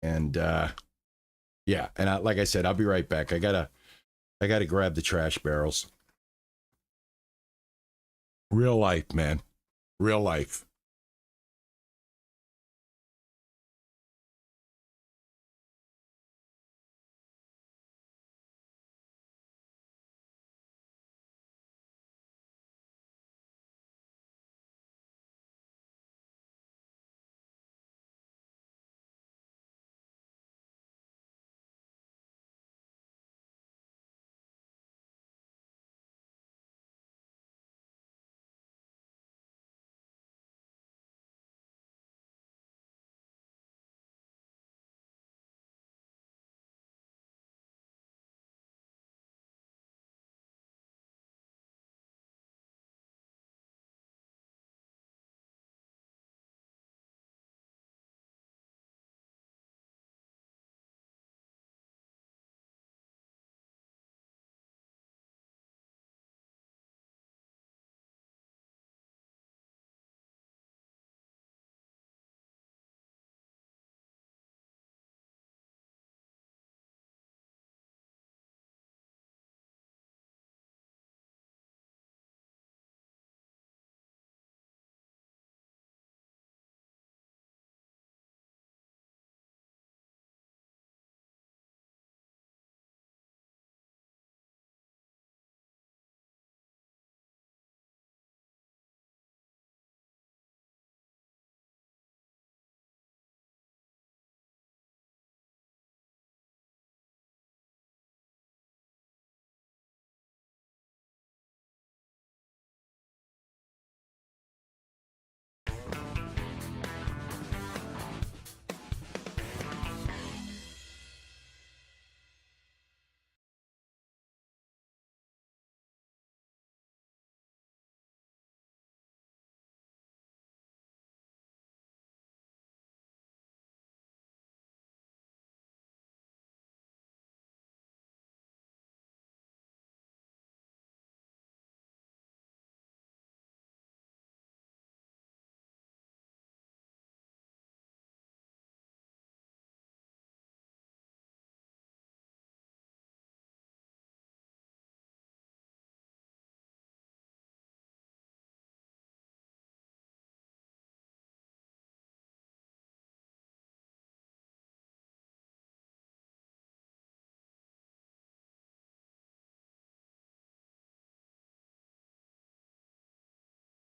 And yeah, and like I said, I'll be right back. I gotta grab the trash barrels. Real life, man. Real life.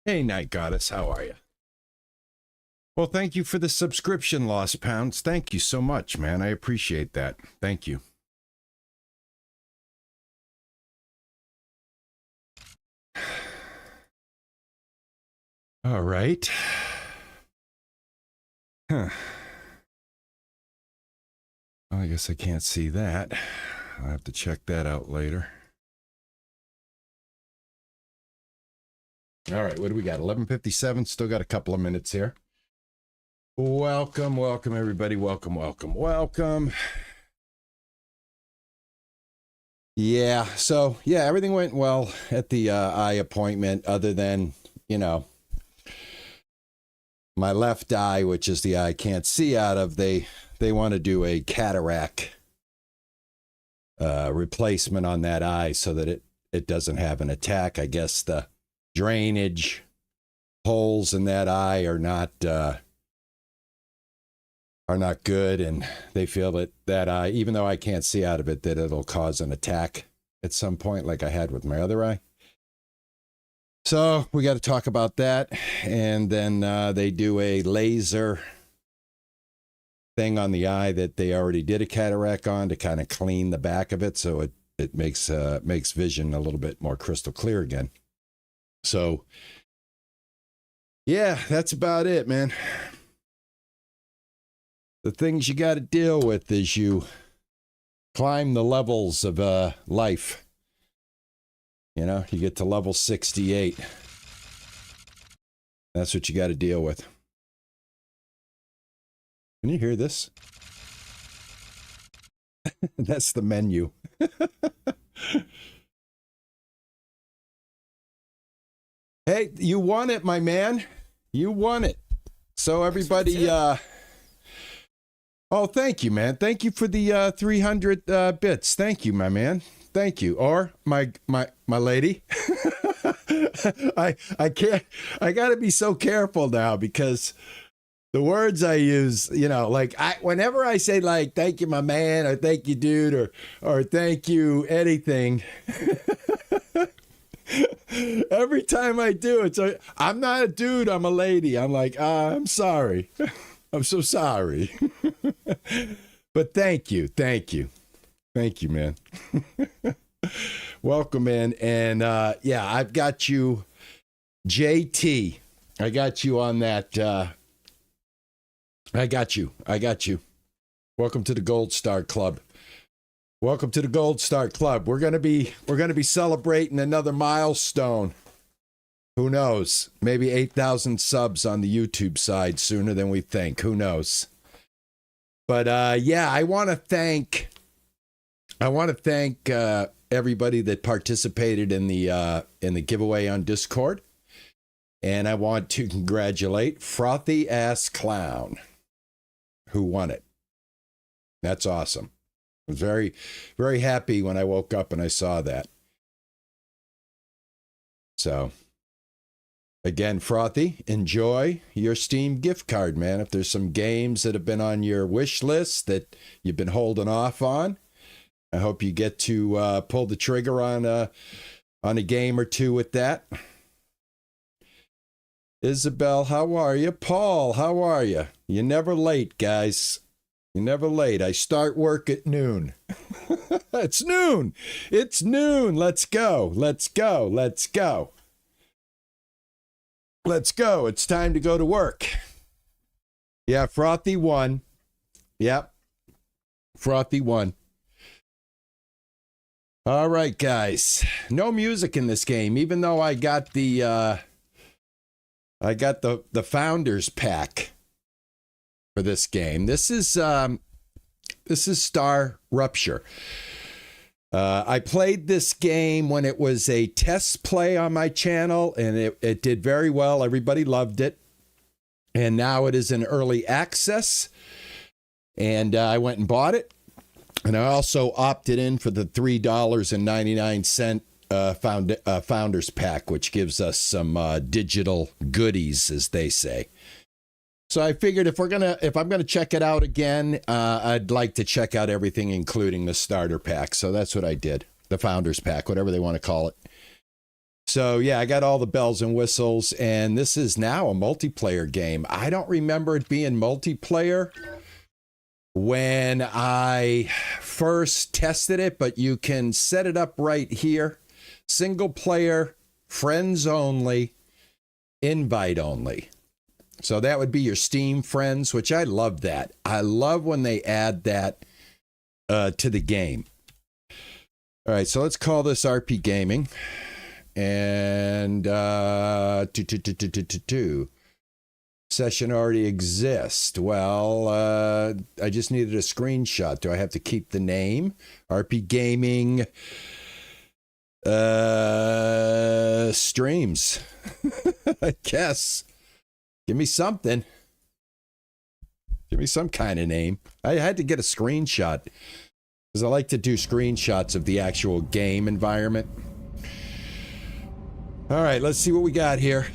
Hey, Night Goddess, how are you? Well, thank you for the subscription, Lost Pounds. Thank you so much, man. I appreciate that. Thank you. All right. Huh. Well, I guess I can't see that. I'll have to check that out later. All right, what do we got? 11:57. Still got a couple of minutes here. Welcome, welcome, everybody. Welcome, welcome, welcome. Yeah, so, yeah, everything went well at the eye appointment, other than, you know, my left eye, which is the eye I can't see out of. They want to do a cataract replacement on that eye so that it doesn't have an attack. I guess the drainage holes in that eye are not good, and they feel that eye, even though I can't see out of it, that it'll cause an attack at some point, like I had with my other eye. So we got to talk about that, and then they do a laser thing on the eye that they already did a cataract on to kind of clean the back of it, so it makes vision a little bit more crystal clear again. So yeah, that's about it, man. The things you got to deal with as you climb the levels of life. You know, you get to level 68. That's what you got to deal with. Can you hear this? That's the menu. Hey, you won it, my man. You won it. So everybody, Oh, thank you, man. Thank you for the 300 bits. Thank you, my man. Thank you. Or my lady. I can't. I got to be so careful now because the words I use, you know, like whenever I say like thank you, my man, or thank you, dude, or thank you, anything. Every time I do it, so I'm not a dude. I'm a lady. I'm like, I'm sorry. I'm so sorry. But thank you, man. Welcome in, and yeah, I've got you, JT. I got you on that. I got you. Welcome to the Gold Star Club. Welcome to the Gold Star Club. We're gonna be celebrating another milestone. Who knows? Maybe 8,000 subs on the YouTube side sooner than we think. Who knows? But yeah, I want to thank everybody that participated in the giveaway on Discord, and I want to congratulate Frothy Ass Clown, who won it. That's awesome. I was very, very happy when I woke up and I saw that. So, again, Frothy, enjoy your Steam gift card, man. If there's some games that have been on your wish list that you've been holding off on, I hope you get to pull the trigger on a game or two with that. Isabel, how are you? Paul, how are you? You're never late, guys. You're never late. I start work at noon. It's noon. It's noon. Let's go. Let's go. Let's go. Let's go. It's time to go to work. Yeah, Frothy won. Yep. Frothy won. All right, guys. No music in this game, even though I got the Founders Pack for this game. This is StarRupture. I played this game when it was a test play on my channel, and it did very well. Everybody loved it. And now it is in early access. And I went and bought it. And I also opted in for the $3.99 Founders Pack, which gives us some digital goodies, as they say. So I figured if I'm gonna check it out again, I'd like to check out everything, including the starter pack. So that's what I did, the Founders Pack, whatever they want to call it. So yeah, I got all the bells and whistles, and this is now a multiplayer game. I don't remember it being multiplayer when I first tested it, but you can set it up right here. Single player, friends only, invite only. So that would be your Steam friends, which I love that. I love when they add that to the game. All right, so let's call this RP Gaming. And session already exists. Well, I just needed a screenshot. Do I have to keep the name? RP Gaming streams. I guess. Give me something. Give me some kind of name. I had to get a screenshot because I like to do screenshots of the actual game environment. All right, let's see what we got here.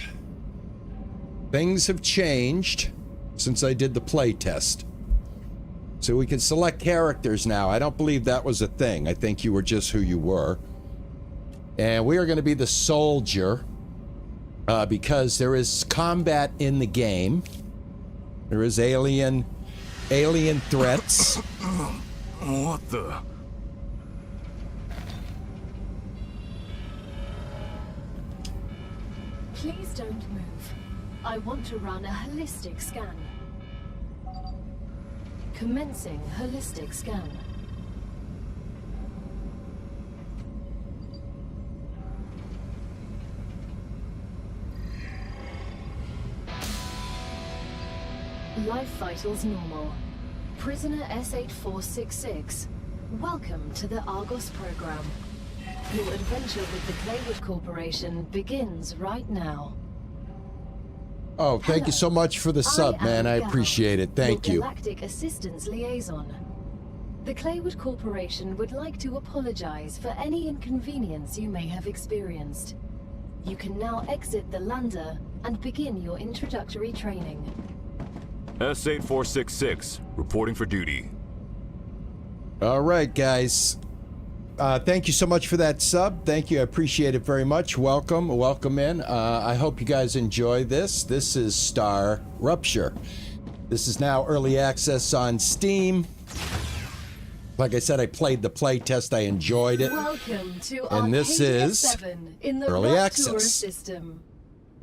Things have changed since I did the play test. So we can select characters now. I don't believe that was a thing. I think you were just who you were. And we are going to be the soldier. Because there is combat in the game. There is alien threats. What the? Please don't move. I want to run a holistic scan. Commencing holistic scan. Life vitals normal. Prisoner S8466. Welcome to the Argos program. Your adventure with the Claywood Corporation begins right now. Oh, thank you so much for the sub, man. I Gal, appreciate it. Thank your you. Galactic Assistance Liaison. The Claywood Corporation would like to apologize for any inconvenience you may have experienced. You can now exit the lander and begin your introductory training. S8466, reporting for duty. All right, guys. Thank you so much for that sub. Thank you. I appreciate it very much. Welcome. Welcome in. I hope you guys enjoy this. This is StarRupture. This is now early access on Steam. Like I said, I played the play test. I enjoyed it. Welcome to And this Arcaida is 7 in the early Raptura access. system.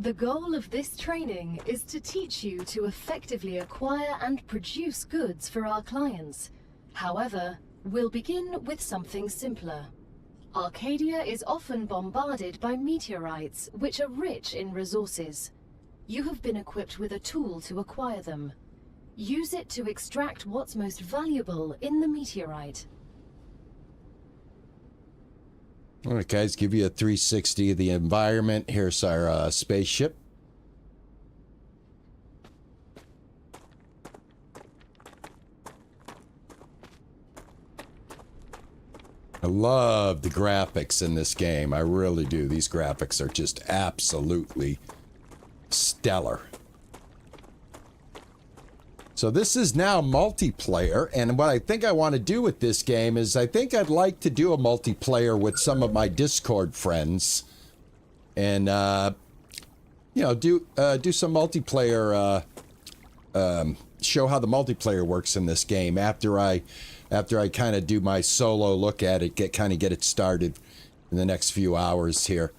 The goal of this training is to teach you to effectively acquire and produce goods for our clients. However, we'll begin with something simpler. Arcadia is often bombarded by meteorites, which are rich in resources. You have been equipped with a tool to acquire them. Use it to extract what's most valuable in the meteorite. All right, guys, give you a 360 of the environment. Here's our spaceship. I love the graphics in this game. I really do. These graphics are just absolutely stellar. So this is now multiplayer, and what I think I want to do with this game is I think I'd like to do a multiplayer with some of my Discord friends, and you know, do some multiplayer, show how the multiplayer works in this game after I kind of do my solo look at it, get it started in the next few hours here.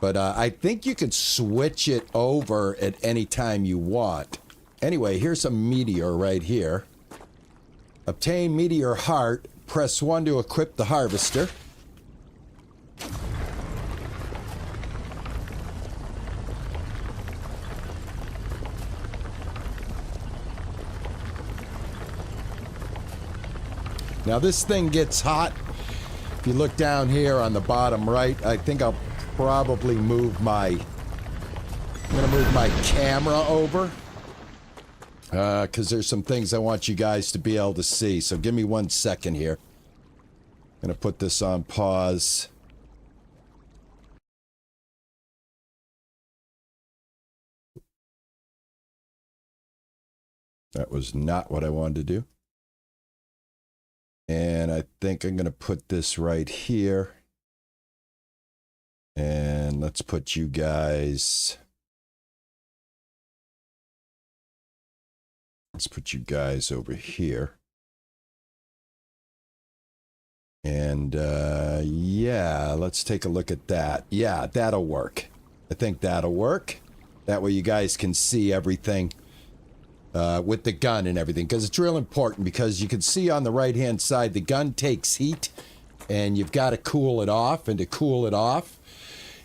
But I think you could switch it over at any time you want. Anyway, here's a meteor right here. Obtain meteor heart. Press 1 to equip the harvester. Now this thing gets hot. If you look down here on the bottom right, I think I'll probably move I'm gonna move my camera over. Because there's some things I want you guys to be able to see. So give me 1 second here. I'm going to put this on pause. That was not what I wanted to do. And I think I'm going to put this right here. And let's put you guys... Let's put you guys over here. And, yeah, let's take a look at that. Yeah, that'll work. I think that'll work. That way you guys can see everything with the gun and everything. Because it's real important, because you can see on the right-hand side, the gun takes heat, and you've got to cool it off. And to cool it off,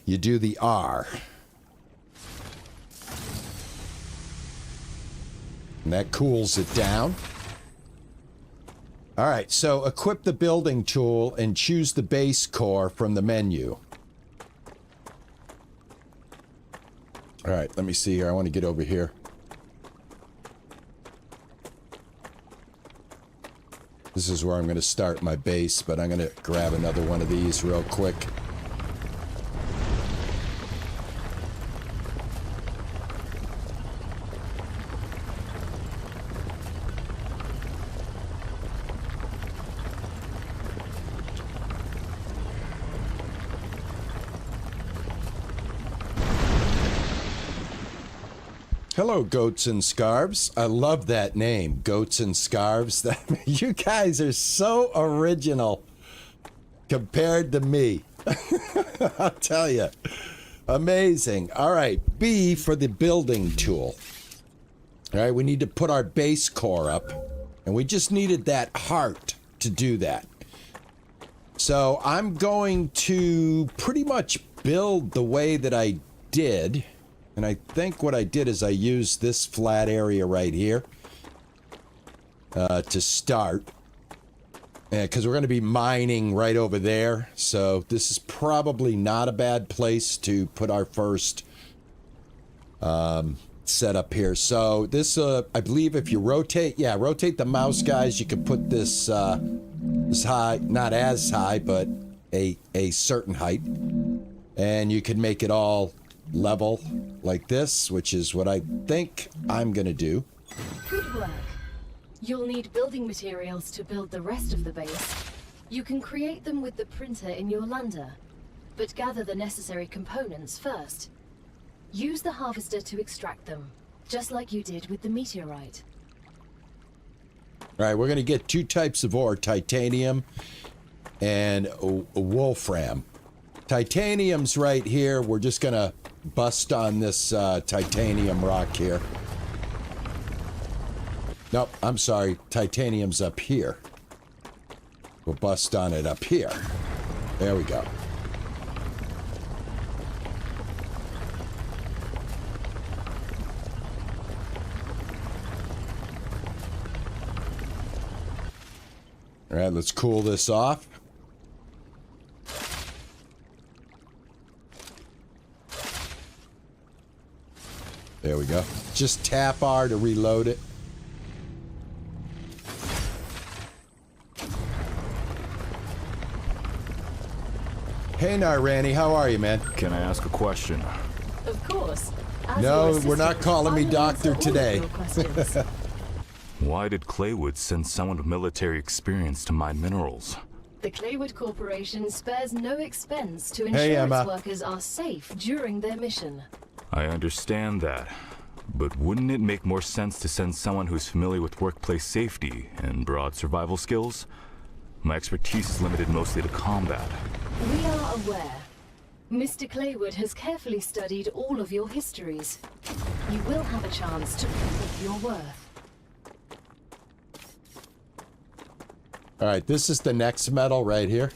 you do the R. And that cools it down. All right, so equip the building tool and choose the base core from the menu. All right, let me see here. I want to get over here. This is where I'm going to start my base, but I'm going to grab another one of these real quick. Hello, Goats and Scarves. I love that name, Goats and Scarves. You guys are so original compared to me. I'll tell you. Amazing. All right, B for the building tool. All right, we need to put our base core up, and we just needed that heart to do that. So I'm going to pretty much build the way that I did. And I think what I did is I used this flat area right here to start. Because we're going to be mining right over there. So this is probably not a bad place to put our first set up here. So this, I believe if you rotate the mouse, guys, you can put this this high, not as high, but a certain height. And you can make it all level like this, which is what I think I'm gonna do. Good work. You'll need building materials to build the rest of the base. You can create them with the printer in your lander, but gather the necessary components first. Use the harvester to extract them, just like you did with the meteorite. All right, we're going to get two types of ore, titanium and wolfram. Titanium's right here. We're just going to bust on this titanium rock here. Nope, I'm sorry. Titanium's up here. We'll bust on it up here. There we go. All right, let's cool this off. There we go. Just tap R to reload it. Hey, Narani, how are you, man? Can I ask a question? Of course. As No, your we're not assistant, calling me I will doctor answer all of today. your questions. Why did Claywood send someone with military experience to mine minerals? The Claywood Corporation spares no expense to Hey, ensure Emma. its workers are safe during their mission. I understand that, but wouldn't it make more sense to send someone who's familiar with workplace safety and broad survival skills? My expertise is limited mostly to combat. We are aware. Mr. Claywood has carefully studied all of your histories. You will have a chance to prove your worth. All right, this is the next metal right here.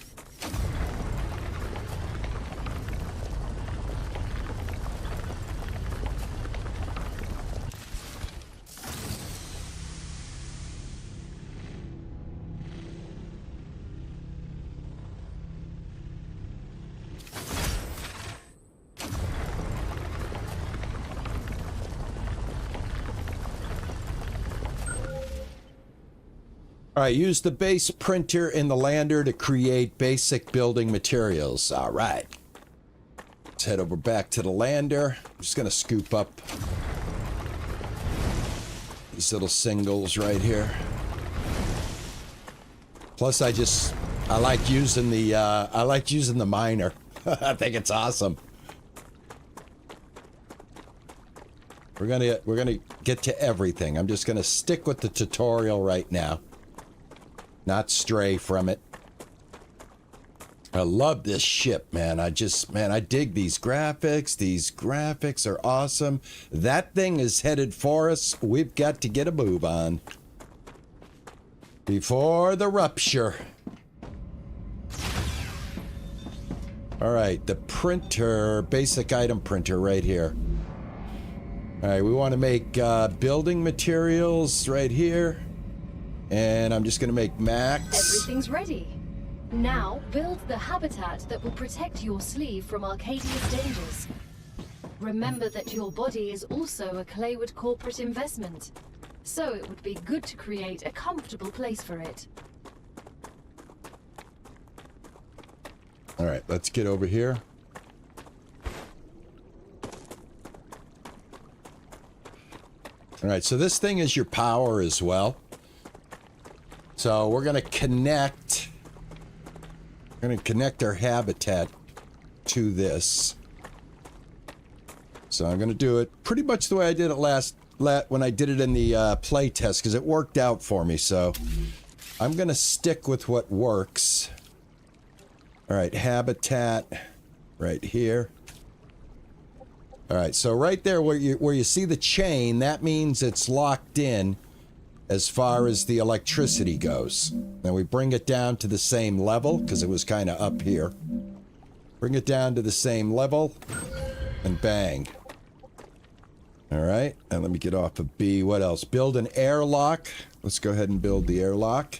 All right, use the base printer in the lander to create basic building materials. All right. Let's head over back to the lander. I'm just going to scoop up these little singles right here. Plus, I like using the miner. I think it's awesome. We're gonna get to everything. I'm just gonna stick with the tutorial right now. Not stray from it. I love this ship, man. I dig these graphics. These graphics are awesome. That thing is headed for us. We've got to get a move on before the rupture. All right, the printer, basic item printer right here. All right, we want to make building materials right here. And I'm just going to make max. Everything's ready. Now, build the habitat that will protect your sleeve from Arcadia's dangers. Remember that your body is also a Claywood corporate investment, so it would be good to create a comfortable place for it. All right, let's get over here. All right, so this thing is your power as well. So we're going to connect our habitat to this. So I'm going to do it pretty much the way I did it when I did it in the play test, because it worked out for me. So I'm going to stick with what works. All right, habitat right here. All right, so right there where you see the chain, that means it's locked in as far as the electricity goes. Now we bring it down to the same level because it was kind of up here. Bring it down to the same level and bang. All right, and let me get off of B. What else? Build an airlock. Let's go ahead and build the airlock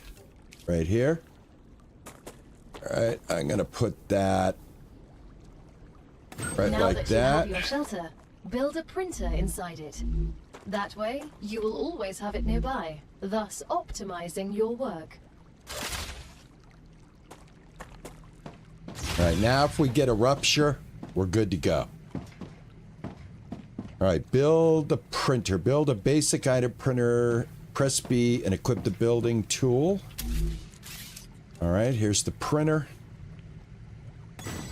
right here. All right, I'm gonna put that right now like that you that. have your shelter, build a printer inside it. That way, you will always have it nearby, thus optimizing your work. All right, now if we get a rupture, we're good to go. All right, build a printer. Build a basic item printer. Press B and equip the building tool. All right, here's the printer.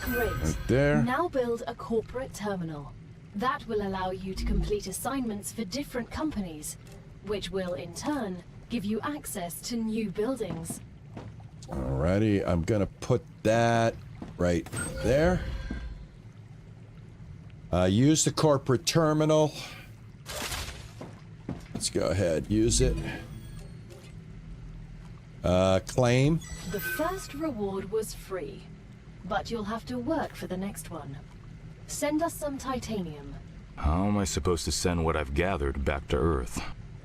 Great. Right there. Now build a corporate terminal. That will allow you to complete assignments for different companies, which will in turn give you access to new buildings. Alrighty, I'm gonna put that right there. Use the corporate terminal. Let's go ahead, use it. Claim. The first reward was free, but you'll have to work for the next one. Send us some titanium. How am I supposed to send what I've gathered back to Earth?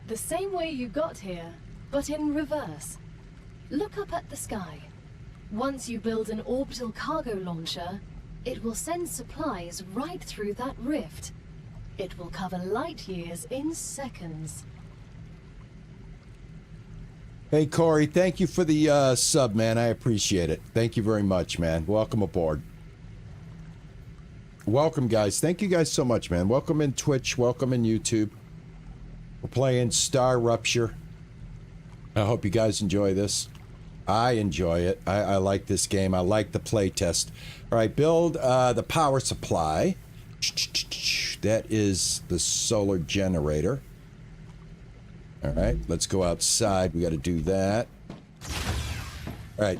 The same way you got here, but in reverse. Look up at the sky. Once you build an orbital cargo launcher, it will send supplies right through that rift. It will cover light years in seconds. Hey Corey, thank you for the sub, man. I appreciate it. Thank you very much, man. Welcome aboard. Welcome, guys. Thank you guys so much, man. Welcome in Twitch. Welcome in YouTube. We're playing StarRupture. I hope you guys enjoy this. I enjoy it. I like this game. I like the play test. All right, build the power supply. That is the solar generator. All right, let's go outside. We got to do that. All right,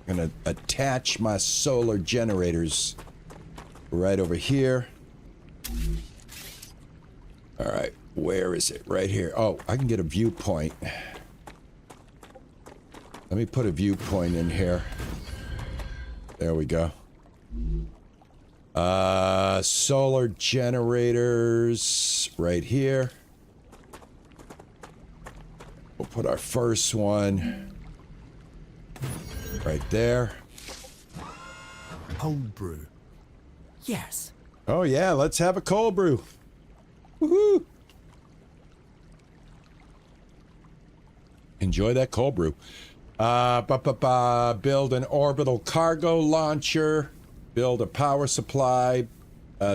I'm going to attach my solar generators right over here. All right, where is it? Right here. Oh, I can get a viewpoint. Let me put a viewpoint in here. There we go. Solar generators right here. We'll put our first one right there. Cold brew. Yes. Oh yeah, let's have a cold brew. Woohoo! Enjoy that cold brew. Build an orbital cargo launcher. Build a power supply.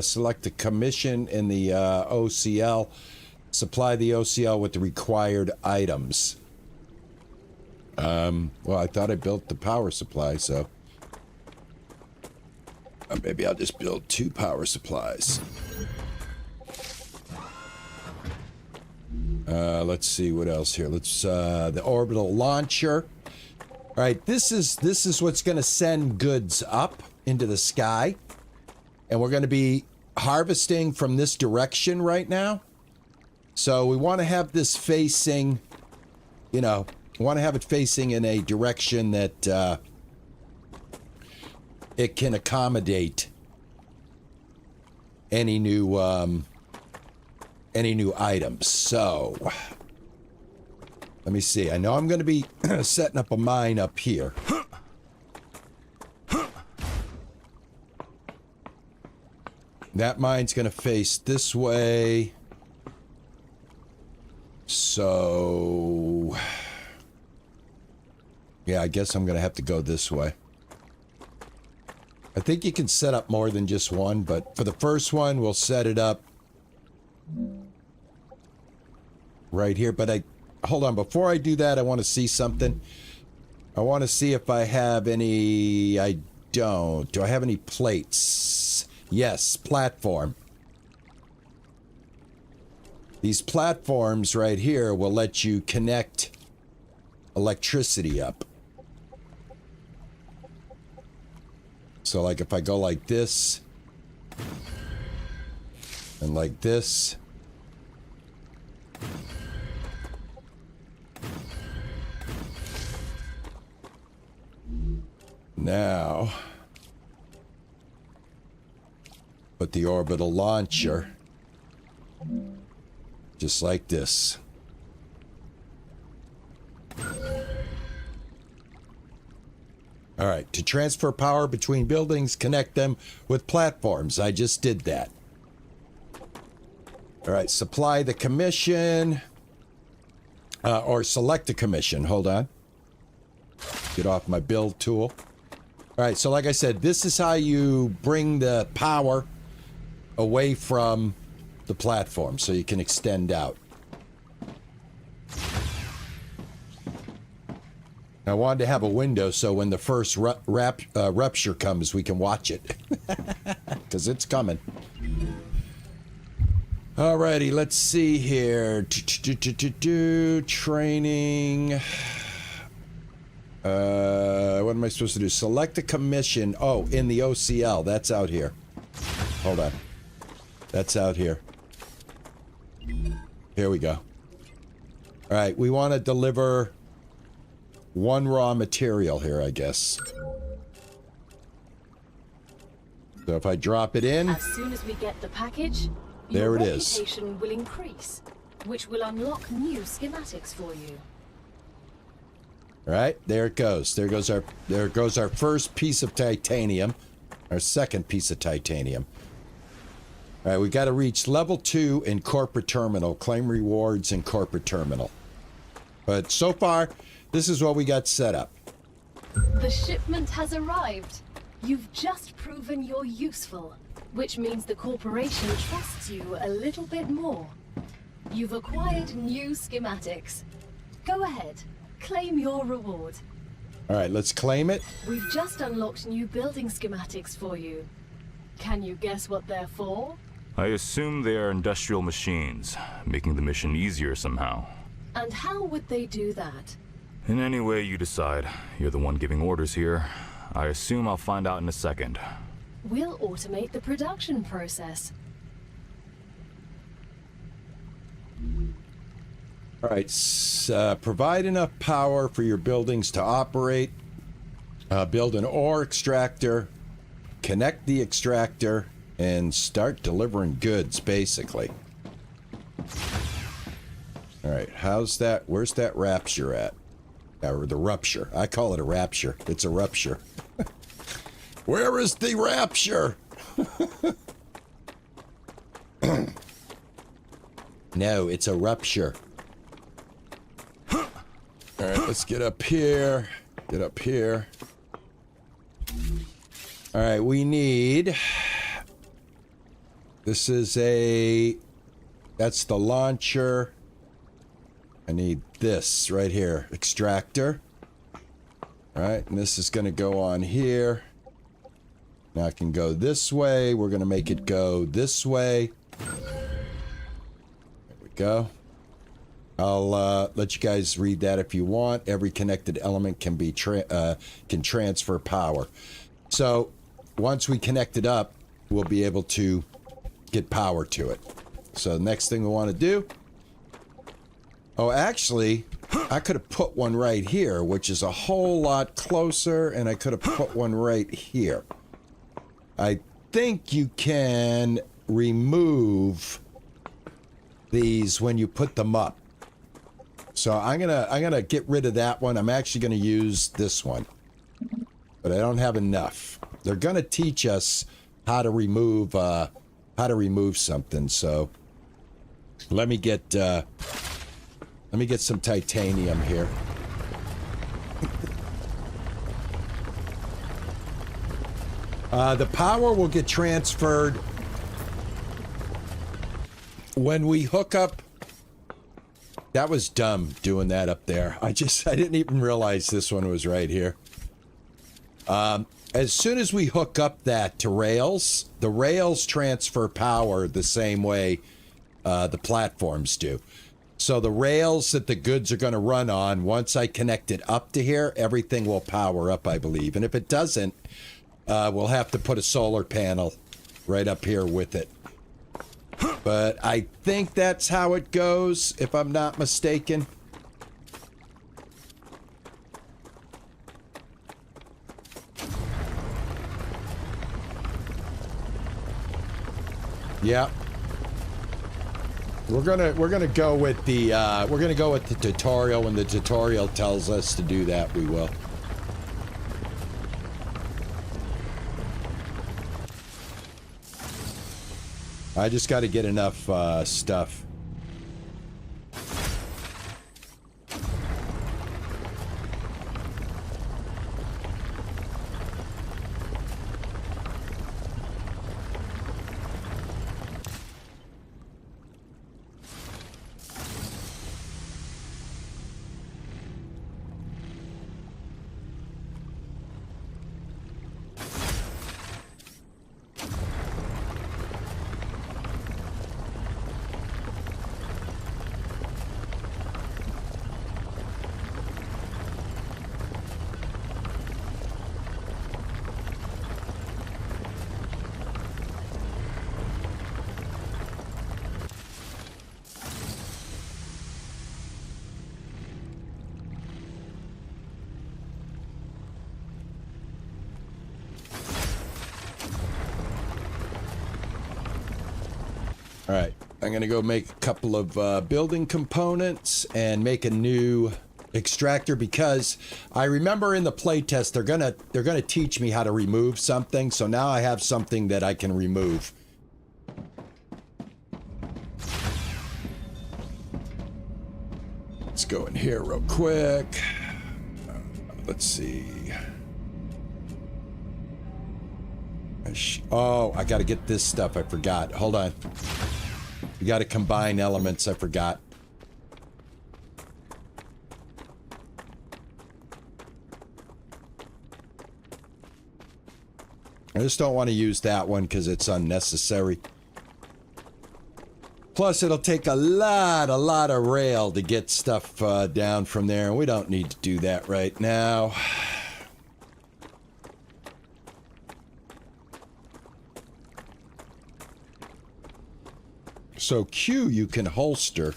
Select a commission in the OCL. Supply the OCL with the required items. Well, I thought I built the power supply, so maybe I'll just build 2 power supplies. Let's see what else here. Let's the orbital launcher. All right, this is what's going to send goods up into the sky, and we're going to be harvesting from this direction right now. So we want to have this facing, you know, we want to have it facing in a direction that it can accommodate any new items. So let me see. I know I'm going to be setting up a mine up here. That mine's going to face this way. So yeah, I guess I'm going to have to go this way. I think you can set up more than just one, but for the first one, we'll set it up right here. But hold on, before I do that, I want to see something. I want to see if I have any. I don't. Do I have any plates? Yes, platform. These platforms right here will let you connect electricity up. So like if I go like this and like this, now put the orbital launcher just like this. All right, to transfer power between buildings, connect them with platforms. I just did that. All right, supply the commission. Or select a commission. Hold on. Get off my build tool. All right, so like I said, this is how you bring the power away from the platform so you can extend out. I wanted to have a window so when the first rupture comes, we can watch it. Because it's coming. Alrighty, let's see here. Training. What am I supposed to do? Select a commission. Oh, in the OCL. That's out here. Hold on. That's out here. Here we go. Alright, we want to deliver one raw material here, I guess. So if I drop it in... As soon as we get the package, there your it is. reputation will increase, which will unlock new schematics for you. All right, there it goes. There goes our first piece of titanium, our second piece of titanium. All right, we got to reach level 2 in corporate terminal. Claim rewards in corporate terminal. But so far, this is what we got set up. The shipment has arrived. You've just proven you're useful, which means the corporation trusts you a little bit more. You've acquired new schematics. Go ahead, claim your reward. All right, let's claim it. We've just unlocked new building schematics for you. Can you guess what they're for? I assume they are industrial machines, making the mission easier somehow. And how would they do that? In any way you decide, you're the one giving orders here. I assume I'll find out in a second. We'll automate the production process. All right, provide enough power for your buildings to operate. Build an ore extractor. Connect the extractor. And start delivering goods, basically. All right, how's that? Where's that rapture at? Or the rupture. I call it a rapture. It's a rupture. Where is the rapture? No, it's a rupture. All right, let's get up here. Get up here. All right, we need... This is a... That's the launcher. I need this right here. Extractor. All right, and this is going to go on here. Now I can go this way. We're going to make it go this way. There we go. I'll let you guys read that if you want. Every connected element can be can transfer power. So once we connect it up, we'll be able to get power to it. So the next thing we want to do... Oh, actually, I could have put one right here, which is a whole lot closer, and I could have put one right here. I think you can remove these when you put them up. So I'm gonna get rid of that one. I'm actually gonna use this one, but I don't have enough. They're gonna teach us how to remove something. So let me get some titanium here. The power will get transferred when we hook up. That was dumb doing that up there. I didn't even realize this one was right here. As soon as we hook up that to rails, the rails transfer power the same way the platforms do. So the rails that the goods are going to run on, once I connect it up to here, everything will power up, I believe. And if it doesn't, we'll have to put a solar panel right up here with it. But I think that's how it goes, if I'm not mistaken. Yeah. We're gonna go with the tutorial. When the tutorial tells us to do that, we will. I just got to get enough stuff. All right, I'm going to go make a couple of building components and make a new extractor because I remember in the playtest they're gonna teach me how to remove something. So now I have something that I can remove. Let's go in here real quick. Let's see. Oh, I got to get this stuff. I forgot. Hold on. You got to combine elements. I forgot. I just don't want to use that one because it's unnecessary. Plus, it'll take a lot of rail to get stuff down from there, and we don't need to do that right now. So Q you can holster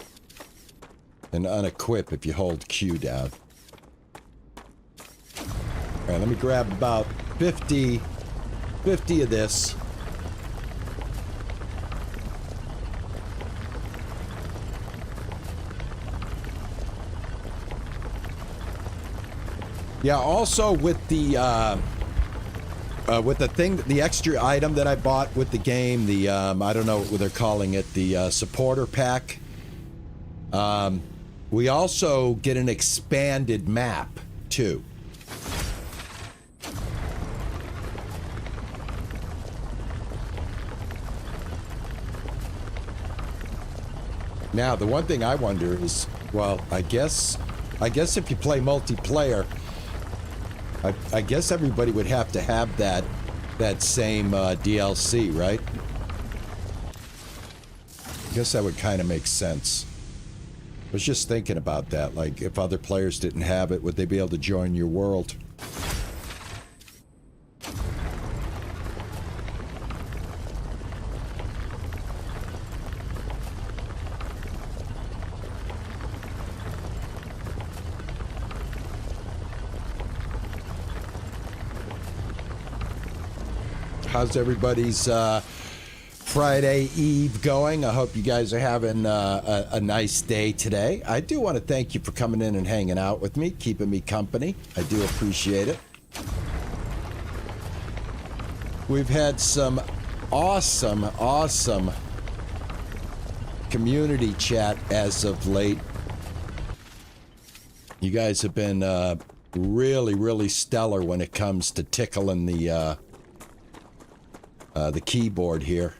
and unequip if you hold Q down. All right, let me grab about 50 of this. Yeah, also with the thing, the extra item that I bought with the game, the I don't know what they're calling it, the supporter pack. We also get an expanded map too. Now, the one thing I wonder is, well, I guess if you play multiplayer, I guess everybody would have to have that same DLC, right? I guess that would kind of make sense. I was just thinking about that. Like, if other players didn't have it, would they be able to join your world? How's everybody's Friday Eve going? I hope you guys are having a nice day today. I do want to thank you for coming in and hanging out with me, keeping me company. I do appreciate it. We've had some awesome community chat as of late. You guys have been really stellar when it comes to tickling the keyboard here.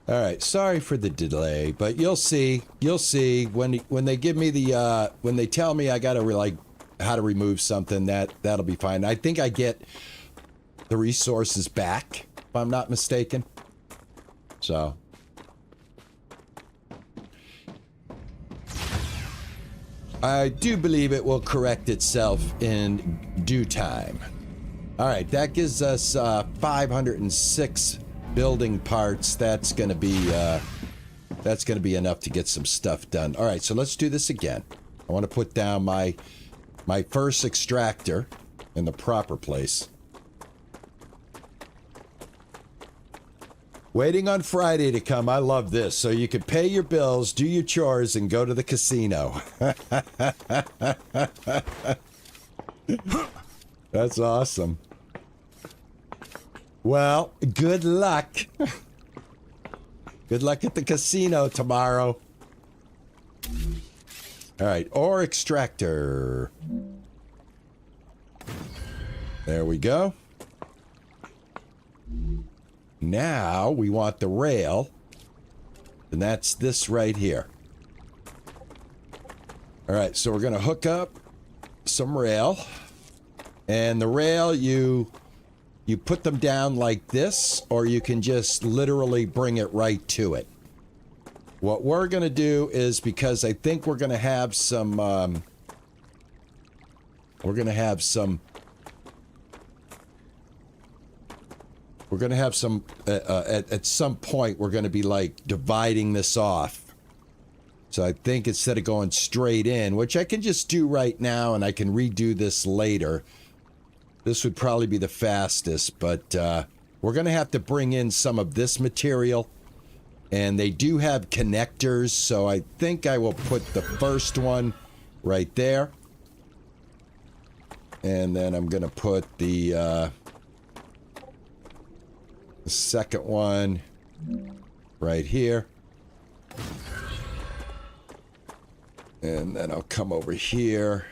All right, sorry for the delay, but you'll see when they give me the when they tell me I gotta like how to remove something, that'll be fine. I think I get the resources back if I'm not mistaken. So I do believe it will correct itself in due time. All right, that gives us 506 building parts. That's gonna be enough to get some stuff done. All right, so let's do this again. I want to put down my first extractor in the proper place. Waiting on Friday to come. I love this. So you can pay your bills, do your chores, and go to the casino. That's awesome. Well, good luck. Good luck at the casino tomorrow. All right, ore extractor. There we go. Now we want the rail, and that's this right here. All right, so we're going to hook up some rail, and the rail, you put them down like this, or you can just literally bring it right to it. What we're going to do is, because I think we're going to have some, at some point, we're going to be like dividing this off. So I think instead of going straight in, which I can just do right now and I can redo this later, this would probably be the fastest, but we're going to have to bring in some of this material. And they do have connectors, so I think I will put the first one right there. And then I'm going to put the second one right here. And then I'll come over here.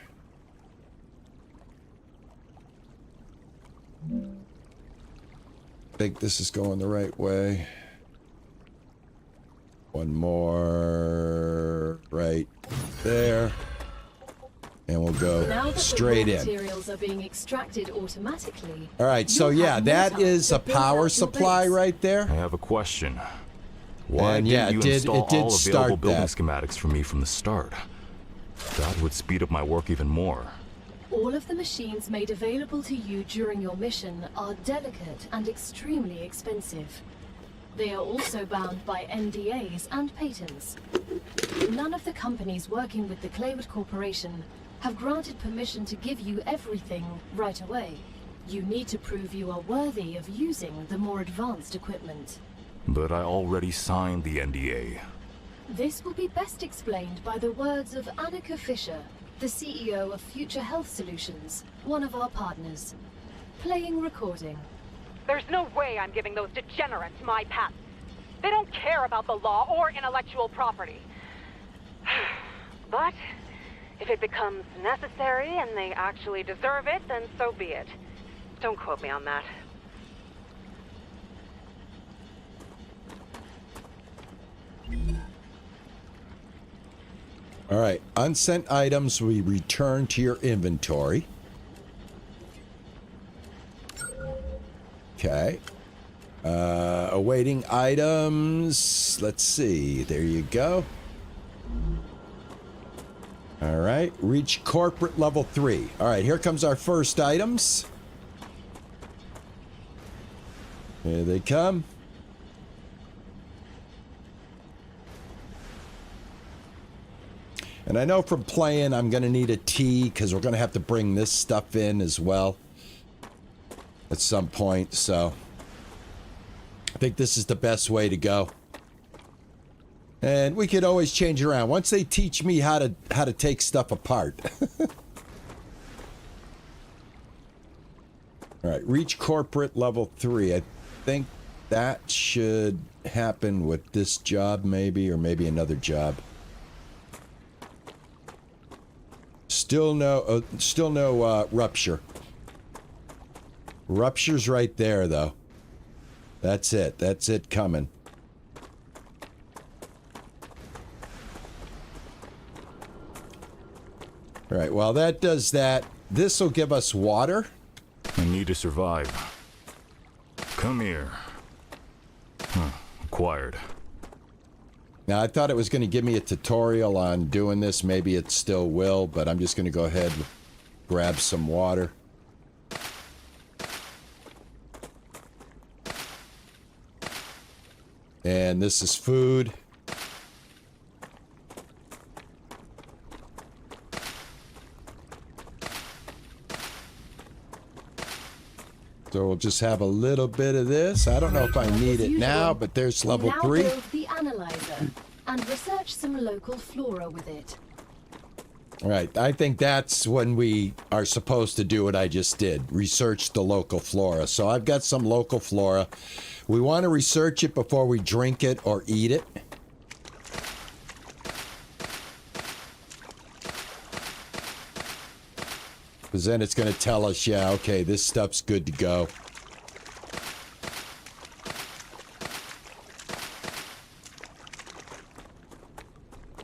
I think this is going the right way. One more right there. And we'll go straight in. Materials are being extracted automatically. All right, so yeah, that is a power supply right there. I have a question. Why and didn't you install all available building that. schematics for me from the start? That would speed up my work even more. All of the machines made available to you during your mission are delicate and extremely expensive. They are also bound by NDAs and patents. None of the companies working with the Claywood Corporation have granted permission to give you everything right away. You need to prove you are worthy of using the more advanced equipment. But I already signed the NDA. This will be best explained by the words of Annika Fisher, the CEO of Future Health Solutions, one of our partners. Playing recording. There's no way I'm giving those degenerates my patents. They don't care about the law or intellectual property. But if it becomes necessary and they actually deserve it, then so be it. Don't quote me on that. All right, unsent items we return to your inventory. Okay. Awaiting items. Let's see. There you go. All right. Reach corporate level 3. All right. Here comes our first items. Here they come. And I know from playing I'm going to need a T because we're going to have to bring this stuff in as well at some point, so I think this is the best way to go. And we could always change around once they teach me how to take stuff apart. All right, reach corporate level 3. I think that should happen with this job maybe, or maybe another job. Still no rupture. Rupture's right there, though. That's it. That's it coming. All right, well, that does that. This will give us water. I need to survive. Come here. Acquired. Now, I thought it was going to give me a tutorial on doing this. Maybe it still will, but I'm just going to go ahead and grab some water. And this is food. So we'll just have a little bit of this. I don't know if I need it now, but there's level 3. Now build the analyzer and research some local flora with it. All right, I think that's when we are supposed to do what I just did, research the local flora. So I've got some local flora. We want to research it before we drink it or eat it. Because then it's going to tell us, yeah, okay, this stuff's good to go.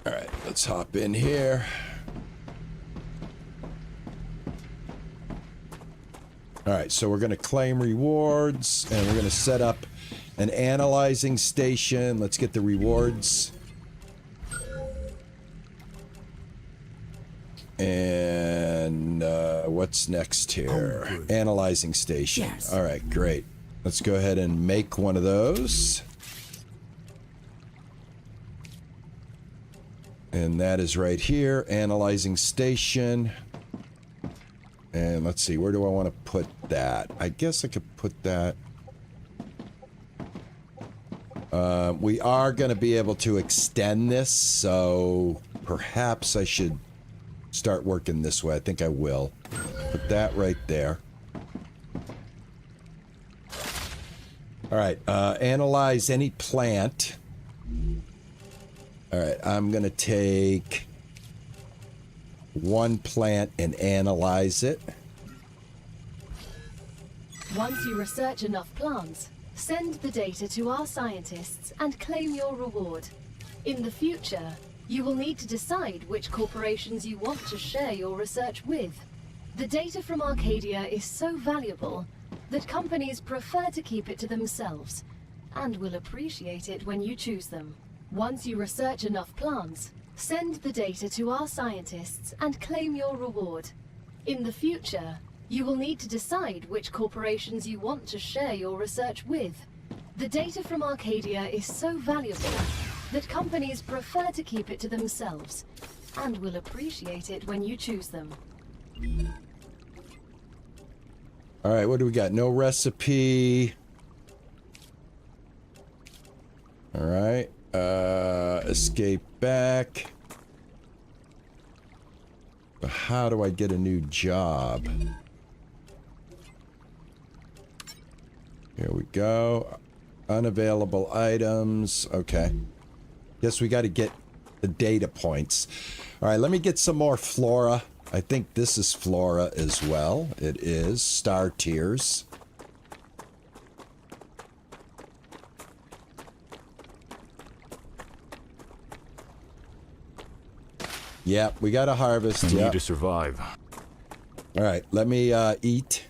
All right, let's hop in here. All right, so we're going to claim rewards, and we're going to set up an analyzing station. Let's get the rewards. And what's next here? Oh, Analyzing station. Yes. All right, great. Let's go ahead and make one of those. And that is right here, analyzing station. And let's see, where do I want to put that? I guess I could put that. We are going to be able to extend this, so perhaps I should start working this way. I think I will. Put that right there. All right, analyze any plant. All right, I'm going to take one plant and analyze it. Once you research enough plants, send the data to our scientists and claim your reward. In the future, you will need to decide which corporations you want to share your research with. The data from Arcadia is so valuable that companies prefer to keep it to themselves and will appreciate it when you choose them. Once you research enough plants, send the data to our scientists and claim your reward. In the future, you will need to decide which corporations you want to share your research with. The data from Arcadia is so valuable that companies prefer to keep it to themselves and will appreciate it when you choose them. All right, what do we got? No recipe. All right. Escape back. How do I get a new job? Here we go. Unavailable items. Okay. Guess we got to get the data points. All right, let me get some more flora. I think this is flora as well. It is. Star tiers. Yep, we got to harvest. I Yep. need to survive. All right, let me eat.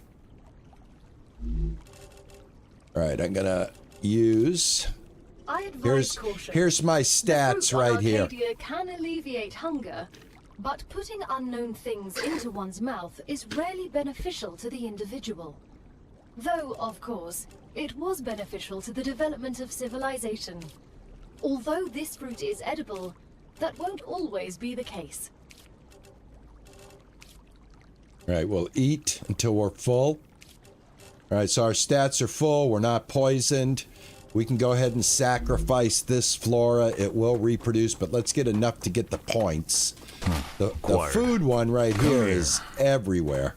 All right, I'm gonna use. I advise caution. Here's my The stats fruit on right here. Arcadia can alleviate hunger, but putting unknown things into one's mouth is rarely beneficial to the individual. Though, of course, it was beneficial to the development of civilization. Although this fruit is edible, that won't always be the case. All right, we'll eat until we're full. All right, so our stats are full. We're not poisoned. We can go ahead and sacrifice this flora. It will reproduce, but let's get enough to get the points. The food one right here is everywhere.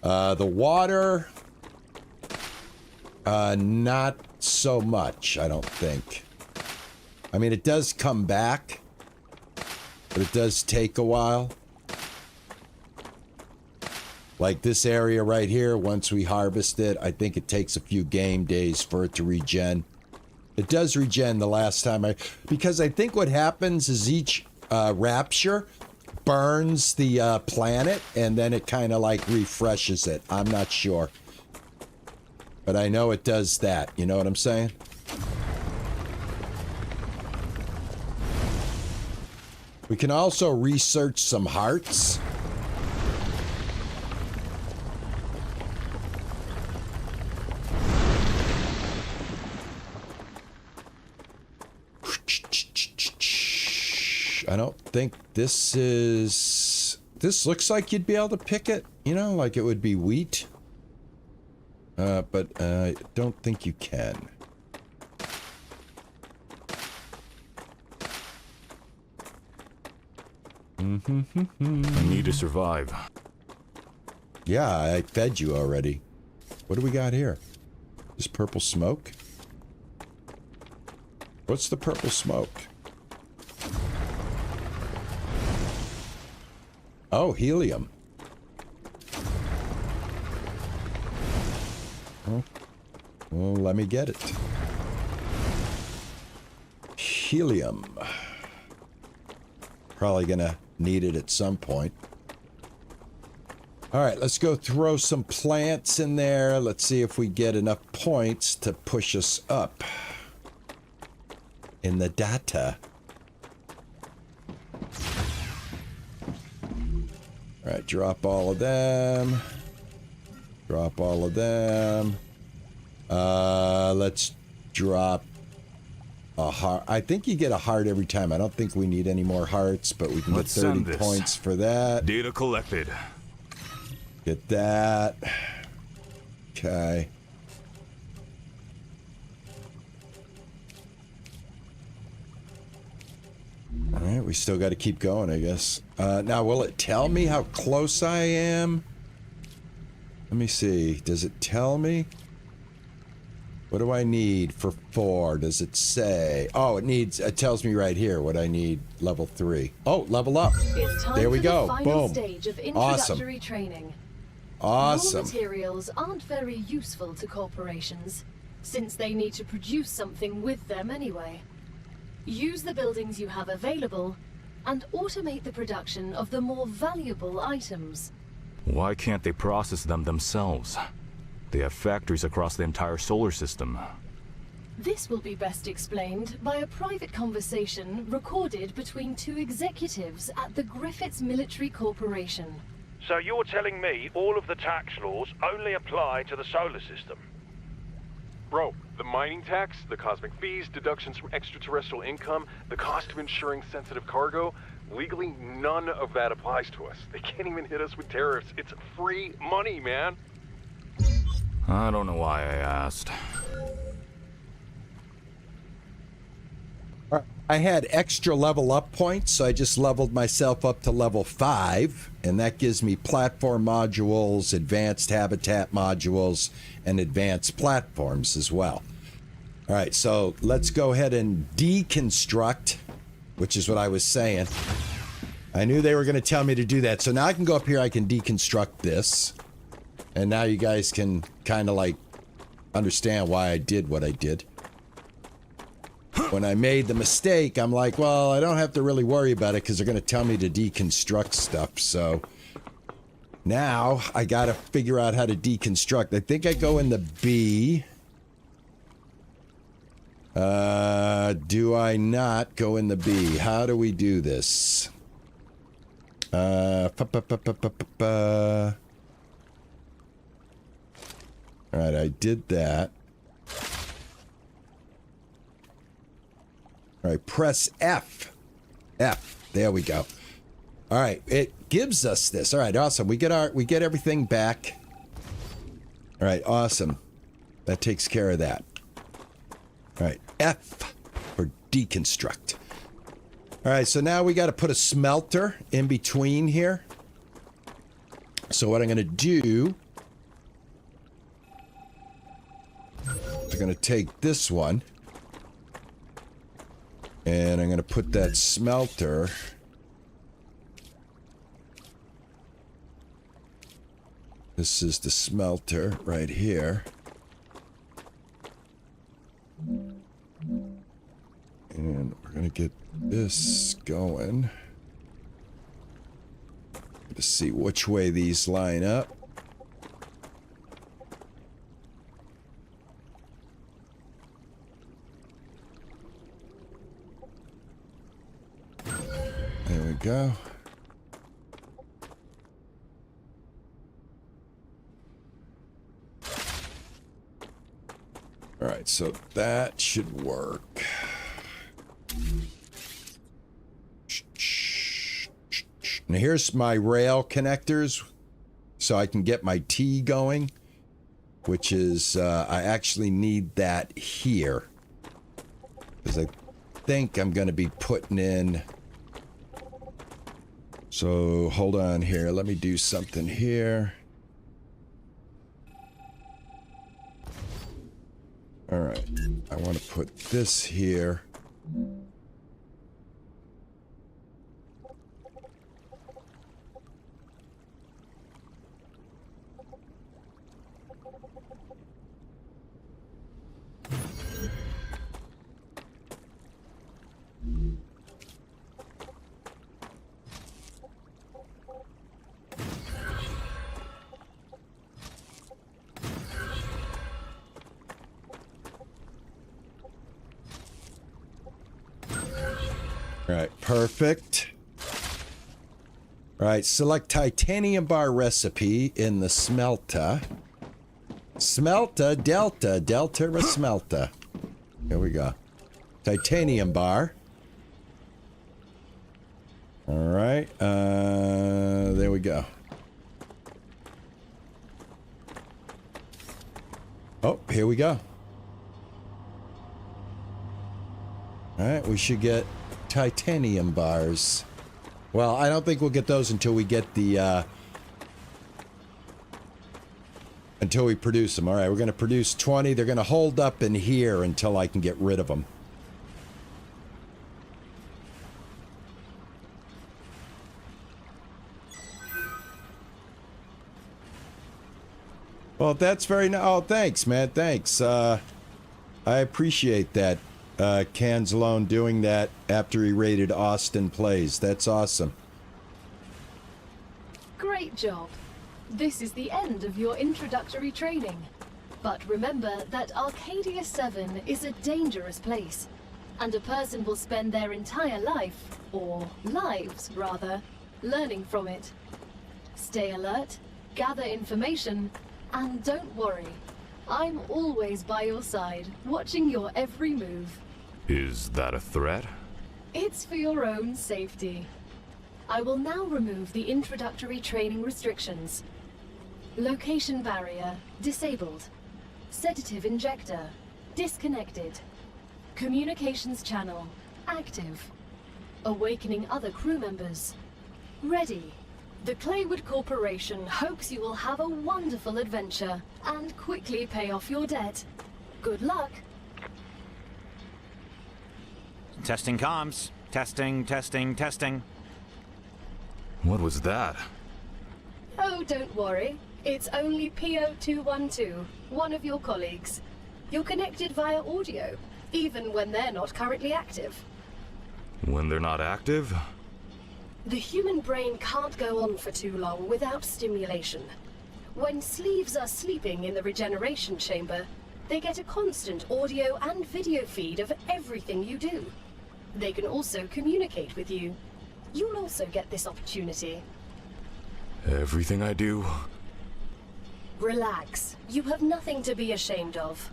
The water, not so much, I don't think. I mean, it does come back, but it does take a while. Like this area right here, once we harvest it, I think it takes a few game days for it to regen. It does regen the last time because I think what happens is each rapture burns the planet and then it kind of like refreshes it. I'm not sure. But I know it does that. You know what I'm saying? We can also research some hearts. I don't think this is... This looks like you'd be able to pick it, you know, like it would be wheat. But I don't think you can. I need to survive. Yeah, I fed you already. What do we got here? Is purple smoke? What's the purple smoke? Oh, helium. Oh. Well, let me get it. Helium. Probably gonna need it at some point. All right, let's go throw some plants in there. Let's see if we get enough points to push us up in the data. All right, drop all of them. Drop all of them. Let's drop a heart. I think you get a heart every time. I don't think we need any more hearts, but we can get 30 points for that. Data collected. Get that. Okay. All right, we still got to keep going, I guess. Now, will it tell me how close I am? Let me see. Does it tell me? What do I need for 4? Does it say? Oh, it tells me right here what I need. Level 3. Oh, level up. It's time there we for go. the final Boom. stage of Awesome. introductory training. Awesome. Raw materials aren't very useful to corporations, since they need to produce something with them anyway. Use the buildings you have available, and automate the production of the more valuable items. Why can't they process them themselves? They have factories across the entire solar system. This will be best explained by a private conversation recorded between 2 executives at the Griffiths Military Corporation. So you're telling me all of the tax laws only apply to the solar system? Bro, the mining tax, the cosmic fees, deductions from extraterrestrial income, the cost of insuring sensitive cargo, legally none of that applies to us. They can't even hit us with tariffs. It's free money, man. I don't know why I asked. I had extra level up points, so I just leveled myself up to level 5, and that gives me platform modules, advanced habitat modules, and advanced platforms as well. All right, so let's go ahead and deconstruct, which is what I was saying. I knew they were going to tell me to do that, so now I can go up here, I can deconstruct this, and now you guys can kind of like understand why I did what I did. When I made the mistake, I'm like, well, I don't have to really worry about it because they're going to tell me to deconstruct stuff. So now I got to figure out how to deconstruct. I think I go in the B. Do I not go in the B? How do we do this? All right, I did that. All right, press F. F. There we go. All right, it gives us this. All right, awesome. We get everything back. All right, awesome. That takes care of that. All right, F for deconstruct. All right, so now we got to put a smelter in between here. So what I'm going to do, I'm going to take this one. And I'm going to put that smelter. This is the smelter right here. And we're going to get this going. To see which way these line up. There we go. All right, so that should work. Now here's my rail connectors, so I can get my T going, which is, I actually need that here. Because I think I'm going to be putting in So hold on here. Let me do something here. All right. I want to put this here. All right, perfect. All right, select titanium bar recipe in the smelter. Smelter, delta or smelter. Here we go. Titanium bar. All right, there we go. Oh, here we go. All right, we should get titanium bars. Well, I don't think we'll get those until we get the, until we produce them. All right, we're going to produce 20. They're going to hold up in here until I can get rid of them. Well, that's very... Oh, thanks, man. Thanks. I appreciate that. Cans alone doing that after he rated Austin Plays. That's awesome. Great job. This is the end of your introductory training. But remember that Arcadia 7 is a dangerous place, and a person will spend their entire life, or lives rather, learning from it. Stay alert, gather information, and don't worry. I'm always by your side, watching your every move. Is that a threat? It's for your own safety. I will now remove the introductory training restrictions. Location barrier disabled. Sedative injector disconnected. Communications channel active. Awakening other crew members ready. The Claywood Corporation hopes you will have a wonderful adventure and quickly pay off your debt. Good luck. Testing comms. Testing. What was that? Oh, don't worry. It's only PO212, one of your colleagues. You're connected via audio, even when they're not currently active. When they're not active? The human brain can't go on for too long without stimulation. When sleeves are sleeping in the regeneration chamber, they get a constant audio and video feed of everything you do. They can also communicate with you. You'll also get this opportunity. Everything I do? Relax. You have nothing to be ashamed of.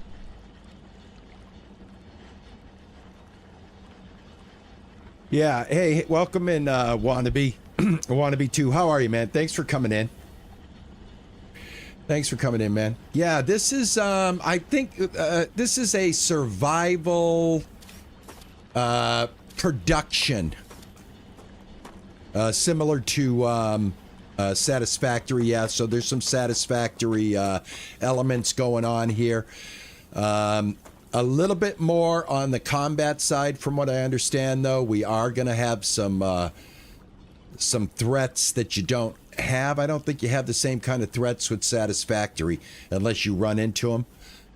Yeah, hey, welcome in, Wannabe. Wannabe 2. How are you, man? Thanks for coming in. Thanks for coming in, man. Yeah, this is, I think, this is a survival, production. Similar to, Satisfactory, yeah, so there's some Satisfactory, elements going on here. A little bit more on the combat side, from what I understand, though. We are going to have some threats that you don't have. I don't think you have the same kind of threats with Satisfactory, unless you run into them.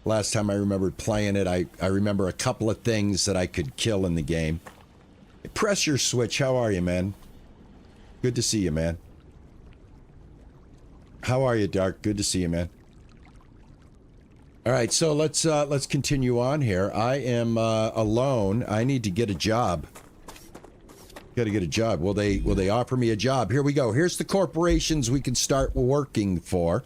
Last time I remembered playing it, I remember a couple of things that I could kill in the game. Press your switch. How are you, man? Good to see you, man. How are you, Dark? Good to see you, man. All right, so let's continue on here. I am alone. I need to get a job. Got to get a job. Will they offer me a job? Here we go. Here's the corporations we can start working for,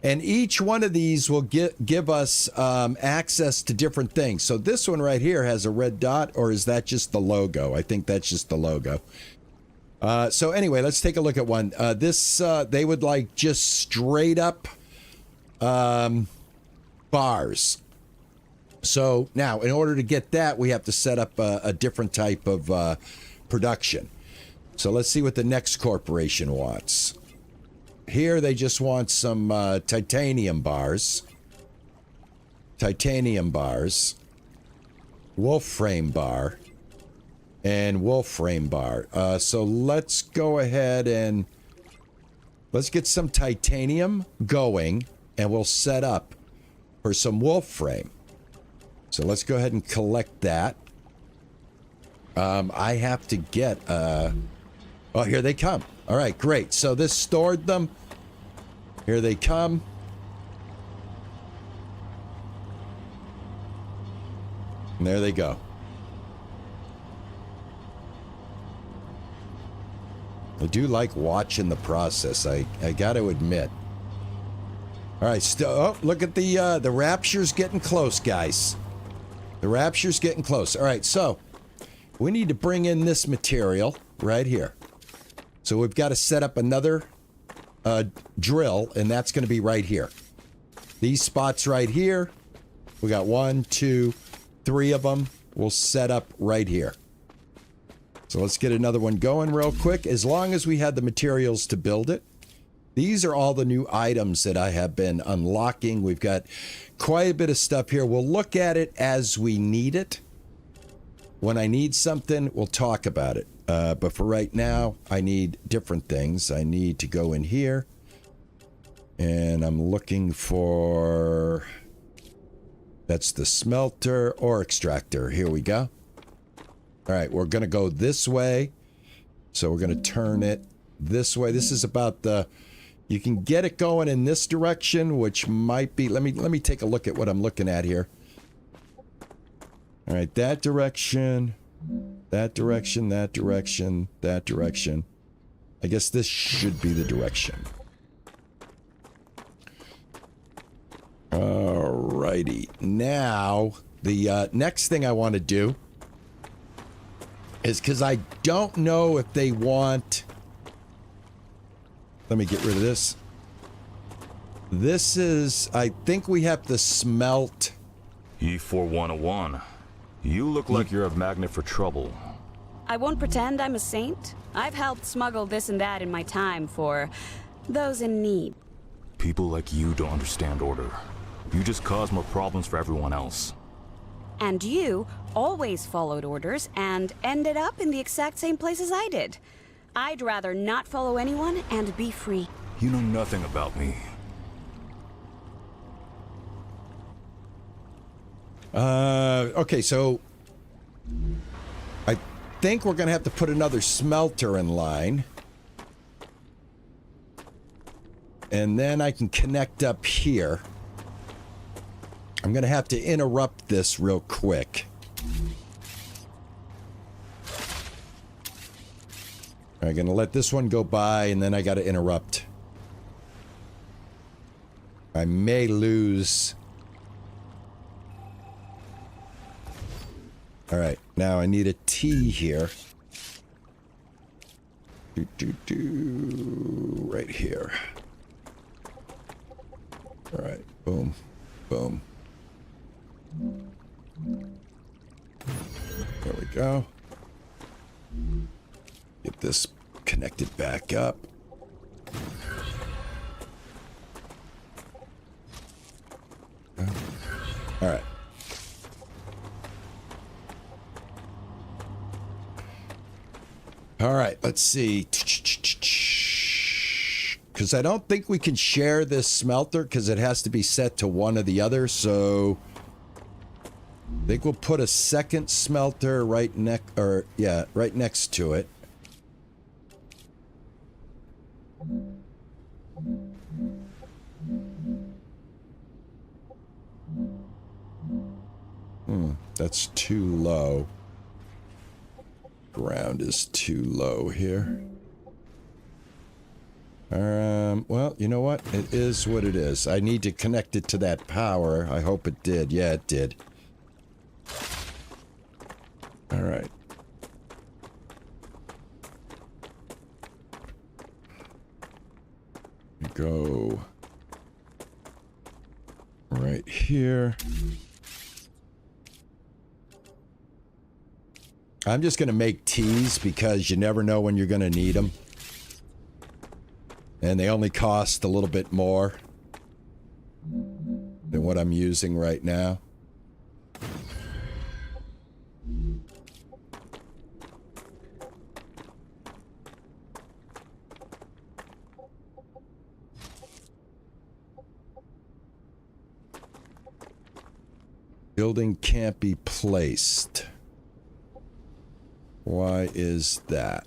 and each one of these will give us access to different things. So this one right here has a red dot, or is that just the logo? I think that's just the logo. So anyway, let's take a look at one. This they would like just straight up bars. So now, in order to get that, we have to set up a different type of production. So let's see what the next corporation wants. Here they just want some titanium bars. Titanium bars. Wolf frame bar. And wolf frame bar. So let's go ahead and let's get some titanium going, and we'll set up for some wolf frame. So let's go ahead and collect that. I have to get oh, here they come. All right, great. So this stored them. Here they come. And there they go. I do like watching the process, I got to admit. All right, oh, look at the Rapture's getting close, guys. The Rapture's getting close. All right, so we need to bring in this material right here. So we've got to set up another drill, and that's going to be right here. These spots right here, we got 1, 2, 3 of them. We'll set up right here. So let's get another one going real quick, as long as we had the materials to build it. These are all the new items that I have been unlocking. We've got quite a bit of stuff here. We'll look at it as we need it. When I need something, we'll talk about it. But for right now, I need different things. I need to go in here. And I'm looking for... That's the smelter or extractor. Here we go. All right, we're going to go this way. So we're going to turn it this way. This is about the... You can get it going in this direction, which might be... Let me take a look at what I'm looking at here. All right, that direction, that direction, that direction, that direction. I guess this should be the direction. Alrighty. Now, the next thing I want to do is, because I don't know if they want... Let me get rid of this. This is... I think we have to smelt... E4101. You look like you're a magnet for trouble. I won't pretend I'm a saint. I've helped smuggle this and that in my time for those in need. People like you don't understand order. You just cause more problems for everyone else. And you always followed orders and ended up in the exact same place as I did. I'd rather not follow anyone and be free. You know nothing about me. Okay, so I think we're gonna have to put another smelter in line. And then I can connect up here. I'm gonna have to interrupt this real quick. I'm gonna let this one go by, and then I gotta interrupt. I may lose... All right, now I need a T here. Right here. All right, boom, boom. There we go. Get this connected back up. All right. All right, let's see. Because I don't think we can share this smelter because it has to be set to one or the other. So I think we'll put a second smelter right next to it. That's too low. Ground is too low here. Well, you know what? It is what it is. I need to connect it to that power. I hope it did. Yeah, it did. All right. Go right here. I'm just going to make teas because you never know when you're going to need them. And they only cost a little bit more than what I'm using right now. Building can't be placed. Why is that?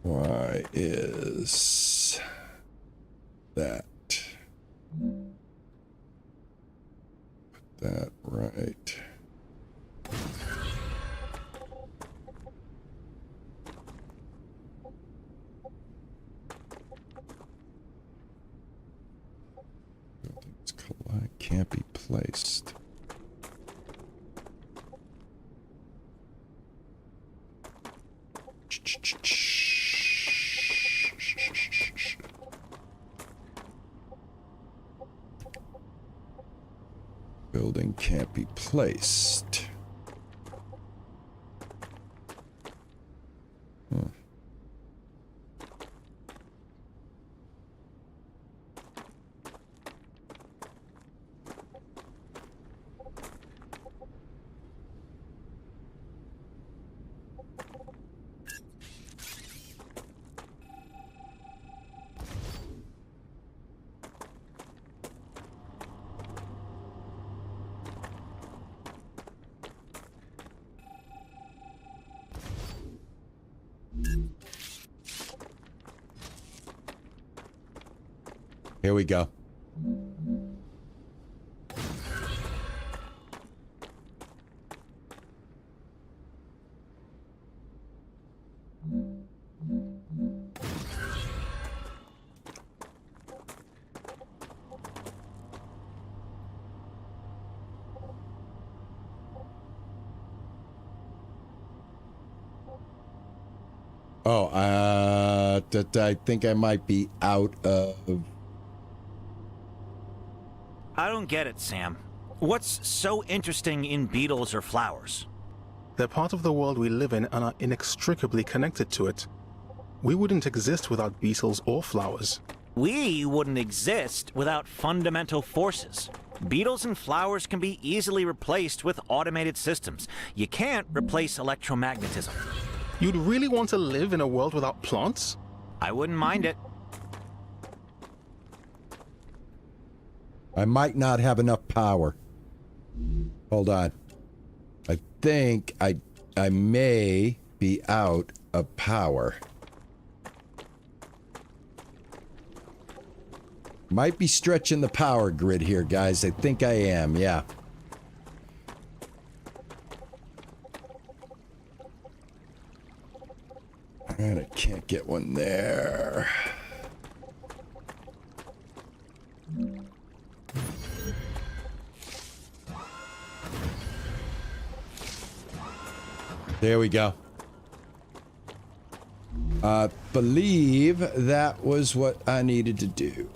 Why is that? Put that right. Buildings collide, can't be placed. Building can't be placed. Here we go. Oh, I think I might be out of... I don't get it, Sam. What's so interesting in beetles or flowers? They're part of the world we live in and are inextricably connected to it. We wouldn't exist without beetles or flowers. We wouldn't exist without fundamental forces. Beetles and flowers can be easily replaced with automated systems. You can't replace electromagnetism. You'd really want to live in a world without plants? I wouldn't mind it. I might not have enough power. Hold on. I think I may be out of power. Might be stretching the power grid here, guys. I think I am, yeah. And I can't get one there. There we go. I believe that was what I needed to do.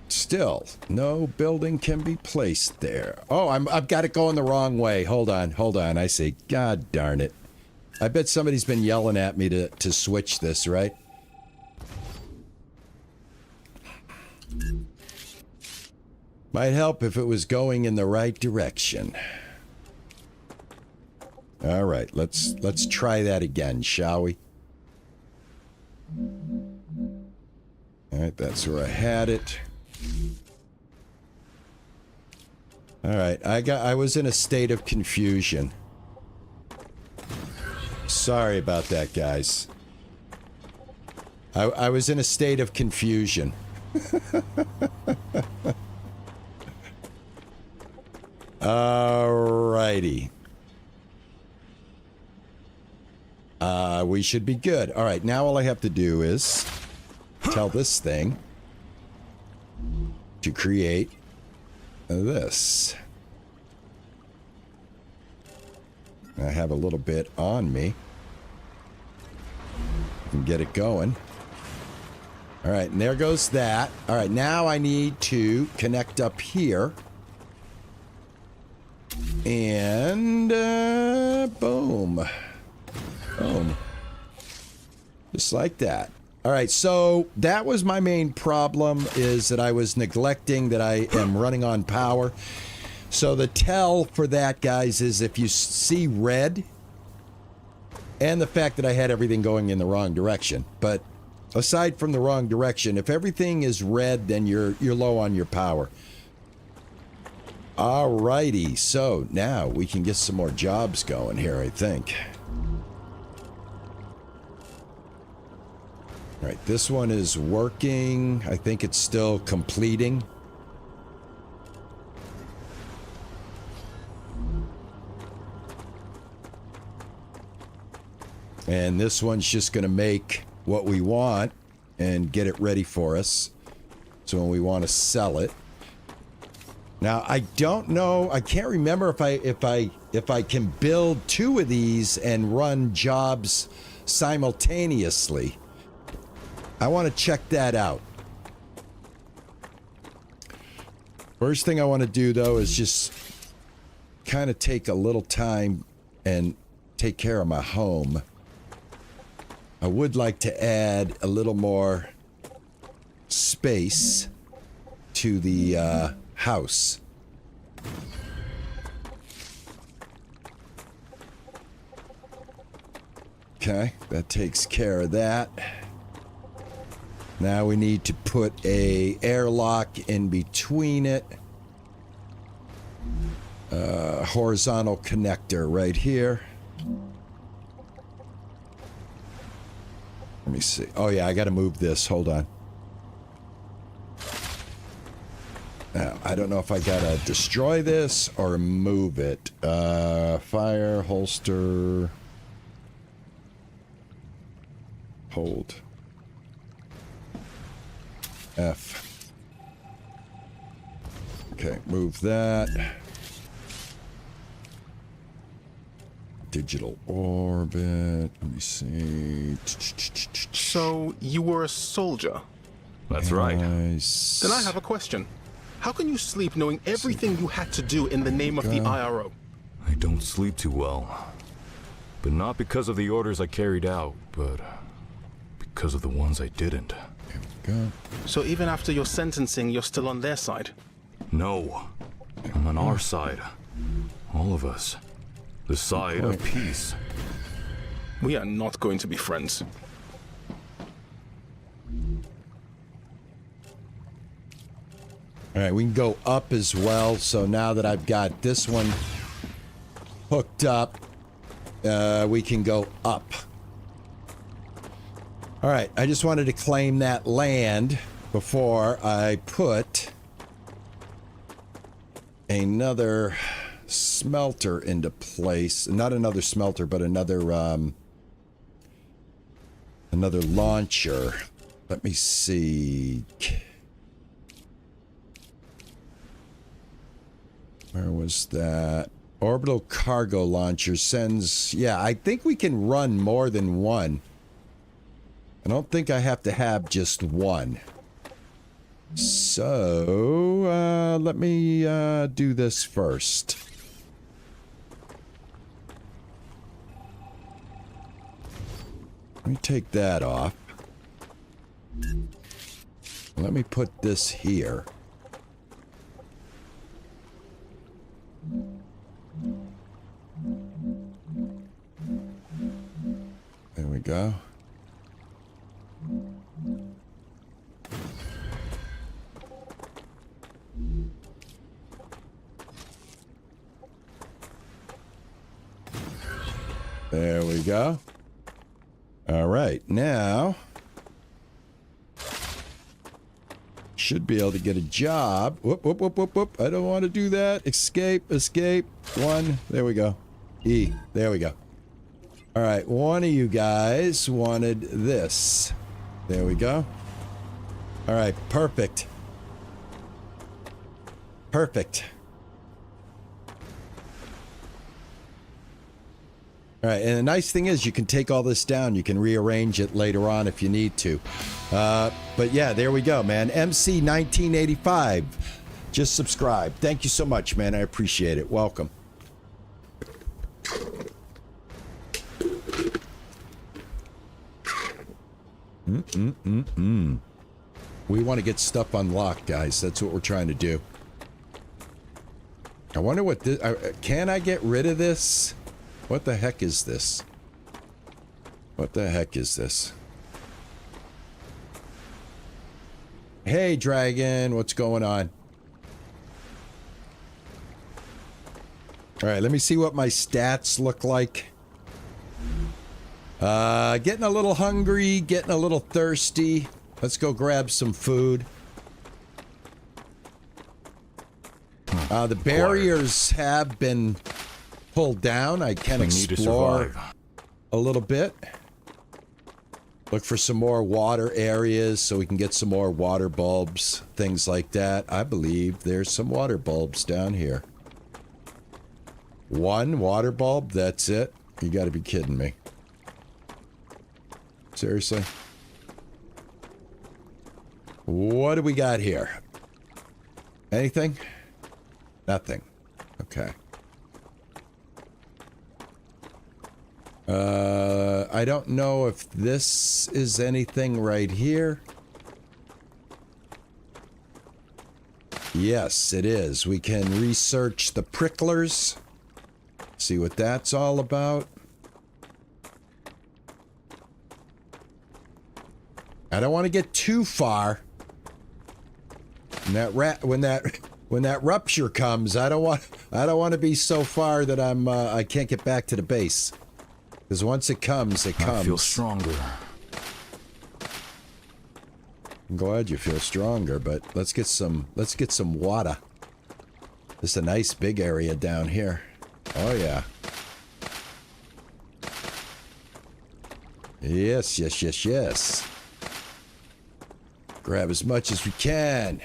Still, no building can be placed there. Oh, I've got it going the wrong way. Hold on. I see. God darn it. I bet somebody's been yelling at me to switch this, right? Might help if it was going in the right direction. All right, let's try that again, shall we? All right, that's where I had it. All right, I was in a state of confusion. Sorry about that, guys. I was in a state of confusion. Alrighty. We should be good. All right, now all I have to do is tell this thing to create this. I have a little bit on me. I can get it going. All right, and there goes that. All right, now I need to connect up here. And boom. Boom. Just like that. All right, so that was my main problem, is that I was neglecting that I am running on power. So the tell for that, guys, is if you see red, and the fact that I had everything going in the wrong direction. But aside from the wrong direction, if everything is red, then you're low on your power. Alrighty, so now we can get some more jobs going here, I think. All right, this one is working. I think it's still completing. And this one's just going to make what we want and get it ready for us. So when we want to sell it. Now, I don't know. I can't remember if I can build 2 of these and run jobs simultaneously. I want to check that out. First thing I want to do, though, is just kind of take a little time and take care of my home. I would like to add a little more space to the house. Okay, that takes care of that. Now we need to put a airlock in between it. Horizontal connector right here. Let me see. Oh yeah, I gotta move this. Hold on. Now, I don't know if I gotta destroy this or move it. Fire, holster. Hold. F. Okay, move that. Digital orbit. Let me see. So, you were a soldier? That's right. Nice. Then I have a question. How can you sleep knowing everything you had to do in the name of the IRO? I don't sleep too well. But not because of the orders I carried out, but because of the ones I didn't. There we go. So even after your sentencing, you're still on their side? No. I'm on our side. All of us. The side of peace. We are not going to be friends. All right, we can go up as well. So now that I've got this one hooked up, we can go up. All right, I just wanted to claim that land before I put another smelter into place. Not another smelter, but another launcher. Let me see. Where was that? Orbital cargo launcher sends... Yeah, I think we can run more than one. I don't think I have to have just one. So, let me do this first. Let me take that off. Let me put this here. There we go. There we go. All right, now should be able to get a job. Whoop, whoop, whoop, whoop, whoop. I don't want to do that. Escape, escape. One. There we go. E. There we go. All right, one of you guys wanted this. There we go. All right, perfect. Perfect. All right, and the nice thing is you can take all this down. You can rearrange it later on if you need to. But yeah, there we go, man. MC1985. Just subscribe. Thank you so much, man. I appreciate it. Welcome. We want to get stuff unlocked, guys. That's what we're trying to do. I wonder what this... can I get rid of this? What the heck is this? What the heck is this? Hey, Dragon. What's going on? All right, let me see what my stats look like. Getting a little hungry, getting a little thirsty. Let's go grab some food. The barriers have been pulled down. I can explore a little bit. Look for some more water areas so we can get some more water bulbs, things like that. I believe there's some water bulbs down here. One water bulb, that's it? You gotta be kidding me. Seriously? What do we got here? Anything? Nothing. Okay. I don't know if this is anything right here. Yes, it is. We can research the pricklers. See what that's all about. I don't want to get too far. And when that rupture comes, I don't want to be so far that I can't get back to the base. Because once it comes, it comes. I feel stronger. I'm glad you feel stronger, but let's get some water. This is a nice big area down here. Oh yeah. Yes, yes, yes, yes. Grab as much as we can.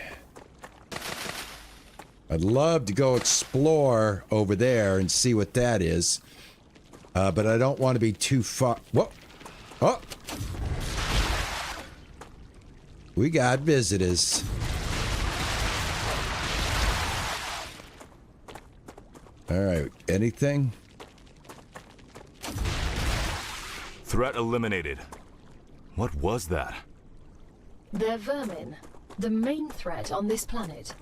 I'd love to go explore over there and see what that is. But I don't want to be too far. Whoa! Oh! We got visitors. Alright, anything? Threat eliminated. What was that? They're vermin, the main threat on this planet.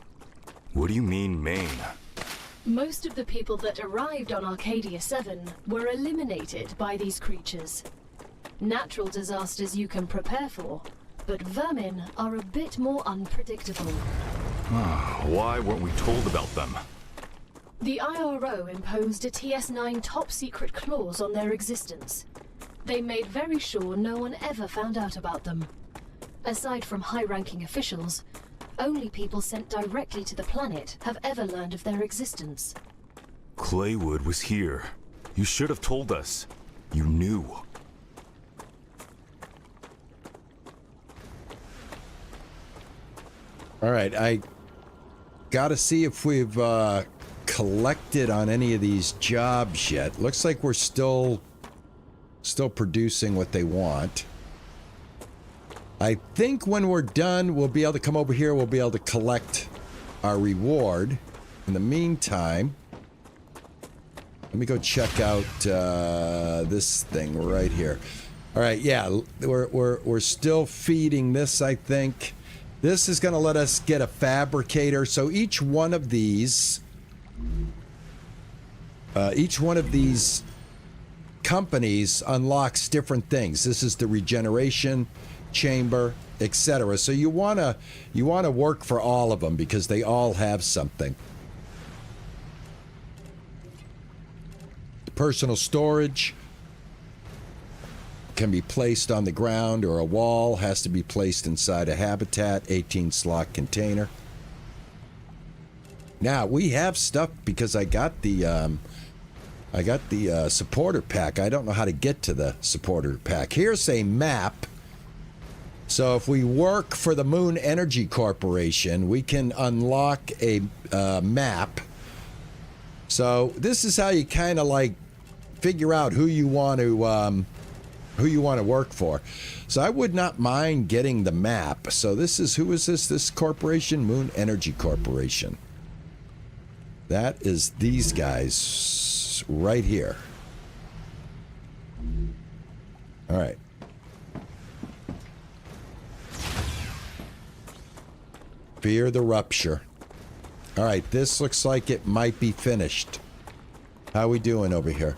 What do you mean, main? Most of the people that arrived on Arcadia 7 were eliminated by these creatures. Natural disasters you can prepare for, but vermin are a bit more unpredictable. Why weren't we told about them? The IRO imposed a TS9 top-secret clause on their existence. They made very sure no one ever found out about them. Aside from high-ranking officials, only people sent directly to the planet have ever learned of their existence. Claywood was here. You should have told us. You knew. Alright, I gotta see if we've collected on any of these jobs yet. Looks like we're still producing what they want. I think when we're done, we'll be able to come over here, we'll be able to collect our reward. In the meantime, let me go check out this thing right here. All right, yeah, we're still feeding this, I think. This is going to let us get a fabricator. So each one of these companies unlocks different things. This is the regeneration chamber, etc. So you wanna work for all of them because they all have something. Personal storage can be placed on the ground or a wall, has to be placed inside a habitat, 18-slot container. Now we have stuff because I got the supporter pack. I don't know how to get to the supporter pack. Here's a map. So if we work for the Moon Energy Corporation, we can unlock a map. So this is how you kind of like figure out who you want to who you want to work for. So I would not mind getting the map. So this is, who is this? This corporation? Moon Energy Corporation. That is these guys right here. All right. Fear the rupture. All right, this looks like it might be finished. How we doing over here?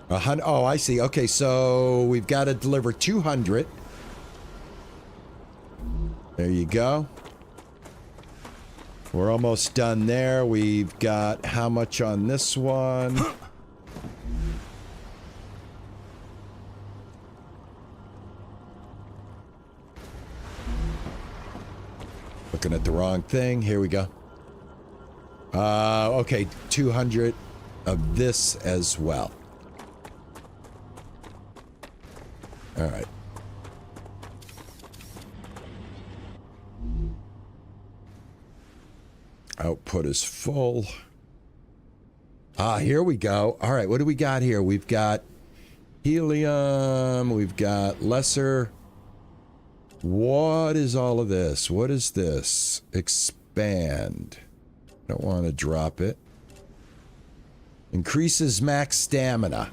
Oh, I see. Okay, so we've got to deliver 200. There you go. We're almost done there. We've got how much on this one? Looking at the wrong thing. Here we go. Okay, 200 of this as well. All right. Output is full. Here we go. All right, what do we got here? We've got helium. We've got lesser. What is all of this? What is this? Expand. Don't want to drop it. Increases max stamina.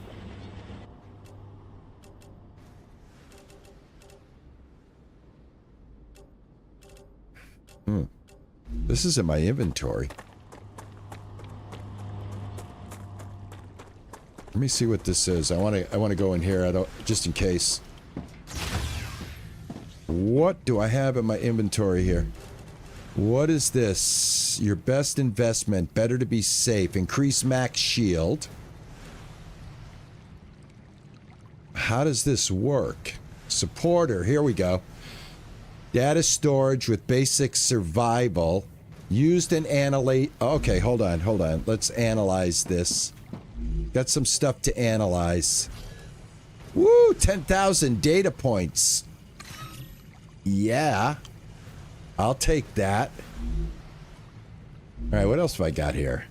This is in my inventory. Let me see what this is. I want to go in here. I don't, just in case. What do I have in my inventory here? What is this? Your best investment. Better to be safe. Increase max shield. How does this work? Supporter. Here we go. Data storage with basic survival. Used and analyze. Okay, hold on. Let's analyze this. Got some stuff to analyze. Woo! 10,000 data points. Yeah. I'll take that. All right, what else have I got here?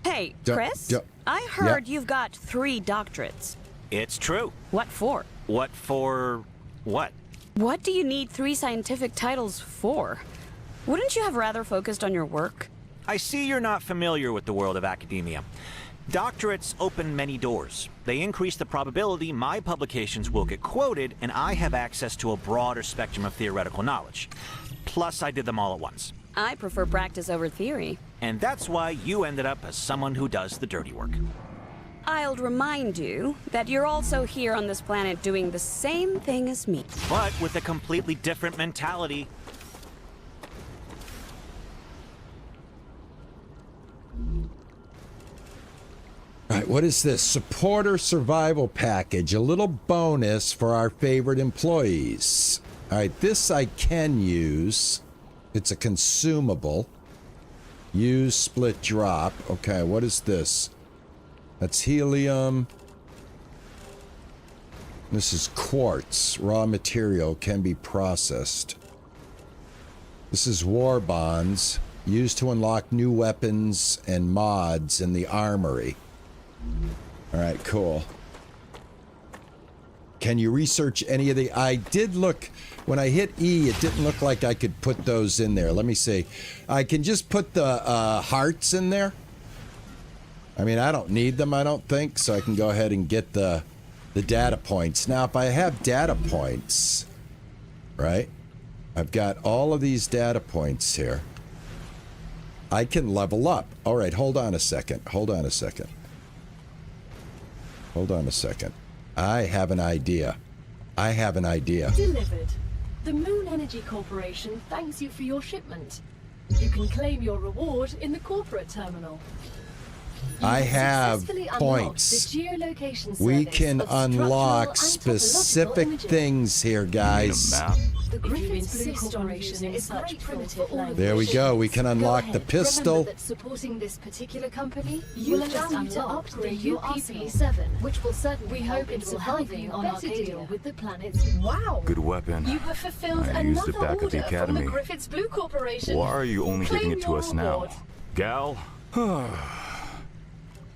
Hey, Chris? I heard you've got 3 doctorates. It's true. What for? What for what? What do you need 3 scientific titles for? Wouldn't you have rather focused on your work? I see you're not familiar with the world of academia. Doctorates open many doors. They increase the probability my publications will get quoted, and I have access to a broader spectrum of theoretical knowledge. Plus, I did them all at once. I prefer practice over theory. And that's why you ended up as someone who does the dirty work. I'll remind you that you're also here on this planet doing the same thing as me. But with a completely different mentality. All right, what is this? Supporter survival package. A little bonus for our favorite employees. All right, this I can use. It's a consumable. Use, split, drop. Okay, what is this? That's helium. This is quartz. Raw material can be processed. This is war bonds. Used to unlock new weapons and mods in the armory. Alright, cool. Can you research any of the... I did look... When I hit E, it didn't look like I could put those in there. Let me see. I can just put the hearts in there. I mean, I don't need them, I don't think, so I can go ahead and get the data points. Now, if I have data points, right? I've got all of these data points here. I can level up. All right, hold on a second. I have an idea. Delivered. The Moon Energy Corporation thanks you for your shipment. You can claim your reward in the corporate terminal. I have Successfully unlocked points. the geolocation We service can of structural unlock and specific topological imaging. things here, Need a guys. map? The Griffiths Blue insist on Corporation using is such grateful for primitive all of There your we go. We shipments. can unlock the ahead. pistol. Remember that supporting this particular company, you Will just allow you to unlocked the upgrade your arsenal. UPP-7, which will certainly We help hope in it will help surviving you on better Arcadia deal. with the planet's... Wow! Good weapon. You have fulfilled I used another it back at the order from academy. the Griffiths Blue Corporation. Why are you only Claim giving it to your us now? reward. Gal?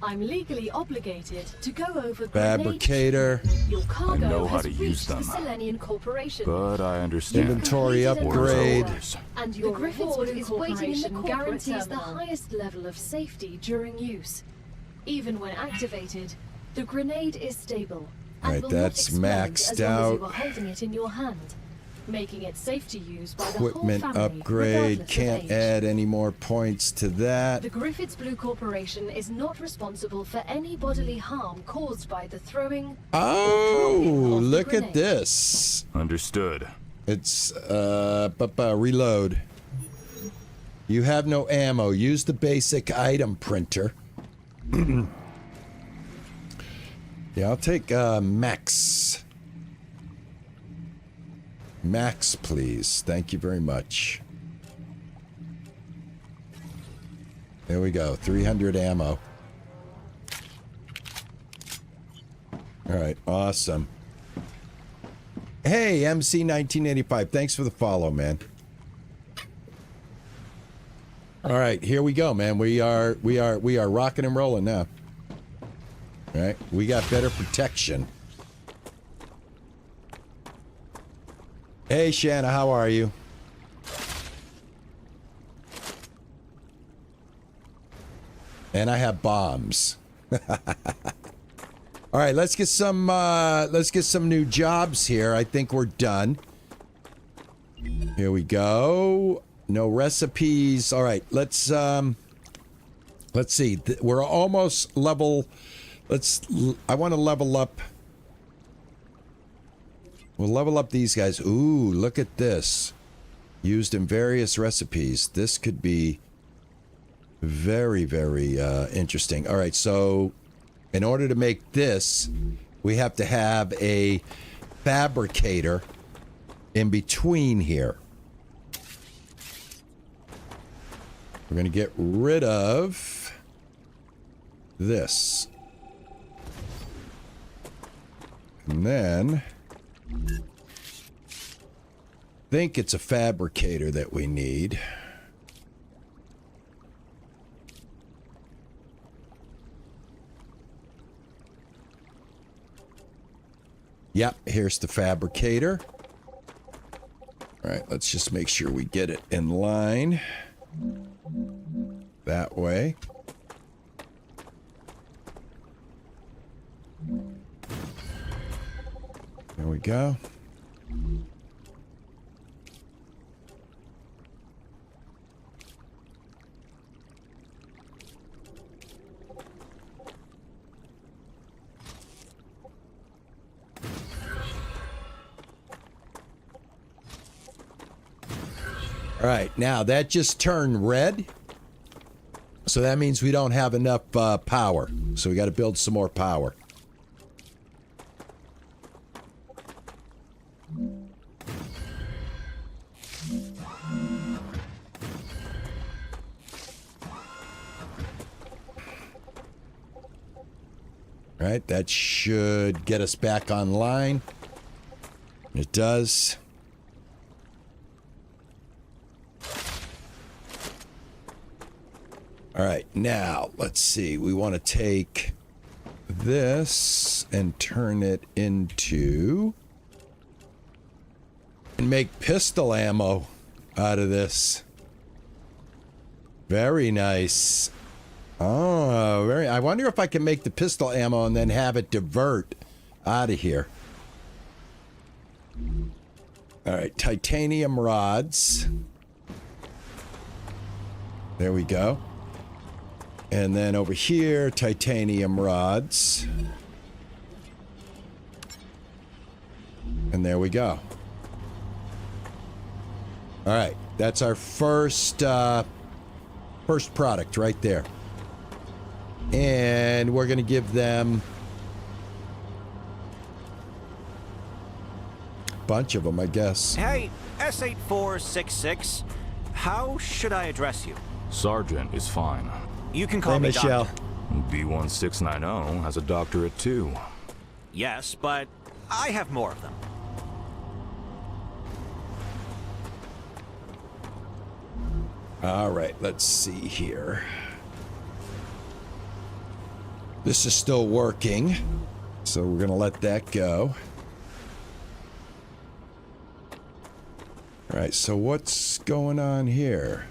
I'm legally obligated to go over Fabricator. Your cargo I know how has to use reached them. the Selenian Corporation. But I understand. Inventory Completed an upgrade. orders. And your The Griffiths reward Blue is Corporation waiting in the corporate guarantees the terminal. highest level of safety during use. Even when activated, the grenade is stable and Right, will that's not explode maxed as long as out. you are holding it in your hand, making it safe to use by the Equipment whole family, upgrade. regardless of Can't age. add any more points to that. The Griffiths Blue Corporation is not responsible for any bodily harm caused by the throwing. Oh, of the look at grenade. this. Understood. It's reload. You have no ammo. Use the basic item printer. Yeah, I'll take Max. Max, please. Thank you very much. There we go. 300 ammo. All right, awesome. Hey, MC1985. Thanks for the follow, man. All right, here we go, man. We are rocking and rolling now. All right, we got better protection. Hey, Shanna, how are you? And I have bombs. All right, let's get some new jobs here. I think we're done. Here we go. No recipes. All right, let's see. We're almost level. I want to level up. We'll level up these guys. Ooh, look at this. Used in various recipes. This could be very, very interesting. All right, so in order to make this, we have to have a fabricator in between here. We're going to get rid of this. And then I think it's a fabricator that we need. Yep, here's the fabricator. All right, let's just make sure we get it in line. That way. There we go. All right, now that just turned red. So that means we don't have enough power. So we got to build some more power. All right, that should get us back online. It does. All right, now, let's see. We want to take this and turn it into... and make pistol ammo out of this. Very nice. Oh, very... I wonder if I can make the pistol ammo and then have it divert out of here. All right, titanium rods. There we go. And then over here, titanium rods. And there we go. All right, that's our first product right there. And we're going to give them a bunch of them, I guess. Hey, S8466, how should I address you? Sergeant is fine. You can call Hey, me Michelle. Doctor. B1690 has a doctorate too. Yes, but I have more of them. All right, let's see here. This is still working, so we're going to let that go. All right, so what's going on here?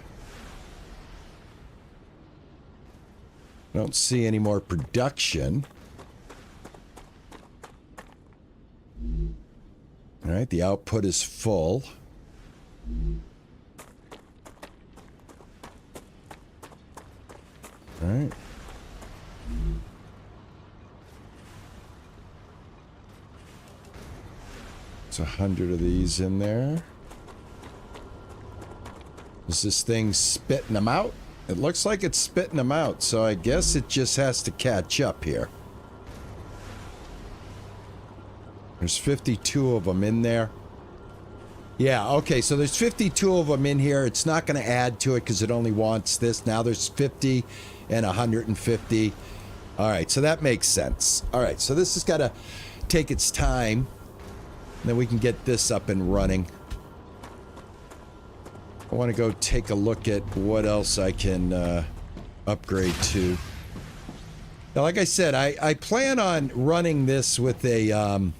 I don't see any more production. All right, the output is full. All right. It's 100 of these in there. Is this thing spitting them out? It looks like it's spitting them out, so I guess it just has to catch up here. There's 52 of them in there. Yeah, okay, so there's 52 of them in here. It's not going to add to it because it only wants this. Now there's 50 and 150. All right, so that makes sense. All right, so this has got to take its time. Then we can get this up and running. I want to go take a look at what else I can upgrade to. Now, like I said, I plan on running this with a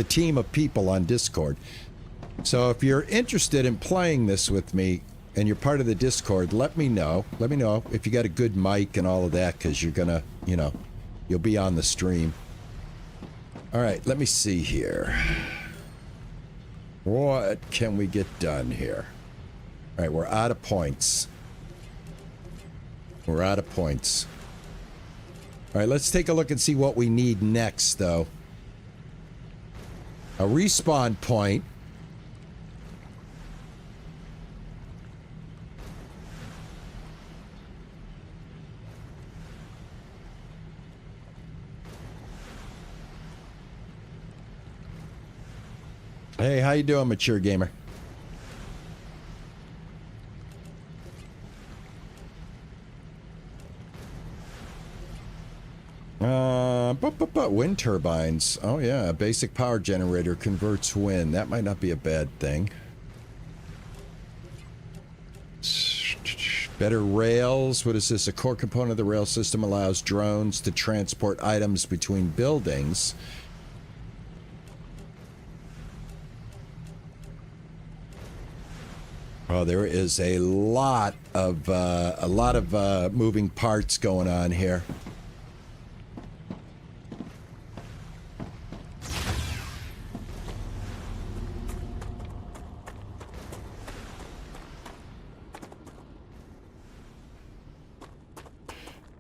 team of people on Discord. So if you're interested in playing this with me and you're part of the Discord, let me know. Let me know if you got a good mic and all of that, because you're gonna, you know, you'll be on the stream. All right, let me see here. What can we get done here? All right, we're out of points. We're out of points. All right, let's take a look and see what we need next, though. A respawn point. Hey, how you doing, mature gamer? Wind turbines. Oh yeah, a basic power generator converts wind. That might not be a bad thing. Better rails. What is this? A core component of the rail system allows drones to transport items between buildings. Oh, there is a lot of moving parts going on here.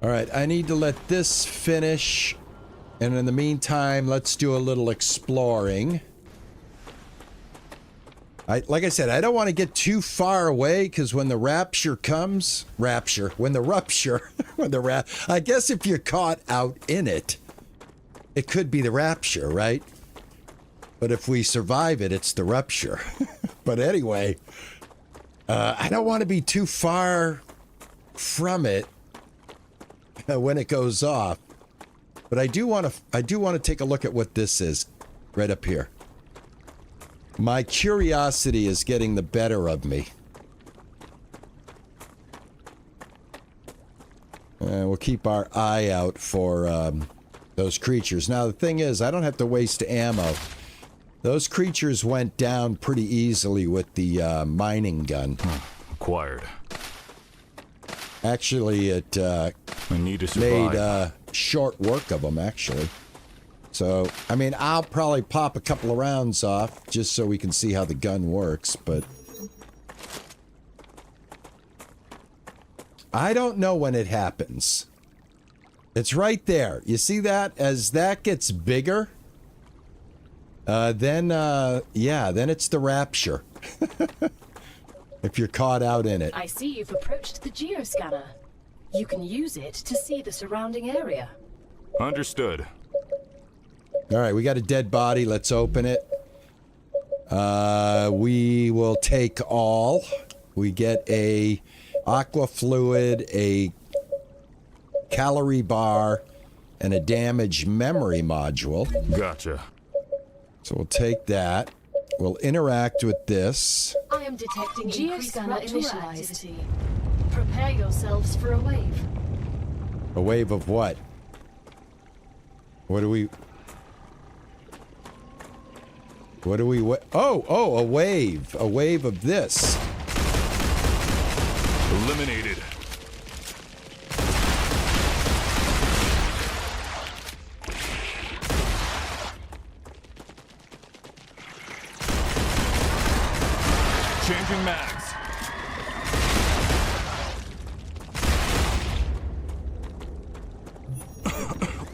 All right, I need to let this finish, and in the meantime, let's do a little exploring. Like I said, I don't want to get too far away, because when the rapture comes, I guess if you're caught out in it, it could be the rapture, right? But if we survive it, it's the rupture. But anyway, I don't want to be too far from it when it goes off. But I do want to take a look at what this is right up here. My curiosity is getting the better of me. We'll keep our eye out for those creatures. Now, the thing is, I don't have to waste ammo. Those creatures went down pretty easily with the mining gun. Acquired. Actually, it I need to survive. made short work of them, actually. So, I mean, I'll probably pop a couple of rounds off just so we can see how the gun works, but I don't know when it happens. It's right there. You see that? As that gets bigger, then it's the rapture. If you're caught out in it. I see you've approached the geoscanner. You can use it to see the surrounding area. Understood. All right, we got a dead body. Let's open it. We will take all. We get a aqua fluid, a calorie bar, and a damaged memory module. Gotcha. So we'll take that. We'll interact with this. I am detecting geoscanner initialized. Prepare yourselves for a wave. A wave of what? What do we... Oh, a wave. A wave of this. Eliminated. Changing mags.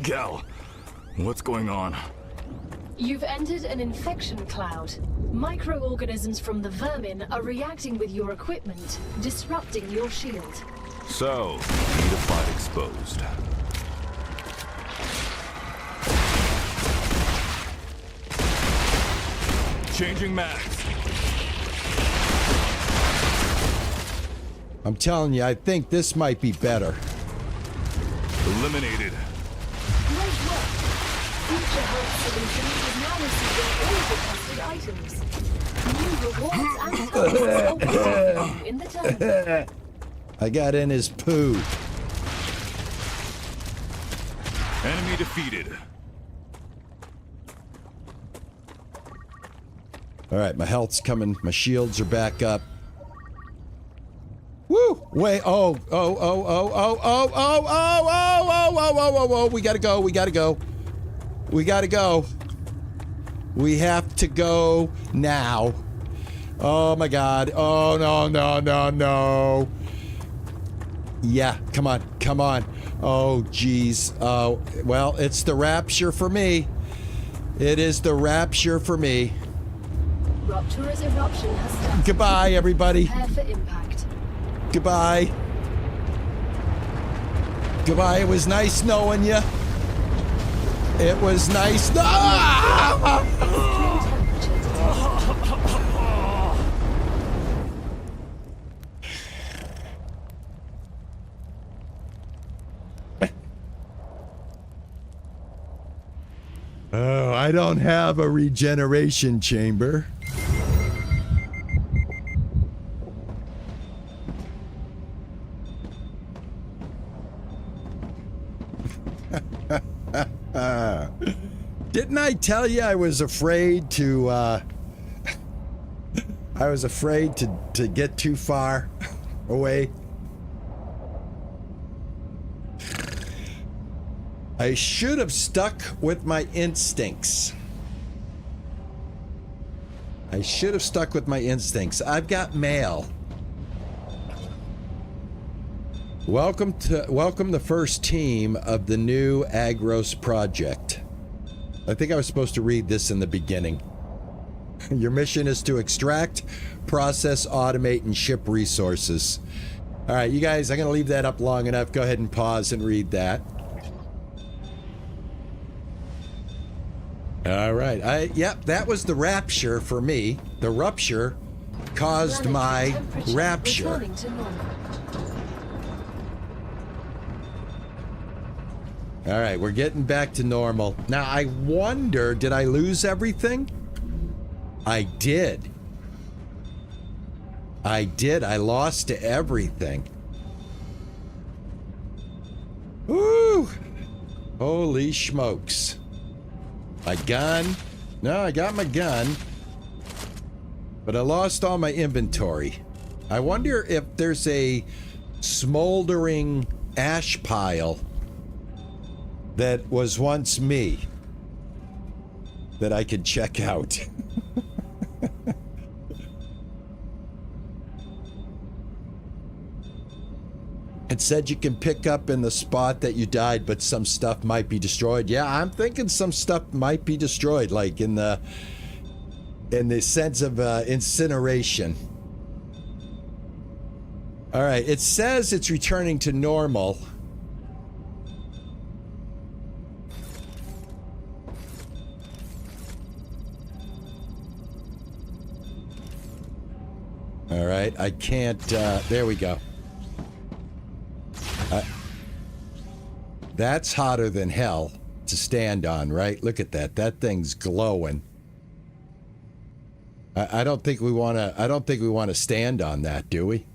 Gal, what's going on? You've entered an infection cloud. Microorganisms from the vermin are reacting with your equipment, disrupting your shield. So, need a fight exposed. Changing mags. I'm telling you, I think this might be better. Eliminated. Great work! Future Health Solutions is now receiving all requested items. New rewards and tasks open in the terminal. I got in his poo. Enemy defeated. All right, my health's coming. My shields are back up. Woo! Wait! Oh! We gotta go! We gotta go! We gotta go! We have to go now! Oh my God! Oh no! Yeah, come on! Come on! Oh jeez! Oh well, it's the rapture for me. It is the rapture for me. Rupture's eruption has started. Goodbye, everybody. Prepare for impact. Goodbye. Goodbye. It was nice knowing you. It was nice. Ah! Oh, I don't have a regeneration chamber. Didn't I tell you I was afraid to, I was afraid to get too far away? I should have stuck with my instincts. I should have stuck with my instincts. I've got mail. Welcome the first team of the new Agros project. I think I was supposed to read this in the beginning. Your mission is to extract, process, automate, and ship resources. All right, you guys, I'm going to leave that up long enough. Go ahead and pause and read that. All right. Yep, that was the rapture for me. The rupture caused my rapture. All right, we're getting back to normal. Now, I wonder, did I lose everything? I did. I did. I lost everything. Woo! Holy smokes. My gun. No, I got my gun. But I lost all my inventory. I wonder if there's a smoldering ash pile that was once me that I could check out. It said you can pick up in the spot that you died, but some stuff might be destroyed. Yeah, I'm thinking some stuff might be destroyed, like in the sense of incineration. All right, it says it's returning to normal. All right, I can't, there we go. That's hotter than hell to stand on, right? Look at that. That thing's glowing. I don't think we want to stand on that, do we?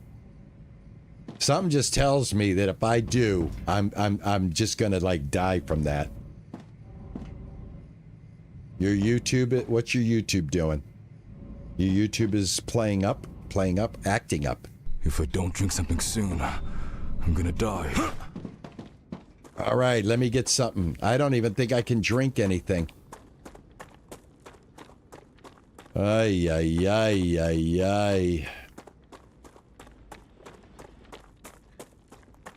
Something just tells me that if I do, I'm just going to like die from that. Your YouTube, what's your YouTube doing? Your YouTube is playing up, acting up. If I don't drink something soon, I'm gonna die. All right, let me get something. I don't even think I can drink anything. Ay, ay, ay, ay, ay.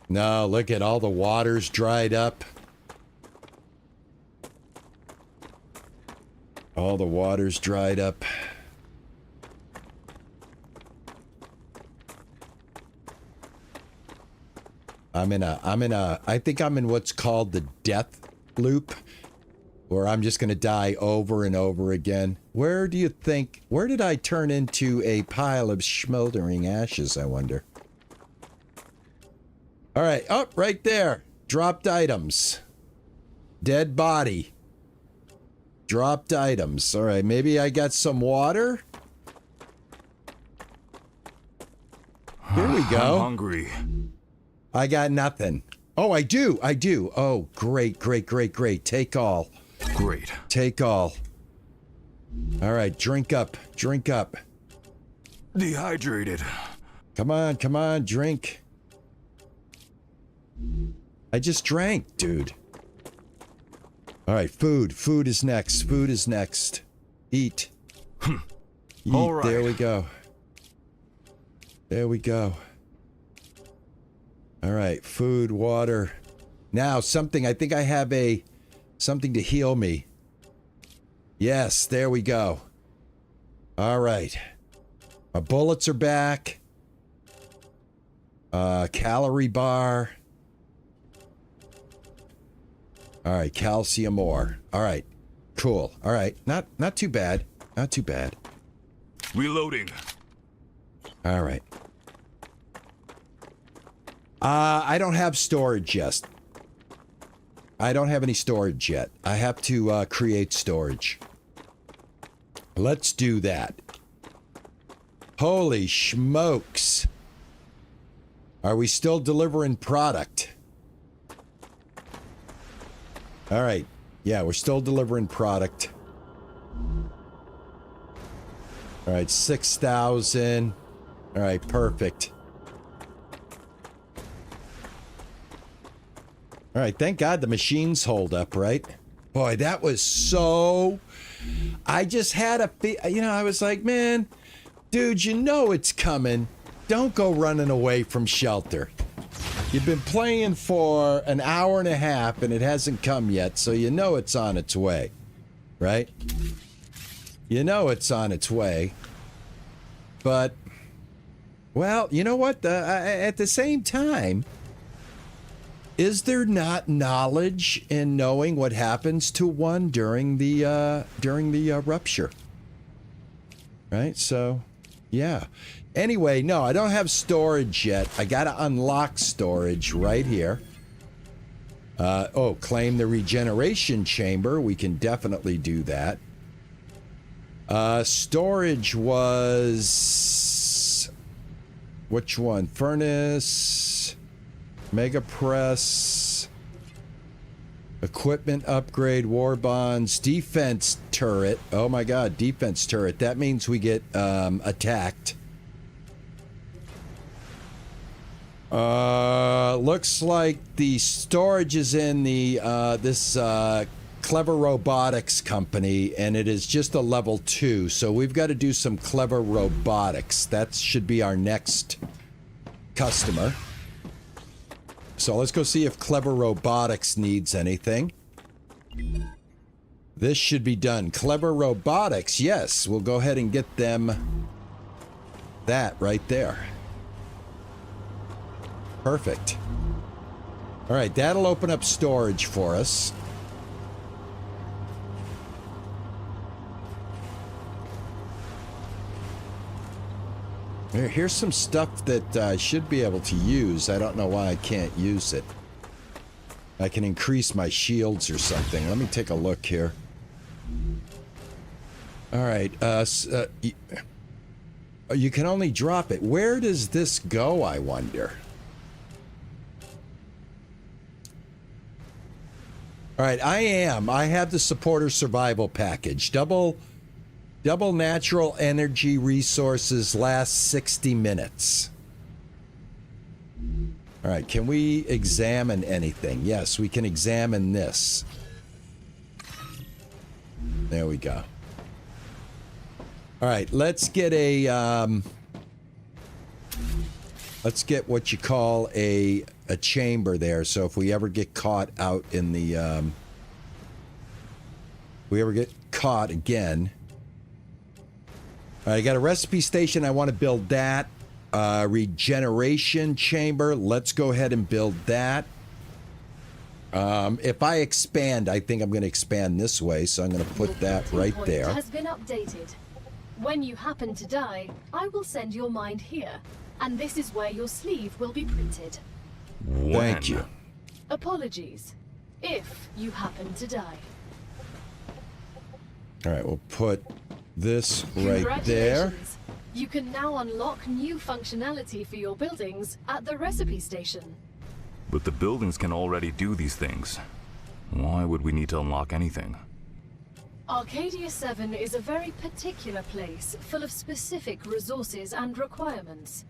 No, look at all the water's dried up. All the water's dried up. I think I'm in what's called the death loop, where I'm just going to die over and over again. Where did I turn into a pile of smoldering ashes, I wonder? All right, up right there. Dropped items. Dead body. Dropped items. All right, maybe I got some water? Here we go. I'm hungry. I got nothing. Oh, I do. Oh, great. Take all. Great. Take all. All right, drink up. Dehydrated. Come on, drink. I just drank, dude. All right, food. Food is next. Eat. Eat. All right. There we go. All right, food, water. Now, something. I think I have something to heal me. Yes, there we go. All right. My bullets are back. Calorie bar. All right, calcium ore. All right, cool. All right, not too bad. Reloading. All right. I don't have storage yet. I don't have any storage yet. I have to create storage. Let's do that. Holy smokes. Are we still delivering product? All right. Yeah, we're still delivering product. All right, 6,000. All right, perfect. All right, thank God the machines hold up, right? Boy, that was so... I just had I was like, man, dude, you know it's coming. Don't go running away from shelter. You've been playing for an hour and a half and it hasn't come yet, so you know it's on its way, right? You know it's on its way. But, well, you know what? At the same time... Is there not knowledge in knowing what happens to one during the rupture? Right? So, yeah. Anyway, no, I don't have storage yet. I gotta unlock storage right here. Claim the regeneration chamber. We can definitely do that. Storage was... Which one? Furnace... Mega press, equipment upgrade, war bonds, defense turret. Oh my God, defense turret. That means we get attacked. Looks like the storage is in the this clever robotics company, and it is just a level 2. So we've got to do some clever robotics. That should be our next customer. So let's go see if Clever Robotics needs anything. This should be done. Clever Robotics, yes. We'll go ahead and get them that right there. Perfect. All right, that'll open up storage for us. Here's some stuff that I should be able to use. I don't know why I can't use it. I can increase my shields or something. Let me take a look here. All right. You can only drop it. Where does this go, I wonder? All right, I have the supporter survival package. Double natural energy resources last 60 minutes. All right, can we examine anything? Yes, we can examine this. There we go. All right, let's get what you call a chamber there. So if we ever get caught out in the we ever get caught again. I got a recipe station. I want to build that. Regeneration chamber. Let's go ahead and build that. If I expand, I think I'm going to expand this way, so I'm going to put that right there. Has been updated. When you happen to die, I will send your mind here, and this is where your sleeve will be printed. Thank you. Apologies, if you happen to die. All right, we'll put this right there. You can now unlock new functionality for your buildings at the recipe station. But the buildings can already do these things. Why would we need to unlock anything? Arcadia 7 is a very particular place, full of specific resources and requirements.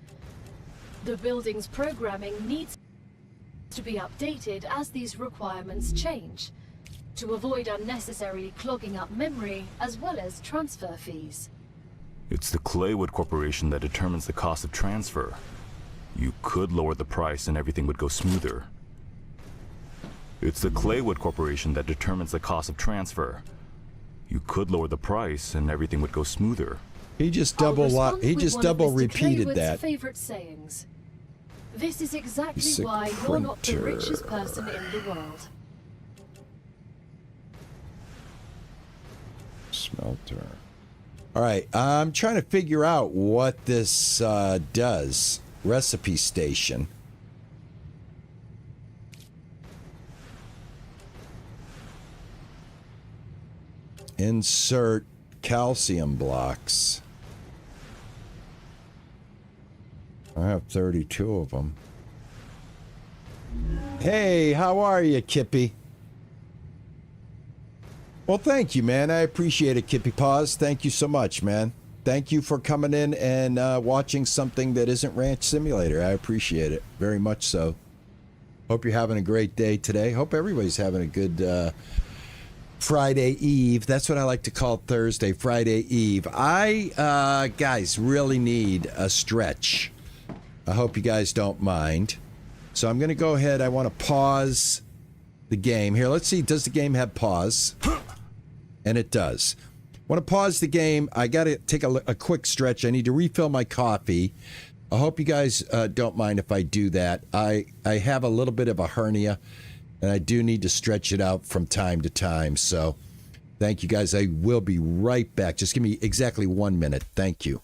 The building's programming needs to be updated as these requirements change, to avoid unnecessarily clogging up memory as well as transfer fees. It's the Claywood Corporation that determines the cost of transfer. You could lower the price and everything would go smoother. It's the Claywood Corporation that determines the cost of transfer. You could lower the price and everything would go smoother. He just double repeated that. Favorite sayings. This is exactly why you're not the richest person in the world. Smelter. All right, I'm trying to figure out what this does. Recipe station. Insert calcium blocks. I have 32 of them. Hey, how are you, Kippy? Well, thank you, man. I appreciate it, Kippy Paws. Thank you so much, man. Thank you for coming in and watching something that isn't Ranch Simulator. I appreciate it very much so. Hope you're having a great day today. Hope everybody's having a good Friday Eve. That's what I like to call Thursday, Friday Eve. I, guys, really need a stretch. I hope you guys don't mind. So I'm going to go ahead. I want to pause the game. Here, let's see. Does the game have pause? And it does. Want to pause the game. I got to take a quick stretch. I need to refill my coffee. I hope you guys don't mind if I do that. I have a little bit of a hernia, and I do need to stretch it out from time to time. So thank you, guys. I will be right back. Just give me exactly 1 minute. Thank you.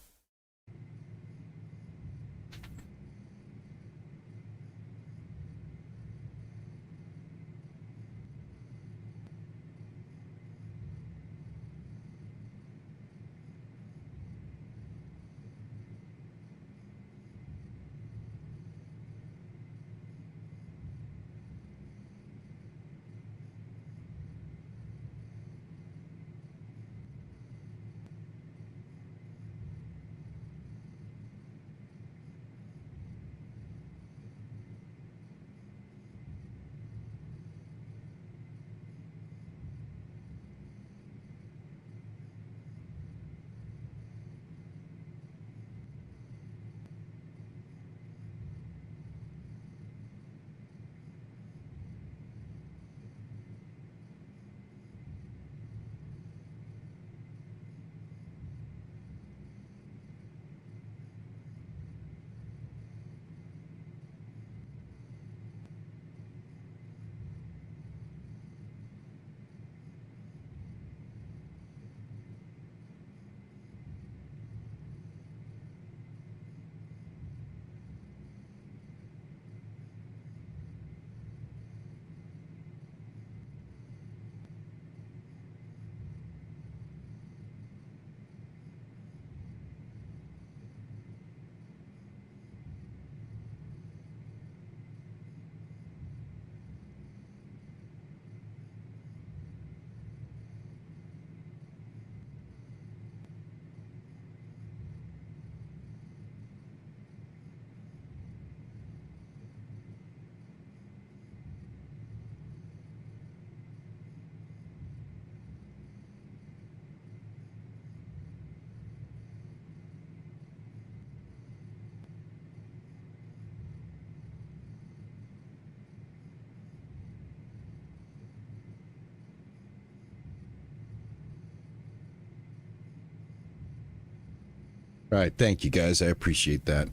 All right, thank you guys. I appreciate that.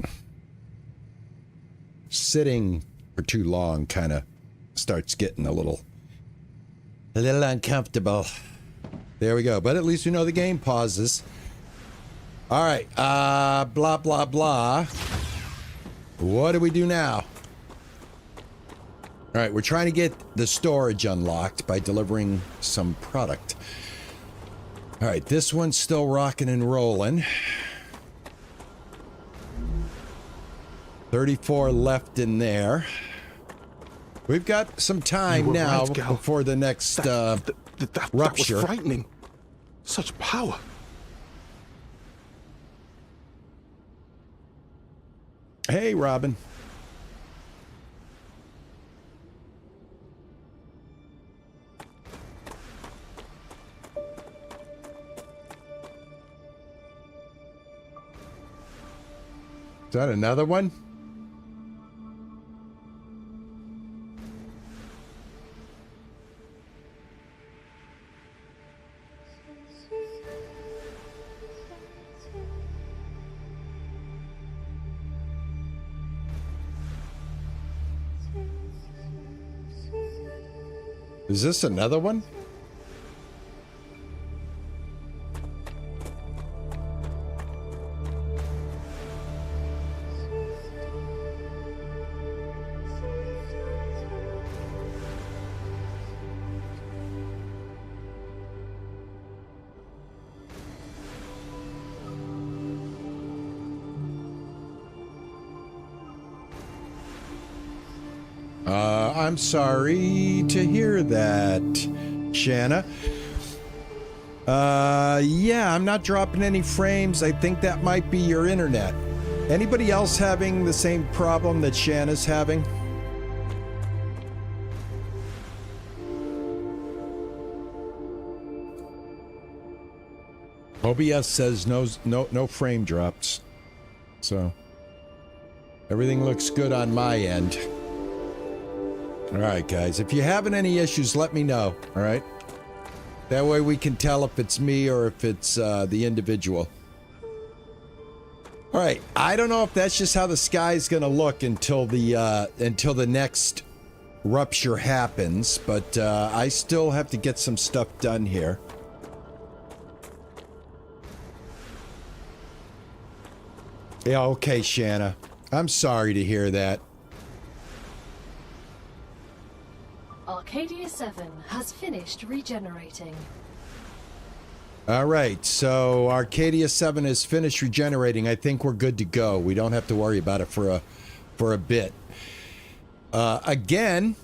Sitting for too long kind of starts getting a little uncomfortable. There we go. But at least we know the game pauses. All right. Blah, blah, blah. What do we do now? All right, we're trying to get the storage unlocked by delivering some product. All right, this one's still rocking and rolling. 34 left in there. We've got some time now before the next that rupture. was frightening. Such power. Hey, Robin. Is that another one? Is this another one? I'm sorry to hear that, Shanna. Yeah, I'm not dropping any frames. I think that might be your internet. Anybody else having the same problem that Shanna's having? OBS says no frame drops. So everything looks good on my end. All right, guys, if you're having any issues, let me know, all right? That way we can tell if it's me or if it's the individual. All right, I don't know if that's just how the sky's gonna look until the next rupture happens, but I still have to get some stuff done here. Yeah, okay, Shanna. I'm sorry to hear that. Arcadia 7 has finished regenerating. All right, so Arcadia 7 is finished regenerating. I think we're good to go. We don't have to worry about it for a bit. Again,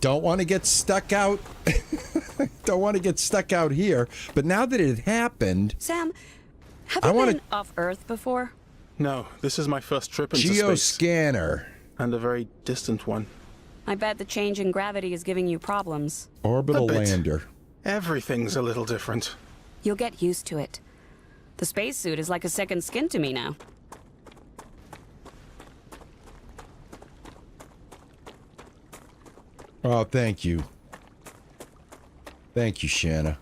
don't want to get stuck out. Don't want to get stuck out here. But now that it happened, Sam, have you been off Earth before? No, this is my first trip into space. Geoscanner. And a very distant one. I bet the change in gravity is giving you problems. Orbital lander. Everything's a little different. You'll get used to it. The spacesuit is like a second skin to me now. Oh, thank you. Thank you, Shanna.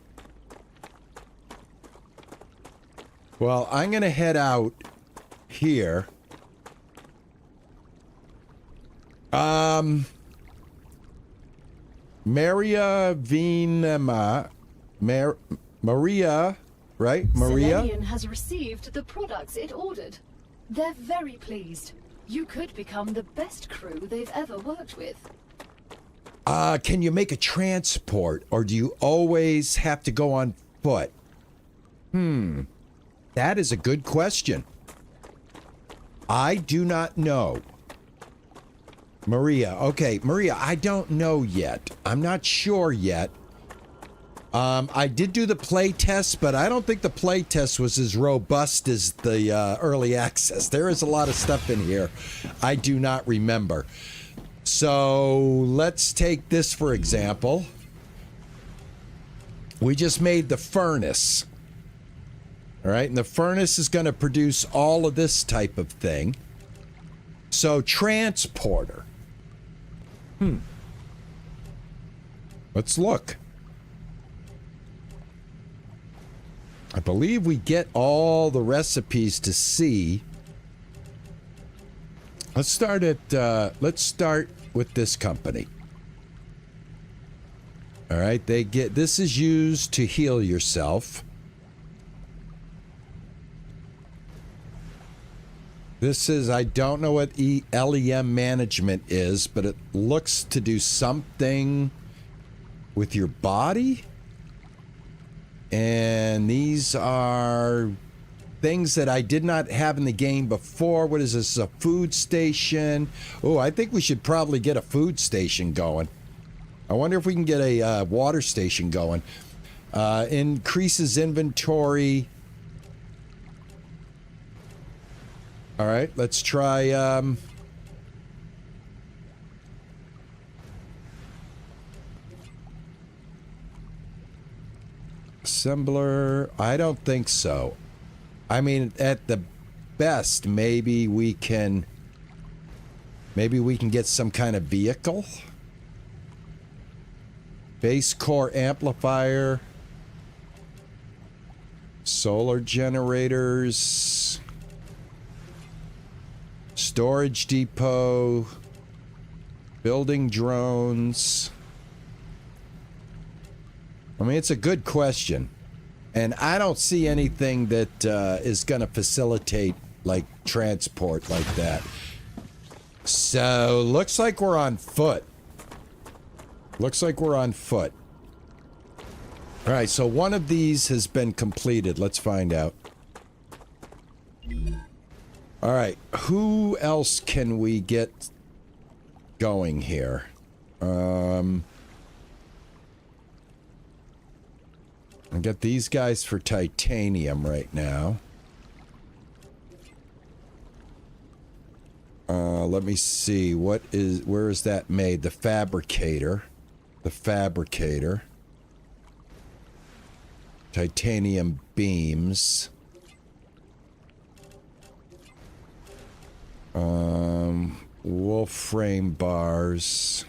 Well, I'm going to head out here. Maria Venema. Maria, right? Maria? Selenium has received the products it ordered. They're very pleased. You could become the best crew they've ever worked with. Can you make a transport, or do you always have to go on foot? That is a good question. I do not know. Maria. Okay, Maria, I don't know yet. I'm not sure yet. I did do the play test, but I don't think the play test was as robust as the early access. There is a lot of stuff in here I do not remember. So let's take this for example. We just made the furnace. All right, and the furnace is going to produce all of this type of thing. So transporter. Let's look. I believe we get all the recipes to see. Let's start with this company. All right, this is used to heal yourself. This is, I don't know what LEM management is, but it looks to do something with your body. And these are things that I did not have in the game before. What is this? A food station? Oh, I think we should probably get a food station going. I wonder if we can get a water station going. Increases inventory. All right, let's try... assembler. I don't think so. I mean, at the best, maybe we can get some kind of vehicle. Base core amplifier. Solar generators. Storage depot. Building drones. I mean, it's a good question. And I don't see anything that is going to facilitate, like, transport like that. So, looks like we're on foot. Looks like we're on foot. All right, so one of these has been completed. Let's find out. All right, who else can we get going here? I got these guys for titanium right now. Let me see. Where is that made? The fabricator. The fabricator. Titanium beams. Wolf frame bars.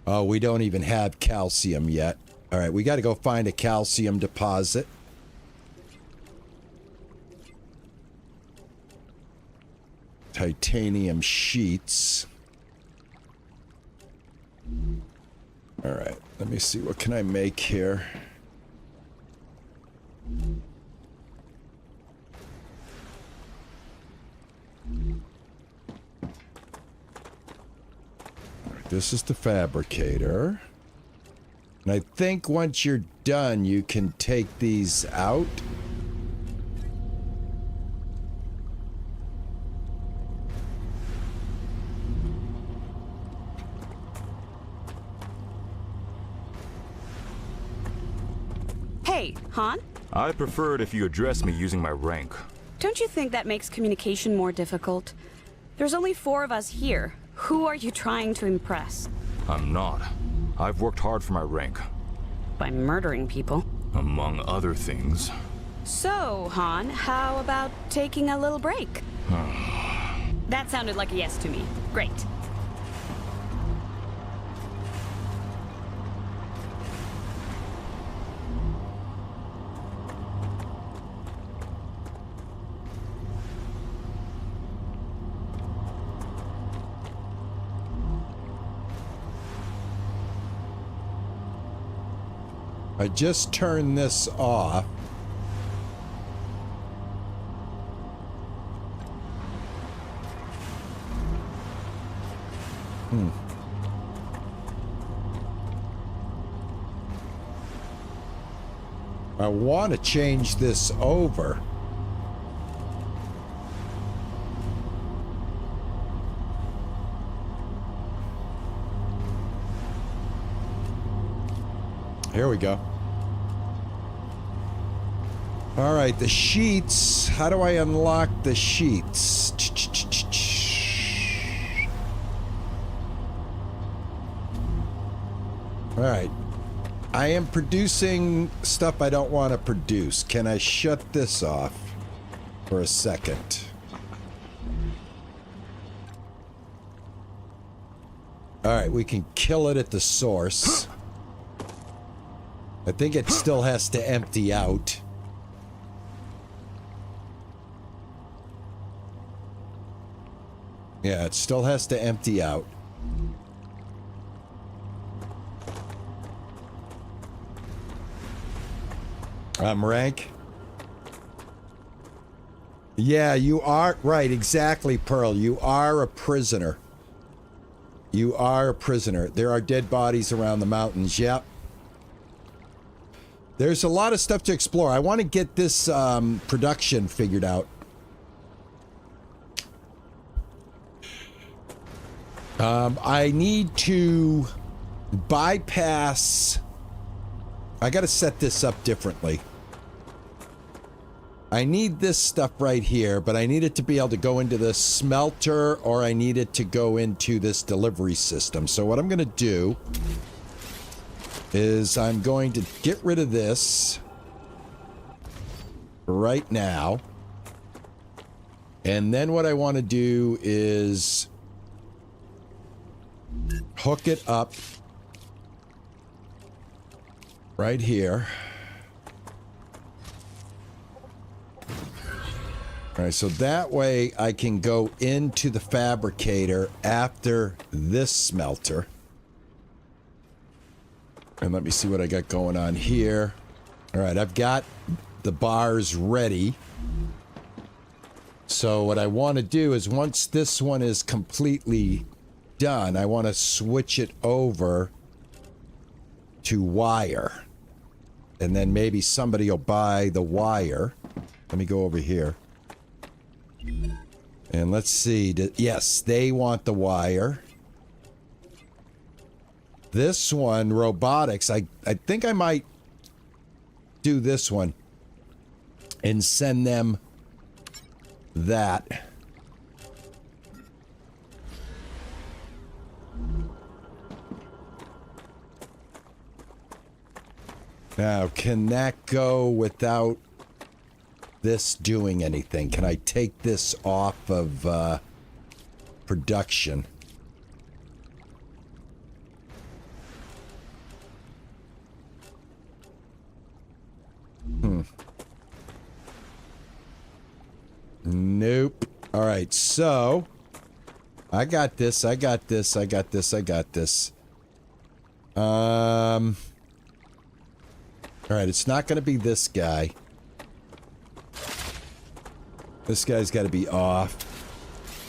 Oh, we don't even have calcium yet. All right, we got to go find a calcium deposit. Titanium sheets. All right, let me see. What can I make here? This is the fabricator. And I think once you're done, you can take these out. Hey, Han? I'd prefer it if you address me using my rank. Don't you think that makes communication more difficult? There's only 4 of us here. Who are you trying to impress? I'm not. I've worked hard for my rank. By murdering people? Among other things. So, Han, how about taking a little break? That sounded like a yes to me. Great. I just turned this off. I want to change this over. Here we go. All right, the sheets. How do I unlock the sheets? All right. I am producing stuff I don't want to produce. Can I shut this off for a second? All right, we can kill it at the source. I think it still has to empty out. Yeah, it still has to empty out. Rank. Yeah, you are right. Exactly, Pearl. You are a prisoner. You are a prisoner. There are dead bodies around the mountains. Yep. There's a lot of stuff to explore. I want to get this production figured out. I need to bypass... I got to set this up differently. I need this stuff right here, but I need it to be able to go into the smelter, or I need it to go into this delivery system. So what I'm going to do is I'm going to get rid of this right now. And then what I want to do is hook it up right here. All right, so that way I can go into the fabricator after this smelter. And let me see what I got going on here. All right, I've got the bars ready. So what I want to do is once this one is completely done, I want to switch it over to wire. And then maybe somebody will buy the wire. Let me go over here. And let's see. Yes, they want the wire. This one, robotics, I think I might do this one and send them that. Now, can that go without this doing anything? Can I take this off of production? Nope. All right, so I got this. All right, it's not going to be this guy. This guy's got to be off.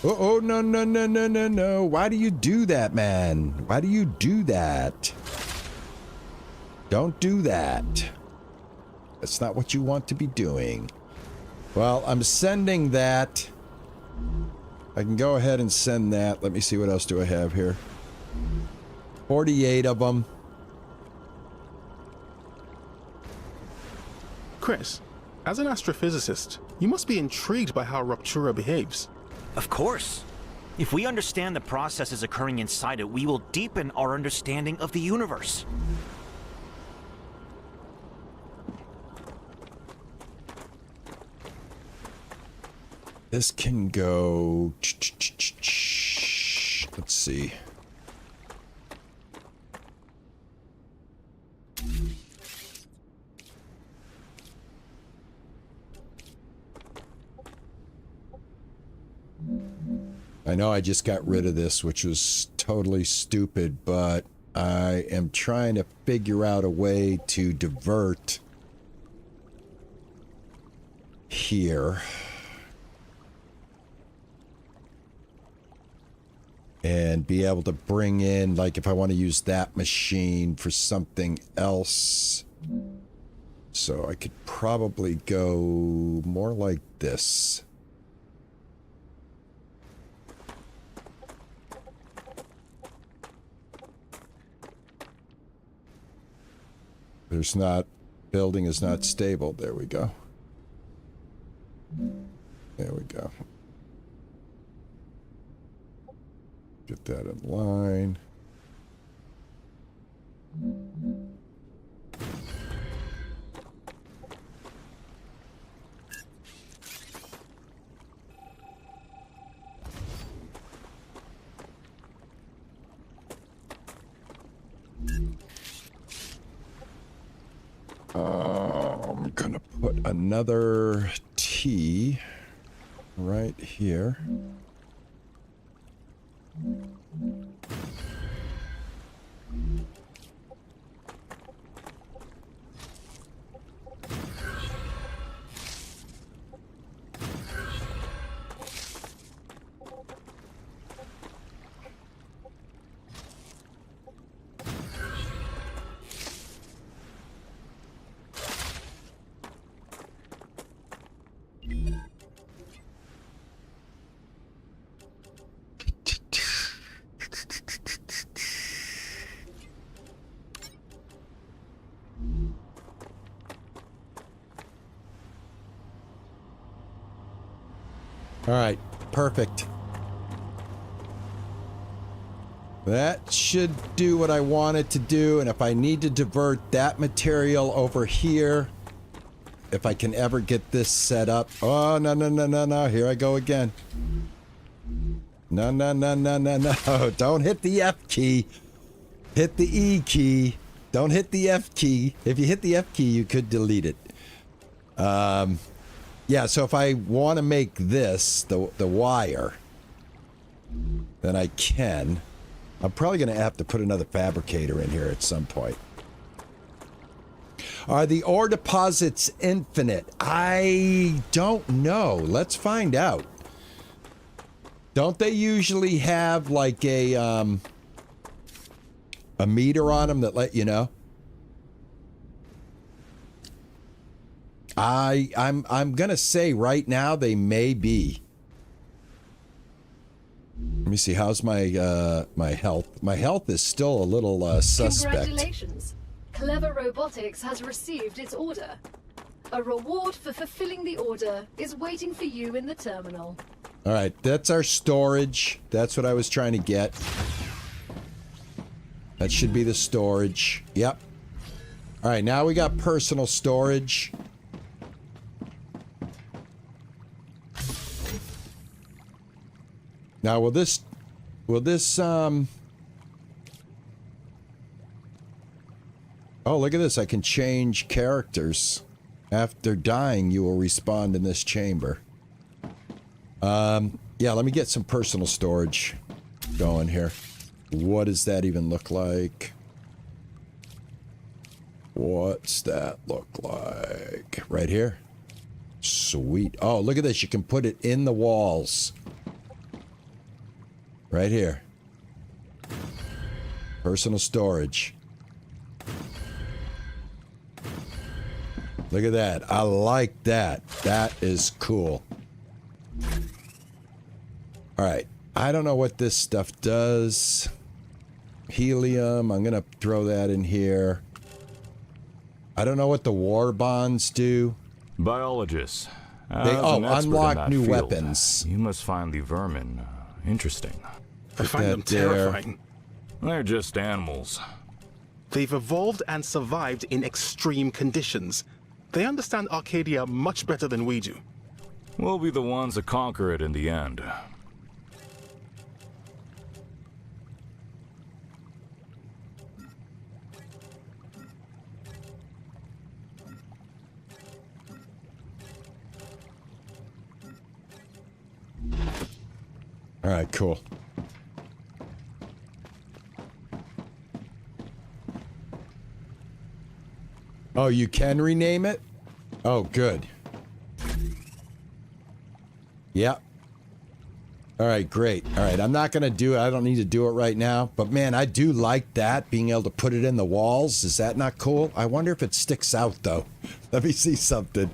Oh, no. Why do you do that, man? Why do you do that? Don't do that. That's not what you want to be doing. Well, I'm sending that. I can go ahead and send that. Let me see, what else do I have here? 48 of them. Chris, as an astrophysicist, you must be intrigued by how Ruptura behaves. Of course. If we understand the processes occurring inside it, we will deepen our understanding of the universe. This can go... Let's see. I know I just got rid of this, which was totally stupid, but I am trying to figure out a way to divert here. And be able to bring in, like, if I want to use that machine for something else. So I could probably go more like this. There's not, building is not stable. There we go. There we go. Get that in line. I'm gonna put another T right here. All right, perfect. That should do what I want it to do, and if I need to divert that material over here, if I can ever get this set up. Oh, no, no, no, no, no, here I go again. No, no, no, no, no, no, don't hit the F key. Hit the E key. Don't hit the F key. If you hit the F key, you could delete it. Yeah, so if I want to make this the wire, then I can. I'm probably going to have to put another fabricator in here at some point. Are the ore deposits infinite? I don't know. Let's find out. Don't they usually have like a meter on them that let you know? I'm gonna say right now they may be. Let me see. How's my my health? My health is still a little suspect. Congratulations. Clever Robotics has received its order. A reward for fulfilling the order is waiting for you in the terminal. All right, that's our storage. That's what I was trying to get. That should be the storage. Yep. All right, now we got personal storage. Now, will this, oh, look at this. I can change characters. After dying, you will respawn in this chamber. Yeah, let me get some personal storage going here. What does that even look like? What's that look like? Right here? Sweet. Oh, look at this. You can put it in the walls. Right here. Personal storage. Look at that. I like that. That is cool. All right. I don't know what this stuff does. Helium. I'm going to throw that in here. I don't know what the war bonds do. Biologists. They unlock new weapons. You must find the vermin interesting. I find them terrifying. They're just animals. They've evolved and survived in extreme conditions. They understand Arcadia much better than we do. We'll be the ones that conquer it in the end. All right, cool. Oh, you can rename it? Oh, good. Yep. All right, great. All right, I'm not going to do it. I don't need to do it right now. But, man, I do like that, being able to put it in the walls. Is that not cool? I wonder if it sticks out, though. Let me see something.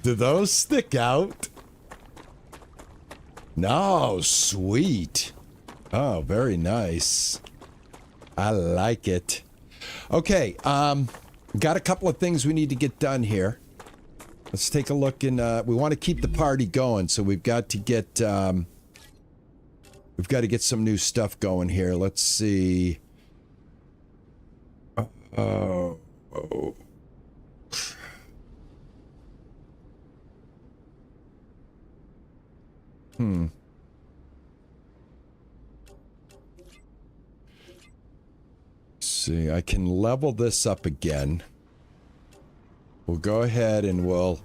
Do those stick out? No, sweet. Oh, very nice. I like it. Okay, got a couple of things we need to get done here. Let's take a look and we want to keep the party going, so we've got to get some new stuff going here. Let's see. Oh. See, I can level this up again. We'll go ahead and we'll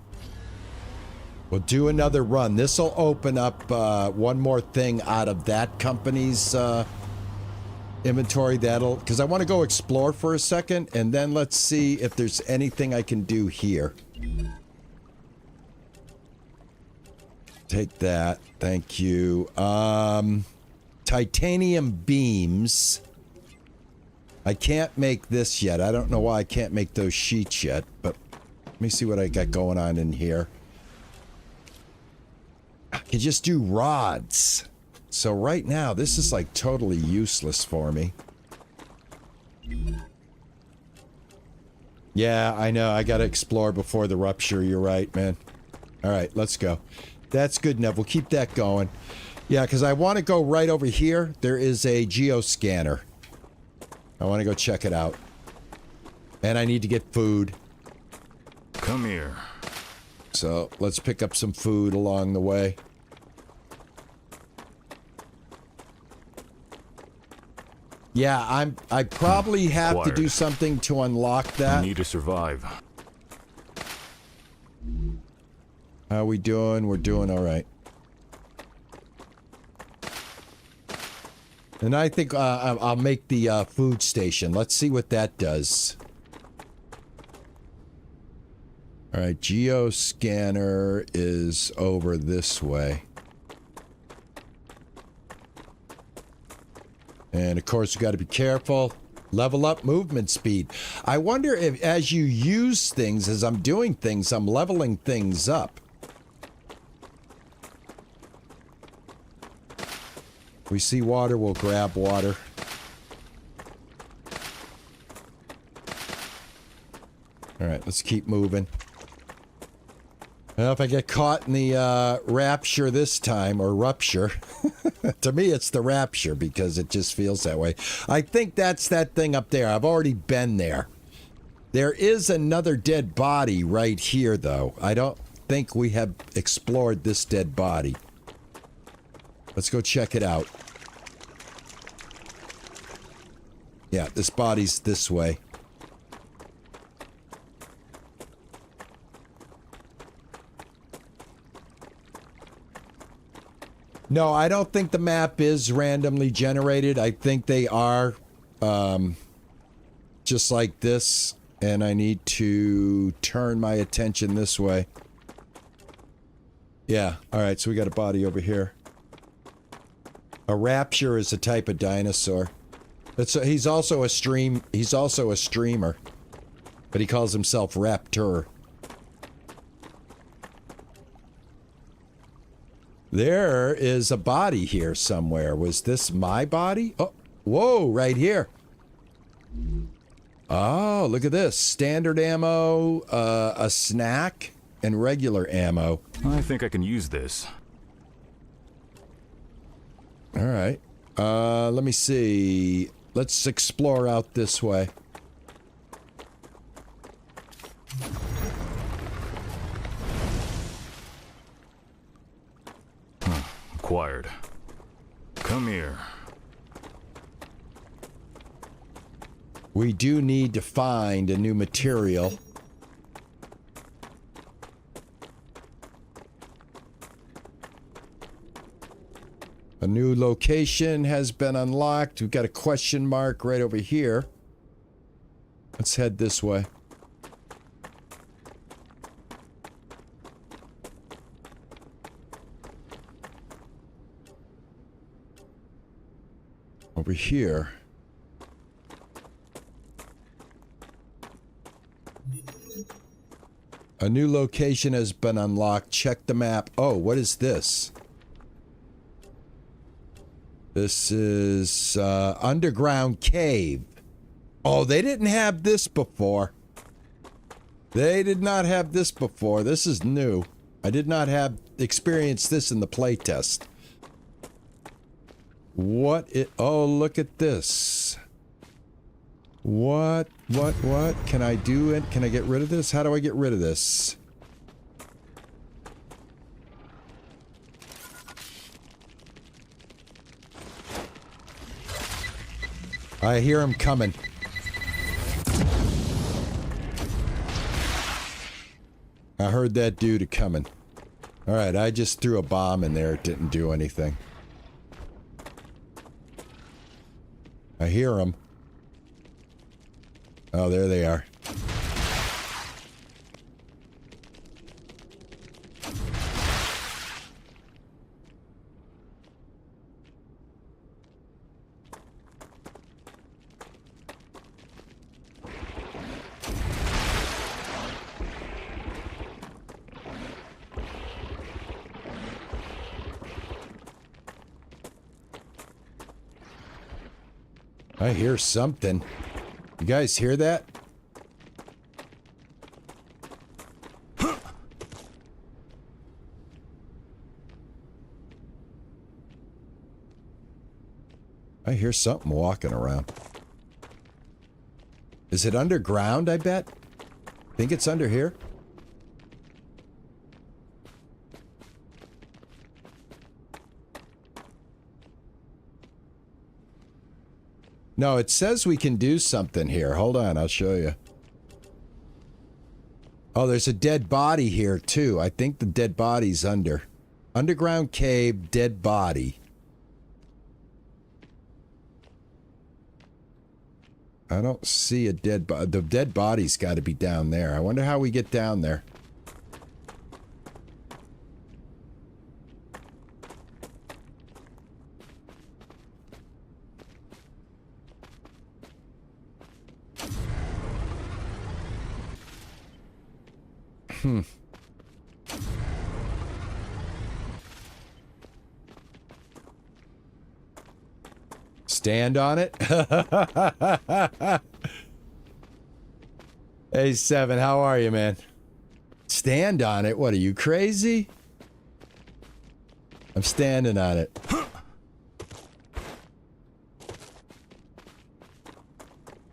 do another run. This will open up one more thing out of that company's inventory. That'll, because I want to go explore for a second, and then let's see if there's anything I can do here. Take that. Thank you. Titanium beams. I can't make this yet. I don't know why I can't make those sheets yet, but let me see what I got going on in here. I can just do rods. So right now, this is like totally useless for me. Yeah, I know. I gotta explore before the rupture. You're right, man. All right, let's go. That's good enough. We'll keep that going. Yeah, because I want to go right over here. There is a geoscanner. I want to go check it out. And I need to get food. Come here. So let's pick up some food along the way. Yeah, I probably have to do something to unlock that. You need to survive. How we doing? We're doing all right. And I think I'll make the food station. Let's see what that does. All right, geoscanner is over this way. And of course, you got to be careful. Level up movement speed. I wonder if as you use things, as I'm doing things, I'm leveling things up. If we see water, we'll grab water. All right, let's keep moving. Well, if I get caught in the rapture this time, or rupture, to me it's the rapture because it just feels that way. I think that's that thing up there. I've already been there. There is another dead body right here, though. I don't think we have explored this dead body. Let's go check it out. Yeah, this body's this way. No, I don't think the map is randomly generated. I think they are just like this, and I need to turn my attention this way. Yeah, all right, so we got a body over here. A rapture is a type of dinosaur. He's also a streamer, but he calls himself Raptor. There is a body here somewhere. Was this my body? Oh, whoa, right here. Oh, look at this. Standard ammo, a snack, and regular ammo. I think I can use this. All right. Let me see. Let's explore out this way. Acquired. Come here. We do need to find a new material. A new location has been unlocked. We've got a question mark right over here. Let's head this way. Over here. A new location has been unlocked. Check the map. Oh, what is this? This is underground cave. Oh, they didn't have this before. They did not have this before. This is new. I did not have experienced this in the playtest. Oh, look at this. What? Can I do it? Can I get rid of this? How do I get rid of this? I hear him coming. I heard that dude coming. Alright, I just threw a bomb in there. It didn't do anything. I hear them. Oh, there they are. I hear something. You guys hear that? I hear something walking around. Is it underground, I bet? Think it's under here? No, it says we can do something here. Hold on, I'll show you. Oh, there's a dead body here, too. I think the dead body's under. Underground cave, dead body. I don't see a dead body. The dead body's got to be down there. I wonder how we get down there. Stand on it? Hey, Seven, how are you, man? Stand on it? What, are you crazy? I'm standing on it.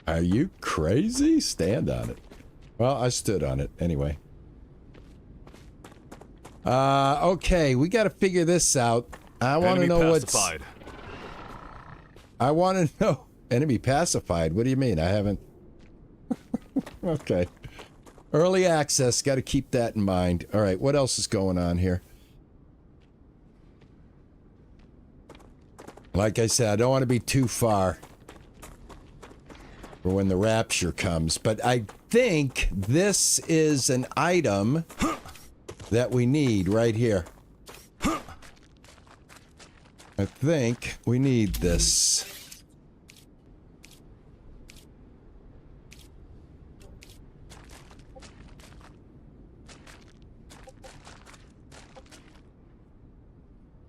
Are you crazy? Stand on it. Well, I stood on it anyway. Okay, we got to figure this out. I want to know what's... I want to know... Enemy pacified? What do you mean? I haven't... Okay. Early access, got to keep that in mind. All right, what else is going on here? Like I said, I don't want to be too far for when the rapture comes, but I think this is an item that we need right here. I think we need this.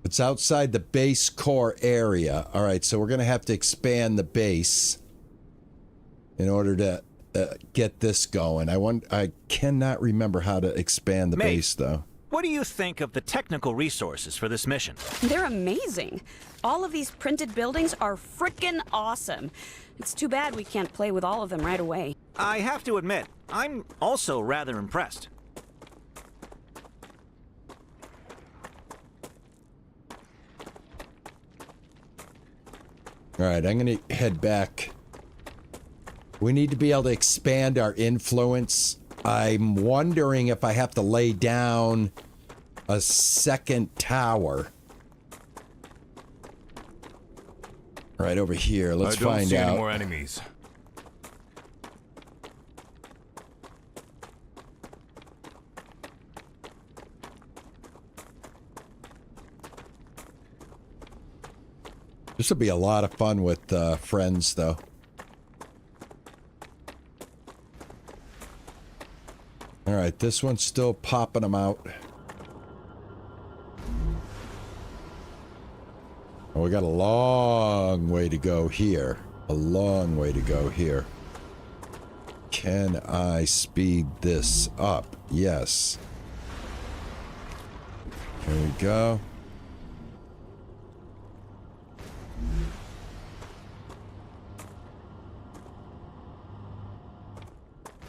It's outside the base core area. All right, so we're going to have to expand the base in order to get this going. I cannot remember how to expand the base, though. What do you think of the technical resources for this mission? They're amazing. All of these printed buildings are frickin' awesome. It's too bad we can't play with all of them right away. I have to admit, I'm also rather impressed. All right, I'm going to head back. We need to be able to expand our influence. I'm wondering if I have to lay down a second tower. Right over here. Let's find out. I don't see any more enemies. This will be a lot of fun with friends, though. All right, this one's still popping them out. Oh, we got a long way to go here. A long way to go here. Can I speed this up? Yes. Here we go.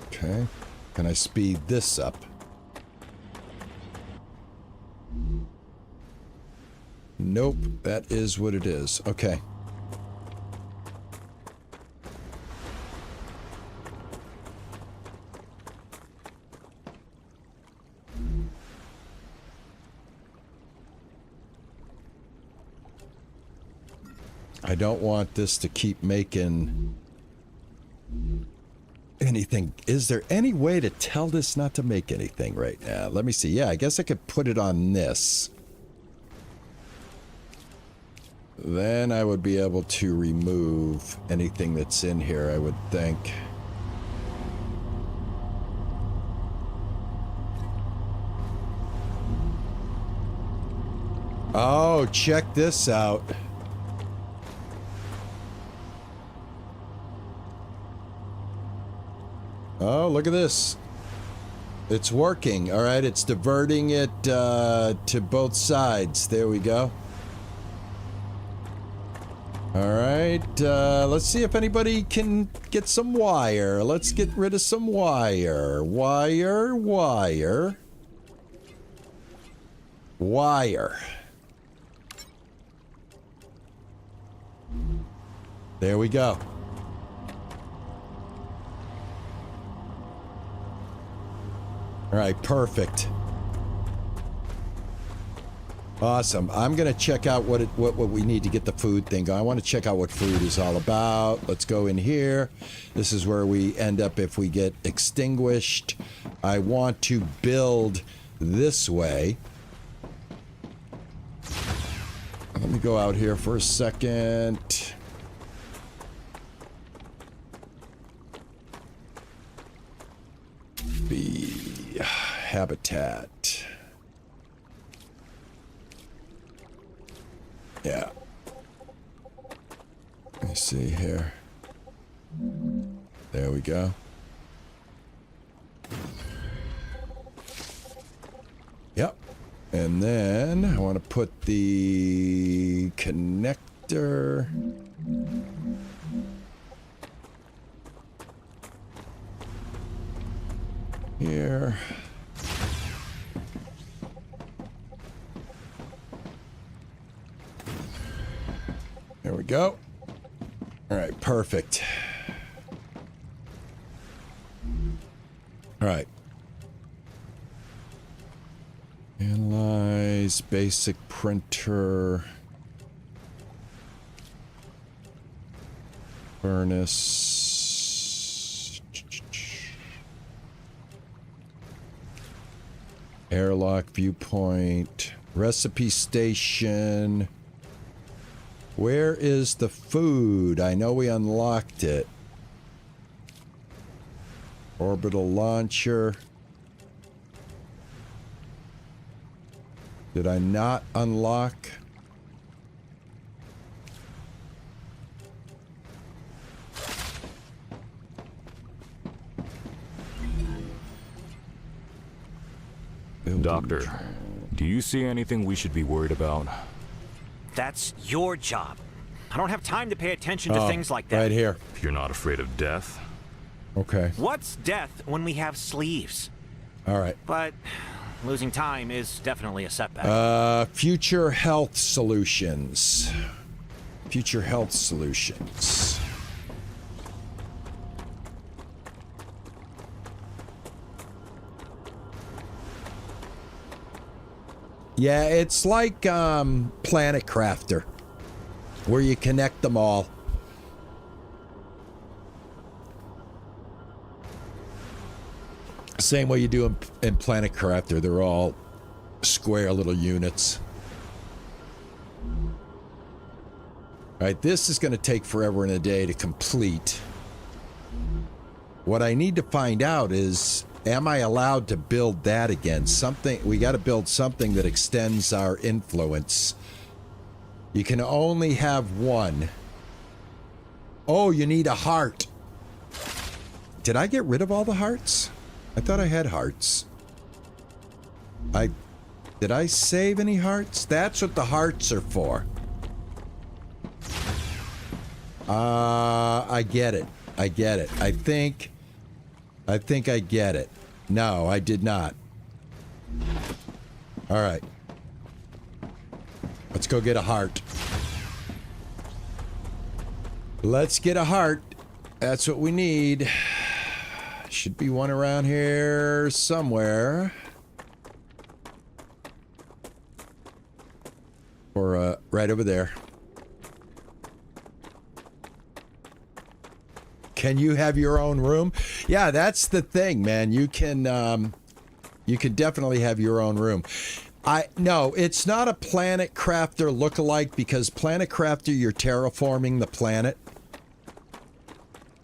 Okay. Can I speed this up? Nope, that is what it is. Okay. I don't want this to keep making anything. Is there any way to tell this not to make anything right now? Let me see. Yeah, I guess I could put it on this. Then I would be able to remove anything that's in here, I would think. Oh, check this out. Oh, look at this. It's working. All right, it's diverting it to both sides. There we go. All right, let's see if anybody can get some wire. Let's get rid of some wire. Wire, wire. Wire. There we go. All right, perfect. Awesome. I'm gonna check out what we need to get the food thing going. I want to check out what food is all about. Let's go in here. This is where we end up if we get extinguished. I want to build this way. Let me go out here for a second. Be habitat. Yeah. Let me see here. There we go. Yep. And then I want to put the connector. Here. There we go. All right, perfect. All right. Analyze basic printer. Furnace. Airlock viewpoint. Recipe station. Where is the food? I know we unlocked it. Orbital launcher. Did I not unlock? Doctor, do you see anything we should be worried about? That's your job. I don't have time to pay attention to things like that. Right here. You're not afraid of death? Okay. What's death when we have sleeves? All right. But losing time is definitely a setback. Future health solutions. Future health solutions. Yeah, it's like Planet Crafter, where you connect them all. Same way you do in Planet Crafter. They're all square little units. All right, this is going to take forever and a day to complete. What I need to find out is, am I allowed to build that again? Something, we got to build something that extends our influence. You can only have one. Oh, you need a heart. Did I get rid of all the hearts? I thought I had hearts. Did I save any hearts? That's what the hearts are for. I get it. I get it. I think I get it. No, I did not. All right. Let's go get a heart. Let's get a heart. That's what we need. Should be one around here somewhere. Or right over there. Can you have your own room? Yeah, that's the thing, man. You can definitely have your own room. No, it's not a Planet Crafter lookalike, because Planet Crafter, you're terraforming the planet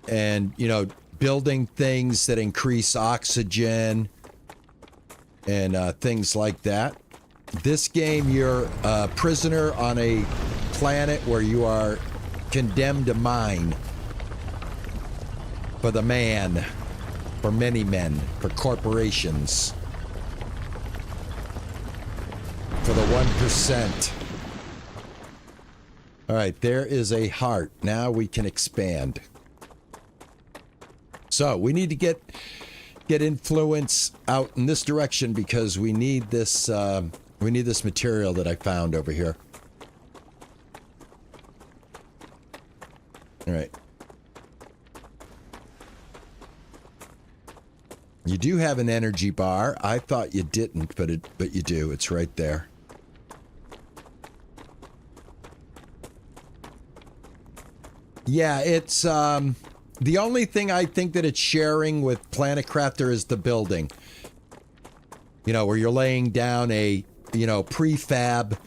and, you know, building things that increase oxygen and things like that. This game, you're a prisoner on a planet where you are condemned to mine for the man, for many men, for corporations, for the 1%. All right, there is a heart. Now we can expand. So we need to get influence out in this direction, because we need this material that I found over here. All right. You do have an energy bar. I thought you didn't, but you do. It's right there. Yeah, it's the only thing I think that it's sharing with Planet Crafter is the building. You know, where you're laying down a, you know, prefab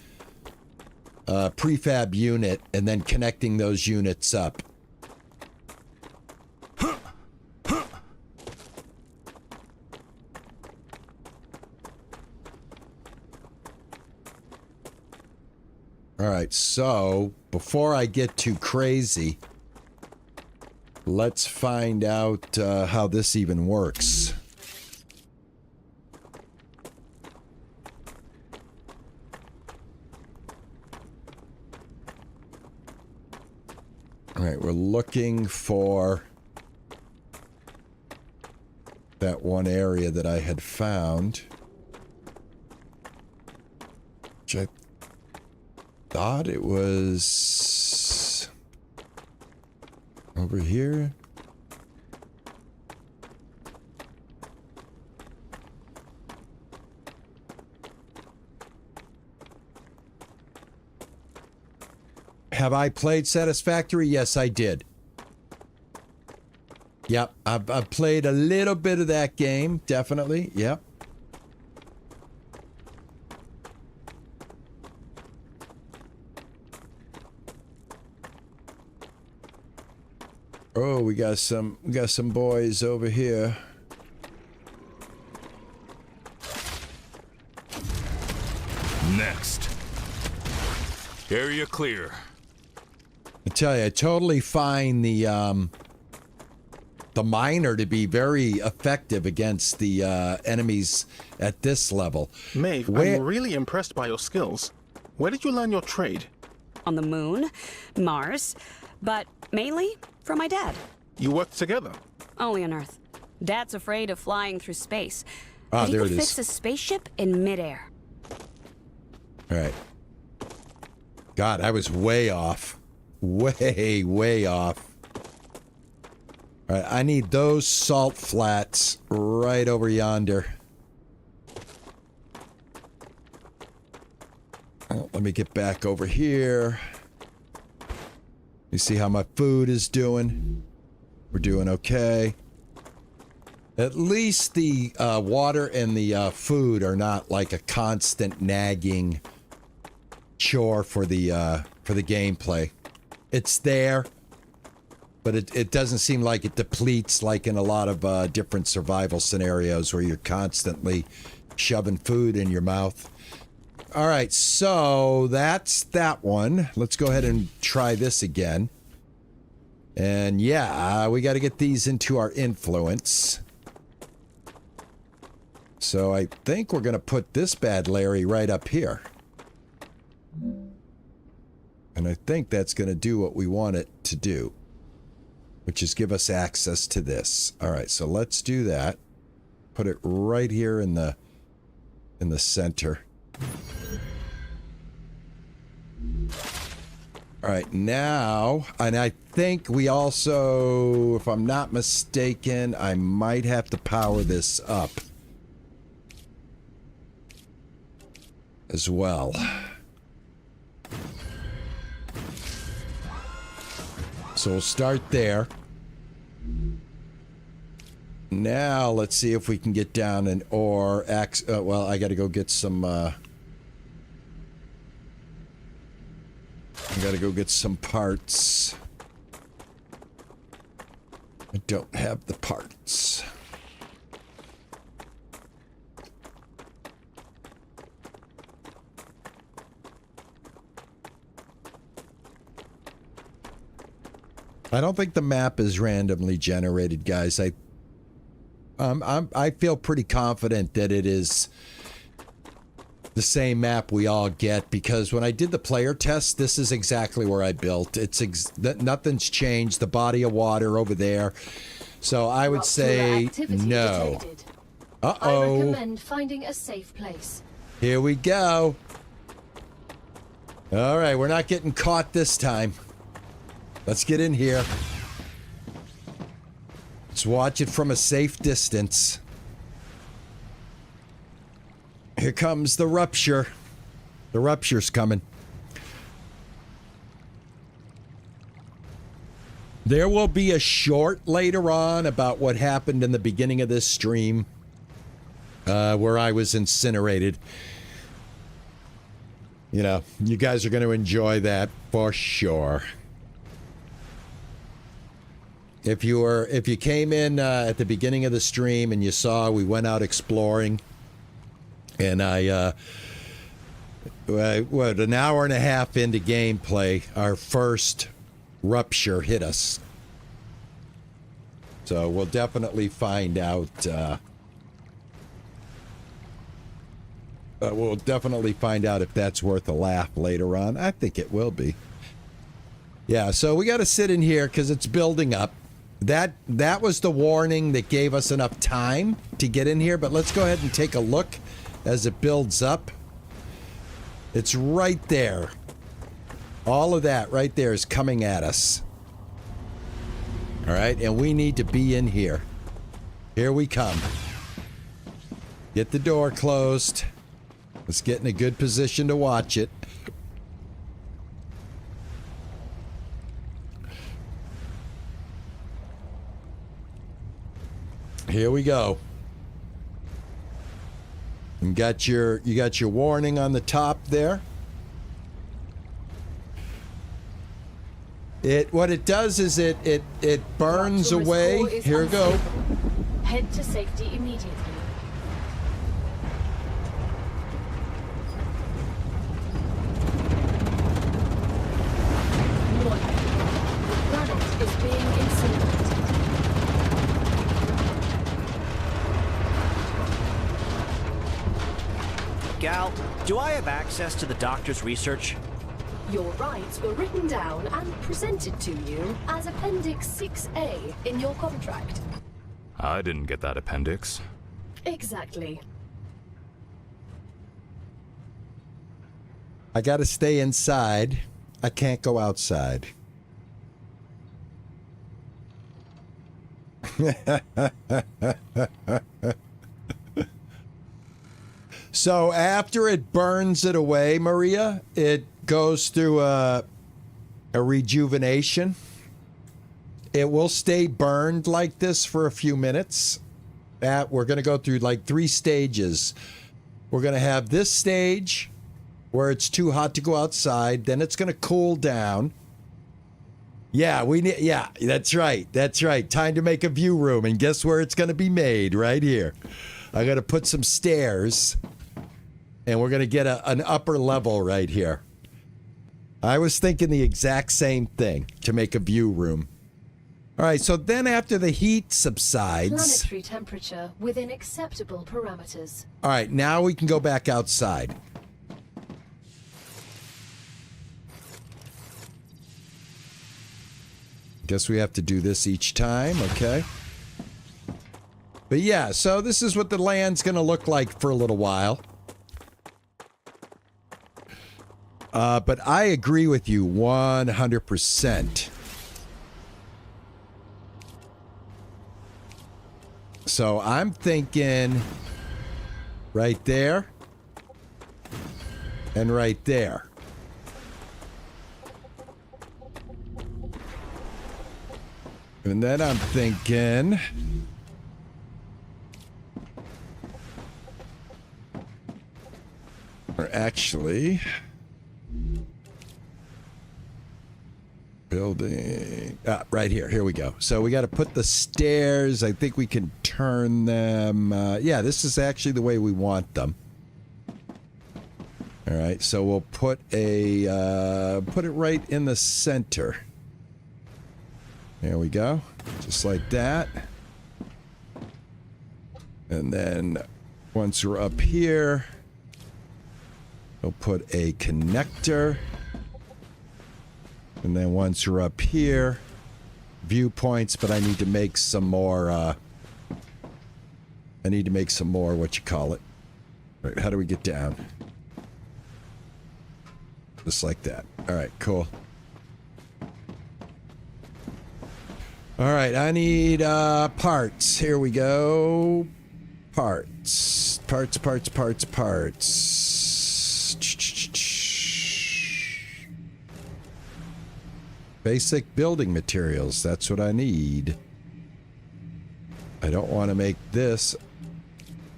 unit and then connecting those units up. All right, so before I get too crazy, let's find out how this even works. All right, we're looking for that one area that I had found, which I thought it was over here. Have I played Satisfactory? Yes, I did. Yep, I've played a little bit of that game, definitely. Yep. Oh, we got some boys over here. Next. Area clear. I tell you, I totally find the miner to be very effective against the enemies at this level. Maeve, I'm really impressed by your skills. Where did you learn your trade? On the moon, Mars, but mainly from my dad. You worked together? Only on Earth. Dad's afraid of flying through space. Ah, but he there could it is. fix a spaceship in midair. All right. God, I was way off. Way off. All right, I need those salt flats right over yonder. Oh, let me get back over here. You see how my food is doing? We're doing okay. At least the water and the food are not like a constant nagging chore for the gameplay. It's there, but it doesn't seem like it depletes like in a lot of different survival scenarios where you're constantly shoving food in your mouth. All right, so that's that one. Let's go ahead and try this again. And yeah, we got to get these into our influence. So I think we're going to put this bad Larry right up here. And I think that's going to do what we want it to do, which is give us access to this. All right, so let's do that. Put it right here in the center. All right, now, and I think we also, if I'm not mistaken, I might have to power this up as well. So we'll start there. Now, let's see if we can get down an ore. Well, I got to go get some... I got to go get some parts. I don't have the parts. I don't think the map is randomly generated, guys. I feel pretty confident that it is the same map we all get, because when I did the player test, this is exactly where I built. Nothing's changed. The body of water over there. So I would say no. I recommend finding a safe place. Here we go. All right, we're not getting caught this time. Let's get in here. Let's watch it from a safe distance. Here comes the rupture. The rupture's coming. There will be a short later on about what happened in the beginning of this stream, where I was incinerated. You know, you guys are going to enjoy that for sure. If you came in at the beginning of the stream and you saw we went out exploring, and what, an hour and a half into gameplay, our first rupture hit us. So we'll definitely find out. We'll definitely find out if that's worth a laugh later on. I think it will be. Yeah, so we got to sit in here because it's building up. That was the warning that gave us enough time to get in here, but let's go ahead and take a look as it builds up. It's right there. All of that right there is coming at us. All right, and we need to be in here. Here we come. Get the door closed. Let's get in a good position to watch it. Here we go. You got your warning on the top there. What it does is it burns away. Here we go. Head to safety immediately. Warning. The planet is being incinerated. Gal, do I have access to the doctor's research? Your rights were written down and presented to you as Appendix 6A in your contract. I didn't get that appendix. Exactly. I gotta stay inside. I can't go outside. So after it burns it away, Maria, it goes through a rejuvenation. It will stay burned like this for a few minutes. We're going to go through like 3 stages. We're going to have this stage where it's too hot to go outside. Then it's going to cool down. Yeah, that's right. That's right. Time to make a view room. And guess where it's going to be made? Right here. I got to put some stairs. And we're going to get an upper level right here. I was thinking the exact same thing to make a view room. All right, so then after the heat subsides... Planetary temperature within acceptable parameters. All right, now we can go back outside. Guess we have to do this each time, okay? But yeah, so this is what the land's going to look like for a little while. But I agree with you 100%. So I'm thinking right there and right there. And then I'm thinking... Or actually... Building... right here. Here we go. So we got to put the stairs. I think we can turn them... yeah, this is actually the way we want them. All right, so we'll put a... put it right in the center. There we go. Just like that. And then once we're up here, we'll put a connector. And then once we're up here, viewpoints, but I need to make some more, what you call it. Right, how do we get down? Just like that. All right, cool. All right, I need parts. Here we go. Parts. Basic building materials. That's what I need. I don't want to make this.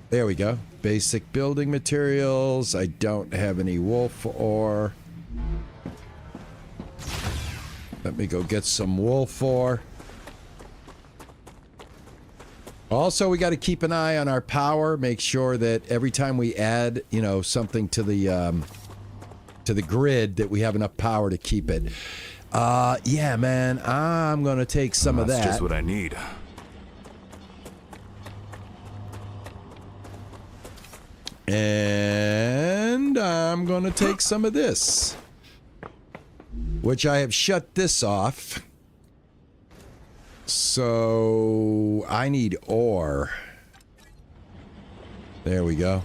There we go. Basic building materials. I don't have any wolf ore. Let me go get some wolf ore. Also, we got to keep an eye on our power. Make sure that every time we add, you know, something to the grid, that we have enough power to keep it. Yeah, man, I'm gonna take some of that. That's just what I need. And I'm gonna take some of this, which I have shut this off. So I need ore. There we go.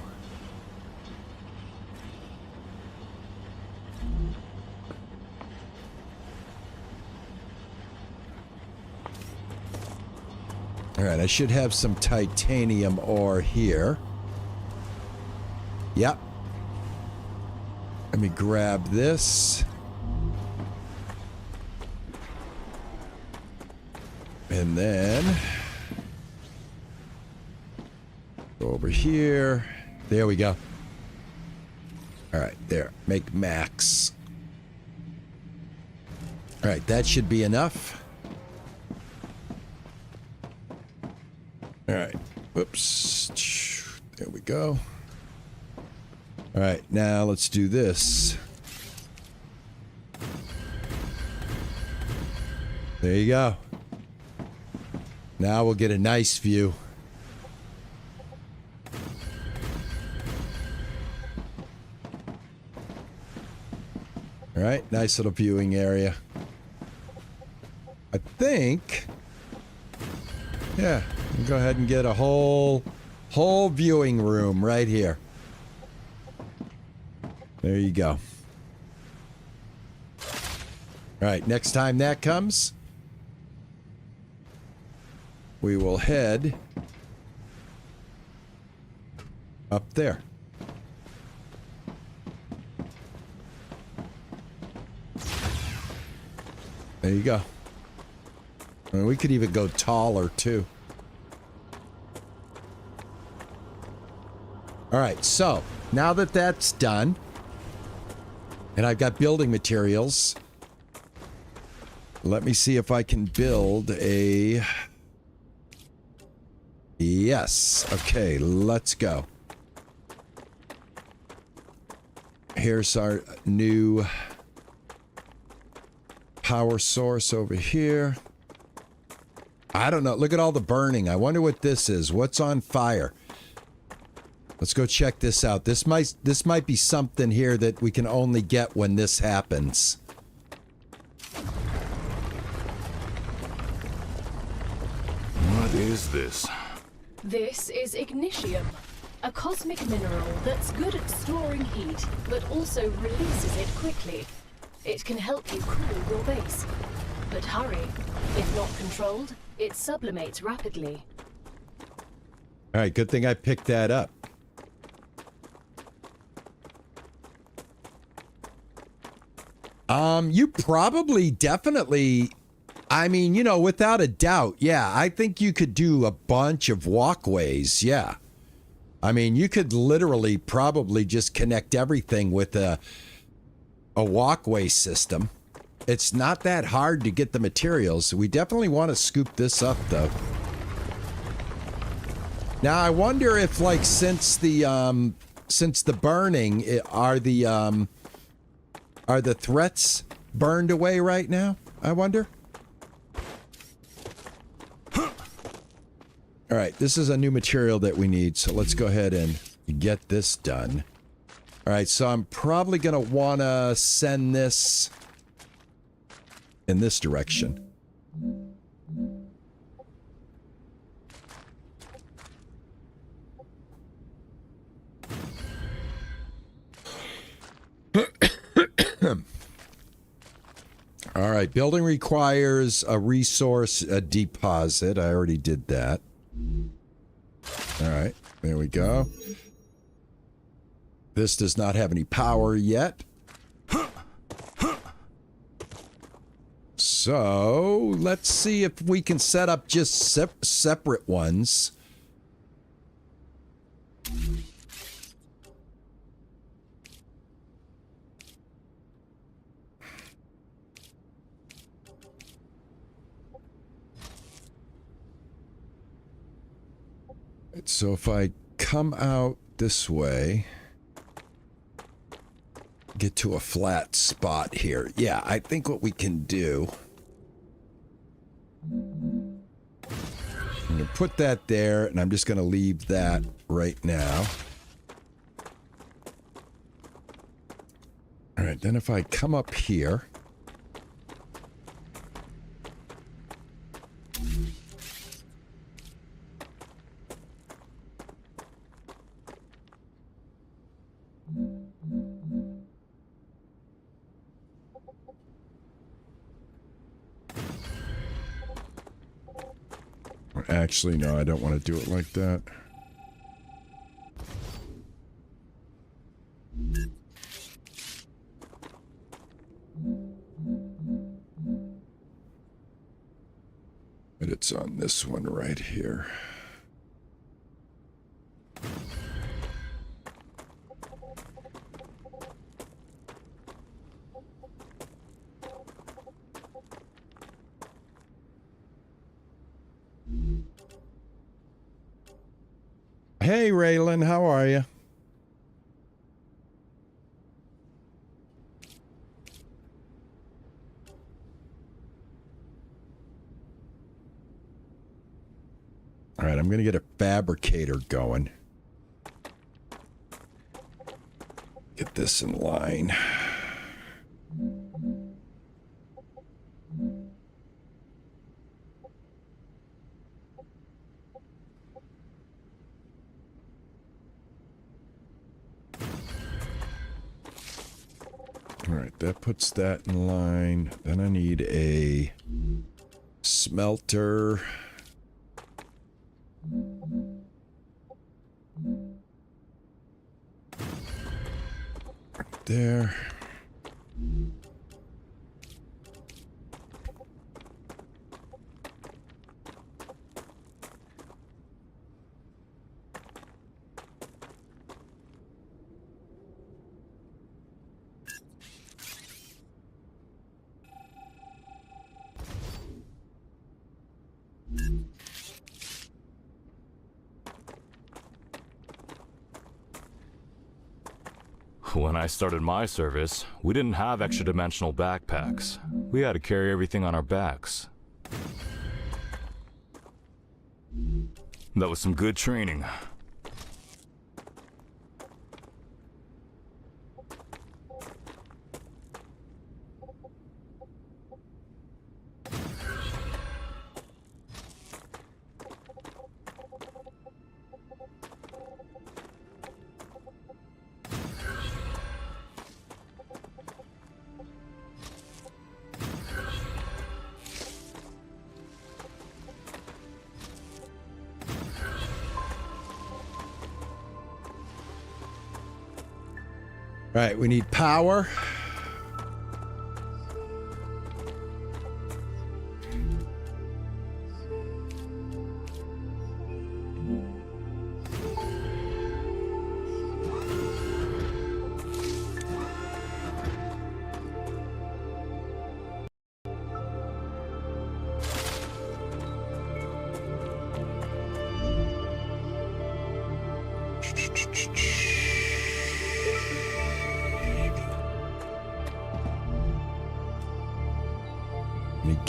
All right, I should have some titanium ore here. Yep. Let me grab this. And then go over here. There we go. All right, there. Make max. All right, that should be enough. All right. Whoops. There we go. All right, now let's do this. There you go. Now we'll get a nice view. All right, nice little viewing area. I think... yeah, we'll go ahead and get a whole viewing room right here. There you go. All right, next time that comes, we will head up there. There you go. I mean, we could even go taller, too. All right, so now that that's done, and I've got building materials, let me see if I can build a... yes. Okay, let's go. Here's our new power source over here. I don't know. Look at all the burning. I wonder what this is. What's on fire? Let's go check this out. This might be something here that we can only get when this happens. What is this? This is ignitium, a cosmic mineral that's good at storing heat, but also releases it quickly. It can help you cool your base. But hurry, if not controlled, it sublimates rapidly. All right, good thing I picked that up. You probably definitely I mean, you know, without a doubt, yeah, I think you could do a bunch of walkways, yeah. I mean, you could literally probably just connect everything with a walkway system. It's not that hard to get the materials. We definitely want to scoop this up, though. Now, I wonder if, like, since the burning, are the threats burned away right now? I wonder. All right, this is a new material that we need, so let's go ahead and get this done. All right, so I'm probably going to want to send this in this direction. All right, building requires a resource deposit. I already did that. All right, there we go. This does not have any power yet. So, let's see if we can set up just separate ones. So if I come out this way, get to a flat spot here. Yeah, I think what we can do, I'm going to put that there, and I'm just going to leave that right now. All right, then if I come up here, actually, no, I don't want to do it like that. But it's on this one right here. Hey, Raylan, how are you? All right, I'm going to get a fabricator going. Get this in line. All right, that puts that in line. Then I need a smelter. Right there. When I started my service, we didn't have extra-dimensional backpacks. We had to carry everything on our backs. That was some good training. All right, we need power.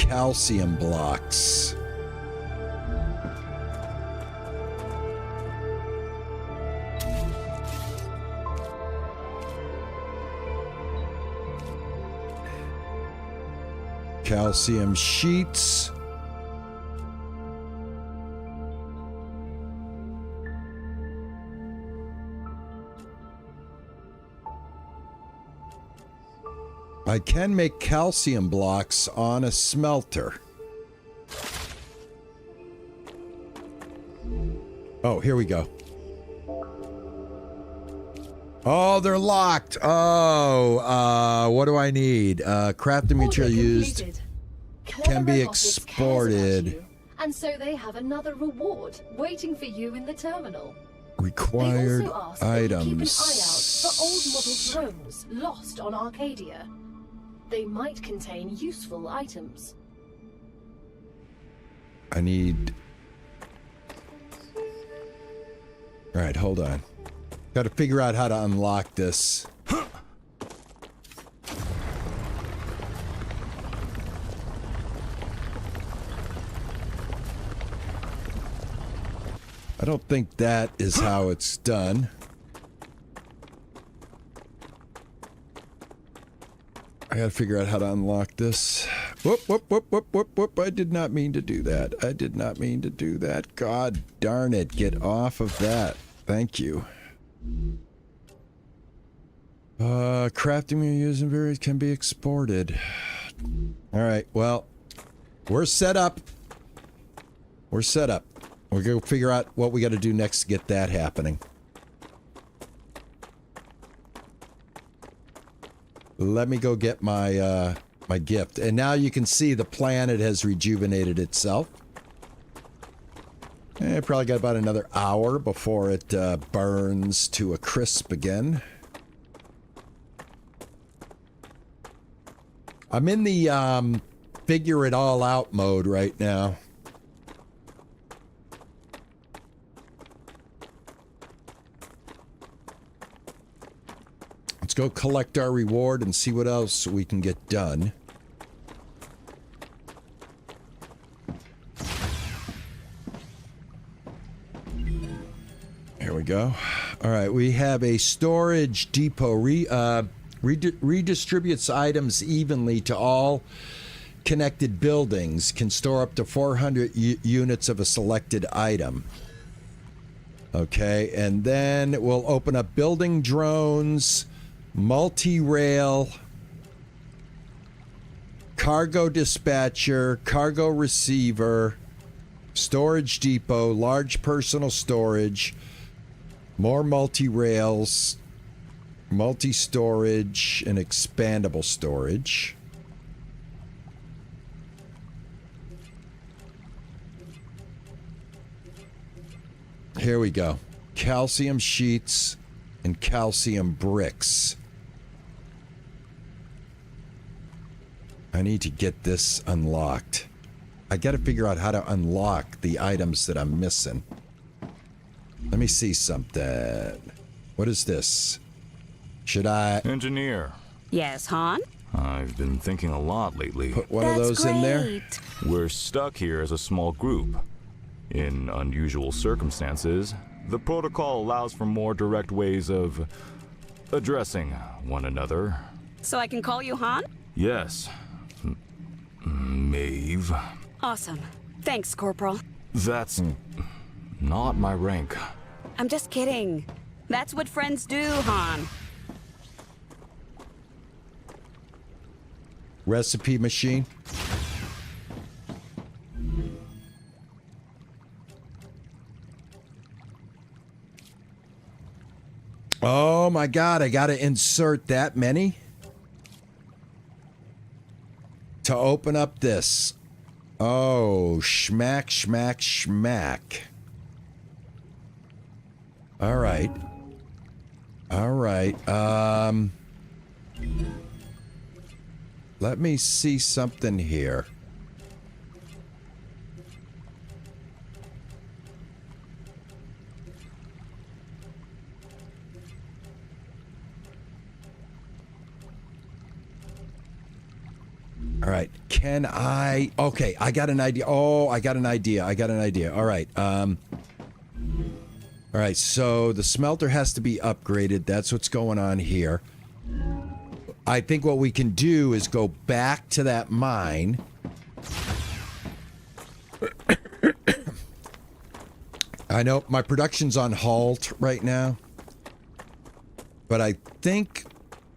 calcium blocks. Calcium sheets. I can make calcium blocks on a smelter. Oh, here we go. Oh, they're locked. Oh, what do I need? Crafting material used can be exported. And so they have another reward waiting for you in the terminal. Required they also ask that you items. keep an eye out for old model drones lost on Arcadia. They might contain useful items. I need... All right, hold on. Got to figure out how to unlock this. I don't think that is how it's done. I gotta figure out how to unlock this. Whoop, whoop, whoop, whoop, whoop, whoop. I did not mean to do that. I did not mean to do that. God darn it. Get off of that. Thank you. Crafting we use in various can be exported. Alright, well, we're set up. We're set up. We're gonna figure out what we gotta do next to get that happening. Let me go get my my gift. And now you can see the planet has rejuvenated itself. Probably got about another hour before it burns to a crisp again. I'm in the figure it all out mode right now. Let's go collect our reward and see what else we can get done. Here we go. All right, we have a storage depot. Redistributes items evenly to all connected buildings. Can store up to 400 units of a selected item. Okay, and then we'll open up building drones, multi-rail, cargo dispatcher, cargo receiver, storage depot, large personal storage, more multi-rails, multi-storage, and expandable storage. Here we go. Calcium sheets and calcium bricks. I need to get this unlocked. I got to figure out how to unlock the items that I'm missing. Let me see something. What is this? Should I... Engineer. Yes, Han? I've been thinking a lot lately. Put one of those in there? We're stuck here as a small group. In unusual circumstances, the protocol allows for more direct ways of addressing one another. So I can call you Han? Yes. Maeve. Awesome. Thanks, Corporal. That's not my rank. I'm just kidding. That's what friends do, Han. Recipe machine. Oh my God, I gotta insert that many to open up this. Oh, schmack, schmack, schmack. All right. All right. Let me see something here. All All right. Can I... Okay, I got an idea. Oh, I got an idea. All right. All right, so the smelter has to be upgraded. That's what's going on here. I think what we can do is go back to that mine. I know my production's on halt right now, but I think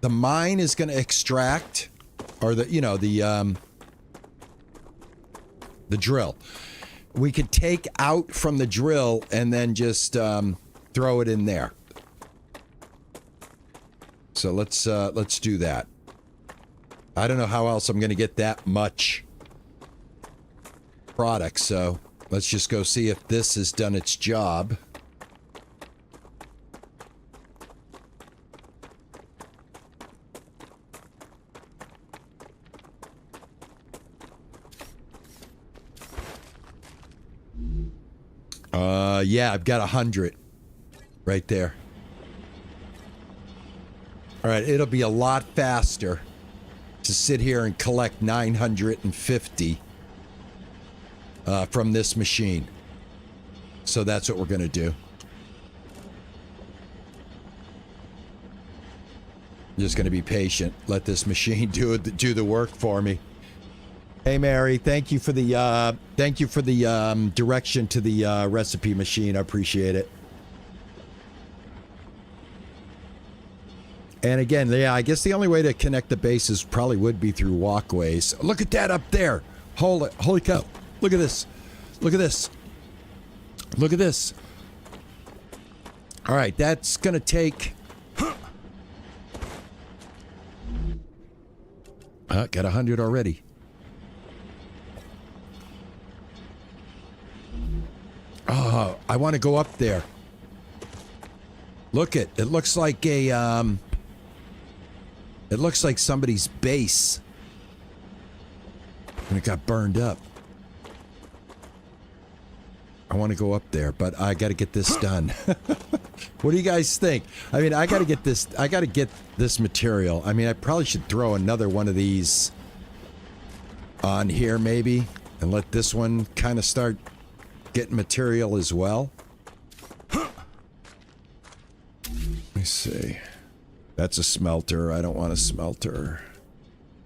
the mine is going to extract, or the, you know, the drill. We could take out from the drill and then just throw it in there. So let's do that. I don't know how else I'm going to get that much product, so let's just go see if this has done its job. Yeah, I've got 100 right there. All right, it'll be a lot faster to sit here and collect 950 from this machine. So that's what we're going to do. I'm just going to be patient. Let this machine do the work for me. Hey Mary, thank you for the direction to the recipe machine. I appreciate it. And again, yeah, I guess the only way to connect the bases probably would be through walkways. Look at that up there. Holy cow. Look at this. Look at this. Look at this. All right, that's going to take... got 100 already. Oh, I want to go up there. Look it looks like a it looks like somebody's base. And it got burned up. I want to go up there, but I got to get this done. What do you guys think? I mean, I got to get this material. I mean, I probably should throw another one of these on here maybe and let this one kind of start getting material as well. Let me see. That's a smelter. I don't want a smelter.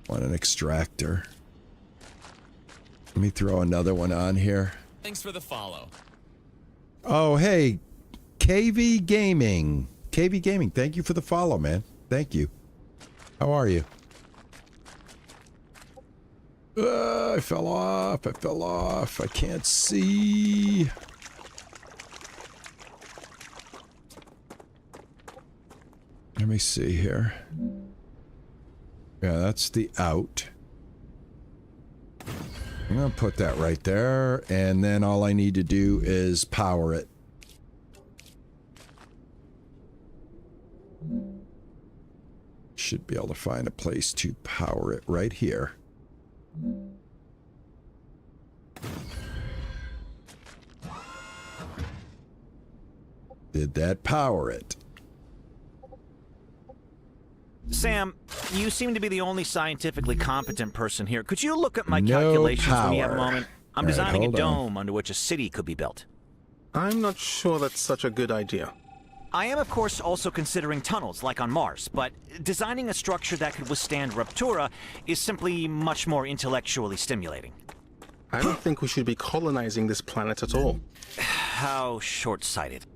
I want an extractor. Let me throw another one on here. Thanks for the follow. Oh, hey, KV Gaming. KV Gaming, thank you for the follow, man. Thank you. How are you? I fell off. I can't see. Let me see here. Yeah, that's the out. I'm going to put that right there, and then all I need to do is power it. Should be able to find a place to power it right here. Did that power it? Sam, you seem to be the only scientifically competent person here. Could you look at my calculations when you have a moment? I'm designing a dome under which a city could be built. I'm not sure that's such a good idea. I am, of course, also considering tunnels, like on Mars, but designing a structure that could withstand Ruptura is simply much more intellectually stimulating. I don't think we should be colonizing this planet at all. How short-sighted.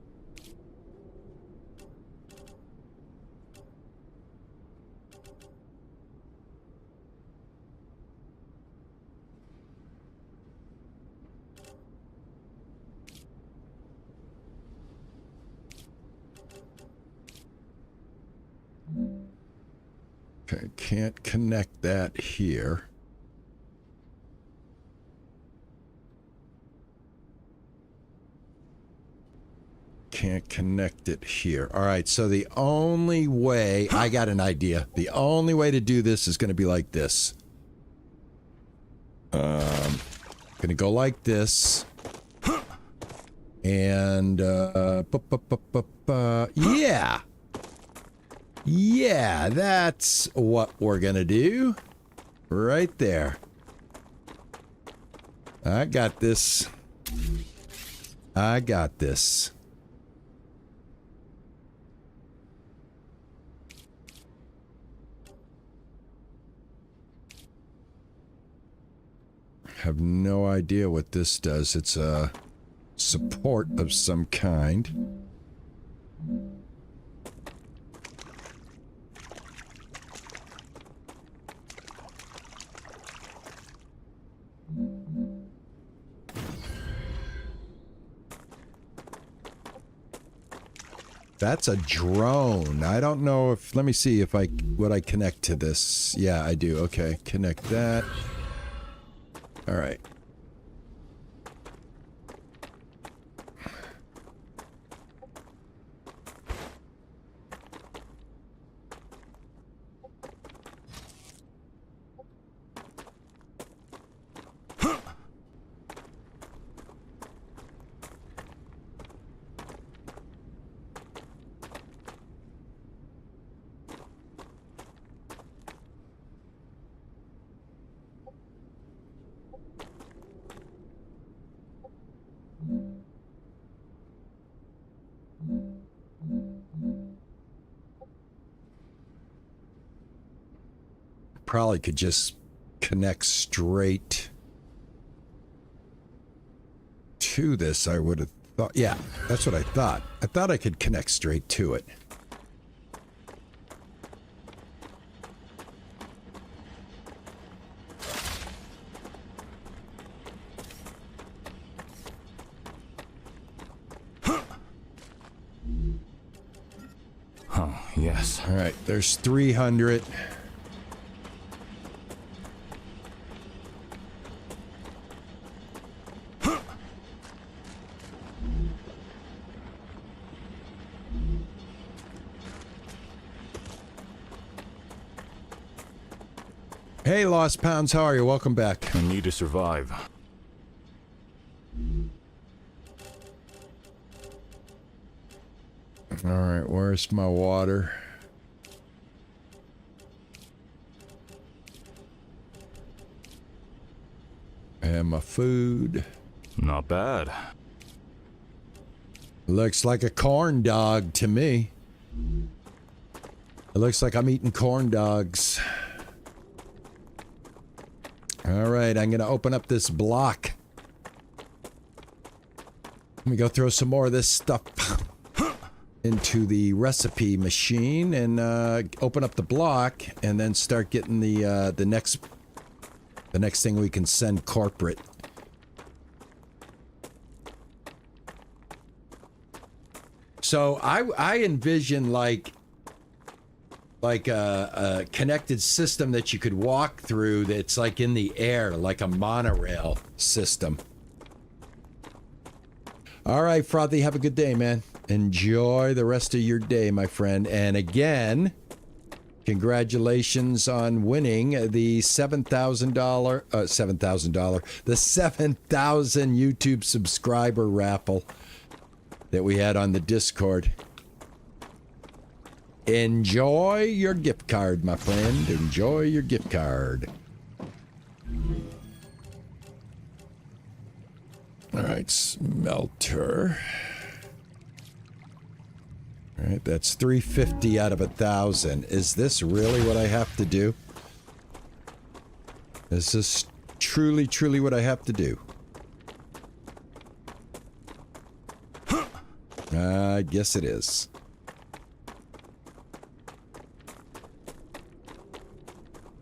Okay, can't connect that here. Can't connect it here. All right, so the only way... I got an idea. The only way to do this is going to be like this. Going to go like this. And... yeah! Yeah, that's what we're gonna do. Right there. I got this. I got this. Have no idea what this does. It's a support of some kind. That's a drone. I don't know if... Let me see if what I connect to this. Yeah, I do. Okay, connect that. All right. Probably could just connect straight to this, I would have thought. Yeah, that's what I thought. I thought I could connect straight to it. Huh, yes. All right, there's 300. Hey, Lost Pounds, how are you? Welcome back. I need to survive. All right, where's my water? And my food. Not bad. Looks like a corn dog to me. It looks like I'm eating corn dogs. All right, I'm going to open up this block. Let me go throw some more of this stuff into the recipe machine and open up the block and then start getting the next thing we can send corporate. So I envision like a connected system that you could walk through that's like in the air, like a monorail system. All right, Frothy, have a good day, man. Enjoy the rest of your day, my friend. And again, congratulations on winning the $7,000, the 7,000 YouTube subscriber raffle that we had on the Discord. Enjoy your gift card, my friend. Enjoy your gift card. All right, smelter. All right, that's 350 out of 1,000. Is this really what I have to do? Is this truly, truly what I have to do? I guess it is.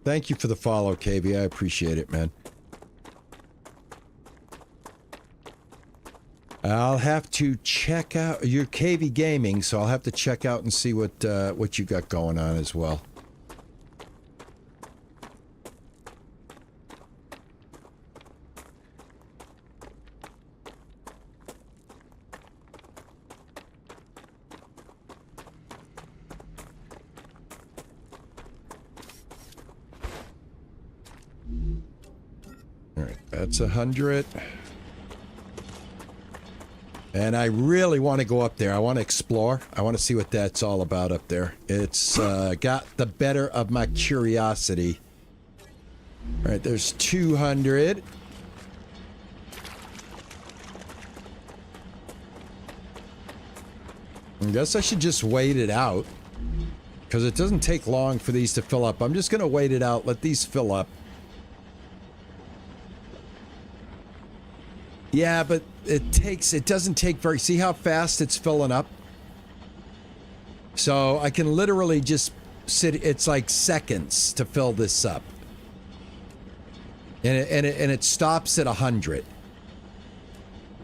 Thank you for the follow, KV. I appreciate it, man. I'll have to check out your KV Gaming, so I'll have to check out and see what you got going on as well. All right, that's 100. And I really want to go up there. I want to explore. I want to see what that's all about up there. It's got the better of my curiosity All right, there's 200. I guess I should just wait it out, because it doesn't take long for these to fill up. I'm just going to wait it out, let these fill up. Yeah, but it doesn't take very, see how fast it's filling up? So I can literally just sit, it's like seconds to fill this up. And it stops at 100.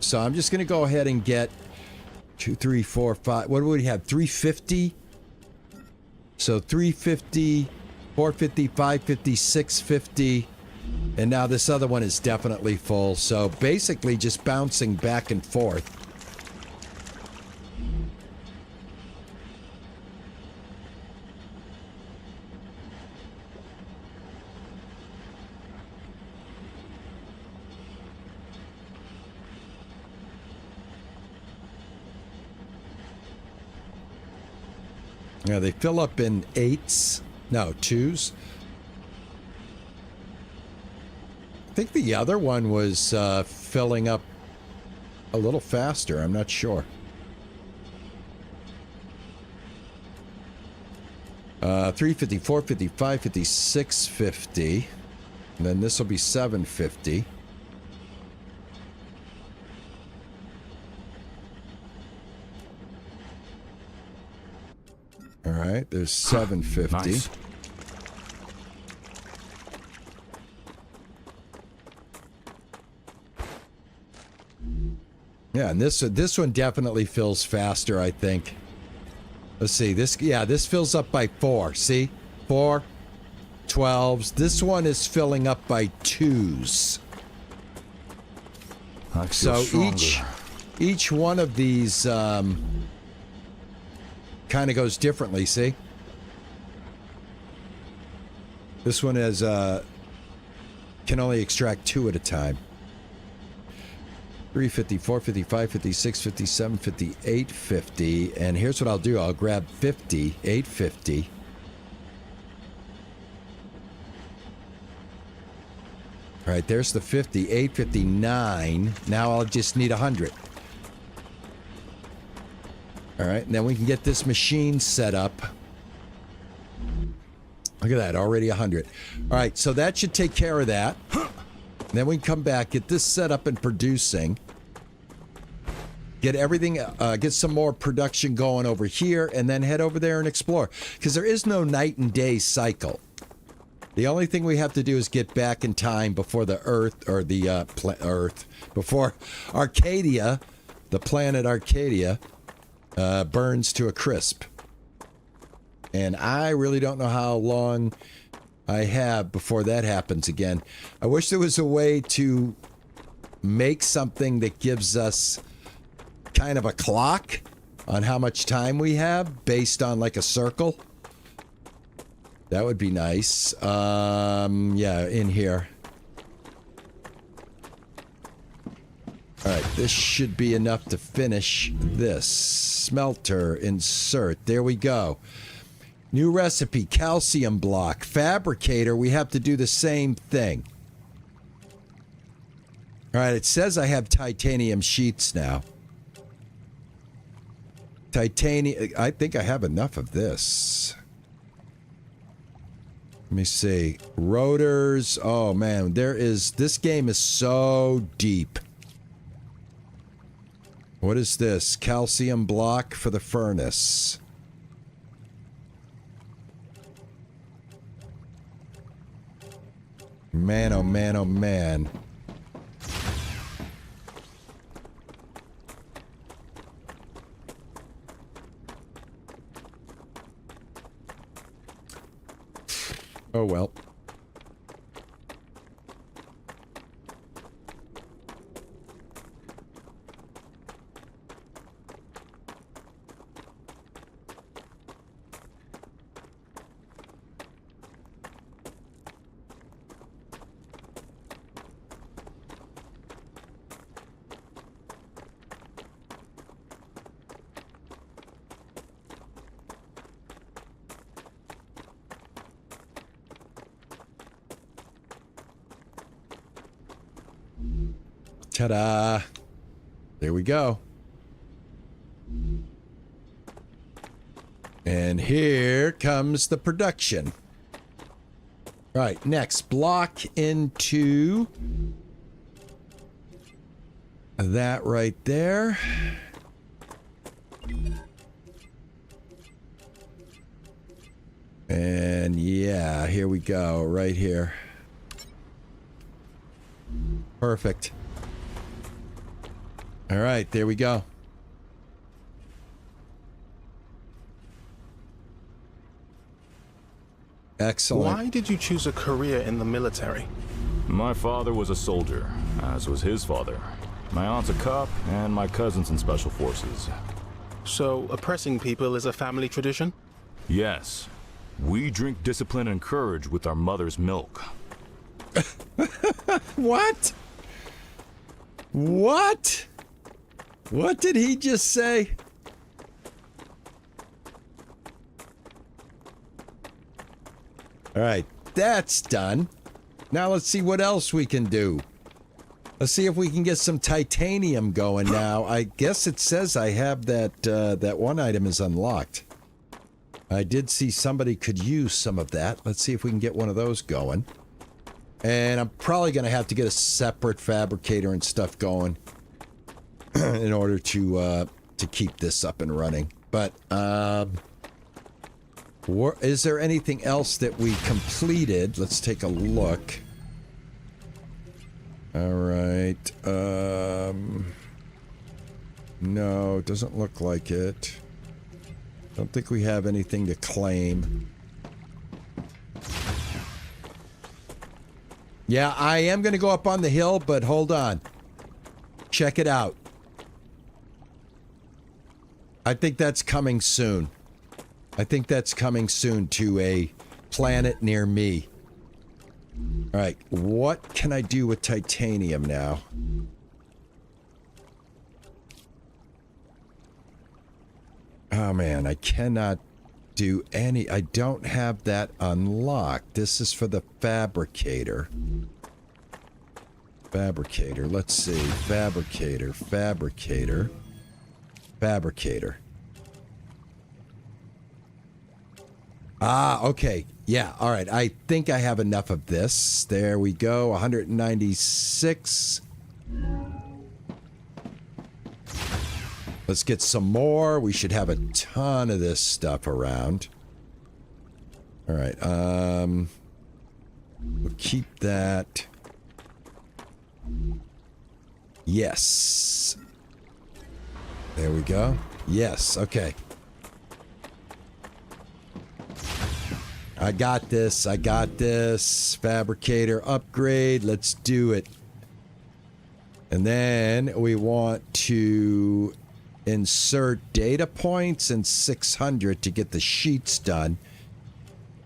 So I'm just going to go ahead and get 2, 3, 4, 5. What do we have? 350? So 350, 450, 550, 650. And now this other one is definitely full. So basically just bouncing back and forth. Yeah, they fill up in 8s. No, 2s. I think the other one was filling up a little faster. I'm not sure. 350, 450, 550, 650. And then this will be 750. All right, there's 750. Nice. Yeah, and this one definitely fills faster, I think. Let's see, this fills up by 4. See? 4, 12s. This one is filling up by 2s. So each one of these kind of goes differently, see? This one is can only extract 2 at a time. 350, 450, 550, 650, 750, 850. And here's what I'll do. I'll grab 50, 850. All right, there's the 50, 859. Now I'll just need 100. All right, and then we can get this machine set up. Look at that, already 100. All right, so that should take care of that. Then we can come back, get this set up and producing. Get everything, get some more production going over here, and then head over there and explore. Because there is no night and day cycle. The only thing we have to do is get back in time before the Earth, or the before Arcadia, the planet Arcadia, burns to a crisp. And I really don't know how long I have before that happens again. I wish there was a way to make something that gives us kind of a clock on how much time we have based on like a circle. That would be nice. Yeah, in here. All right, this should be enough to finish this. Smelter, insert. There we go. New recipe, calcium block. Fabricator, we have to do the same thing. All right, it says I have titanium sheets now. Titanium, I think I have enough of this. Let me see. Rotors, oh man, this game is so deep. What is this? Calcium block for the furnace. Man, oh man, oh man. Oh well. Ta-da! There we go. And here comes the production. All right, next, block into that right there. And yeah, here we go, right here. Perfect. All right, there we go. Excellent. Why did you choose a career in the military? My father was a soldier, as was his father. My aunt's a cop, and my cousin's in special forces. So, oppressing people is a family tradition? Yes. We drink discipline and courage with our mother's milk. What? What? What did he just say? All right, that's done. Now let's see what else we can do. Let's see if we can get some titanium going now. I guess it says I have that, that one item is unlocked. I did see somebody could use some of that. Let's see if we can get one of those going. And I'm probably going to have to get a separate fabricator and stuff going in order to keep this up and running. But, is there anything else that we completed? Let's take a look. All right. No, it doesn't look like it. Don't think we have anything to claim. Yeah, I am going to go up on the hill, but hold on. Check it out. I think that's coming soon. I think that's coming soon to a planet near me. All right, what can I do with titanium now? Oh man, I cannot do any. I don't have that unlocked. This is for the fabricator. Fabricator, let's see. Fabricator. Ah, okay. Yeah, all right. I think I have enough of this. There we go. 196. Let's get some more. We should have a ton of this stuff around. All right. We'll keep that. Yes. There we go. Yes. Okay. I got this. I got this. Fabricator upgrade. Let's do it. And then we want to insert data points and 600 to get the sheets done.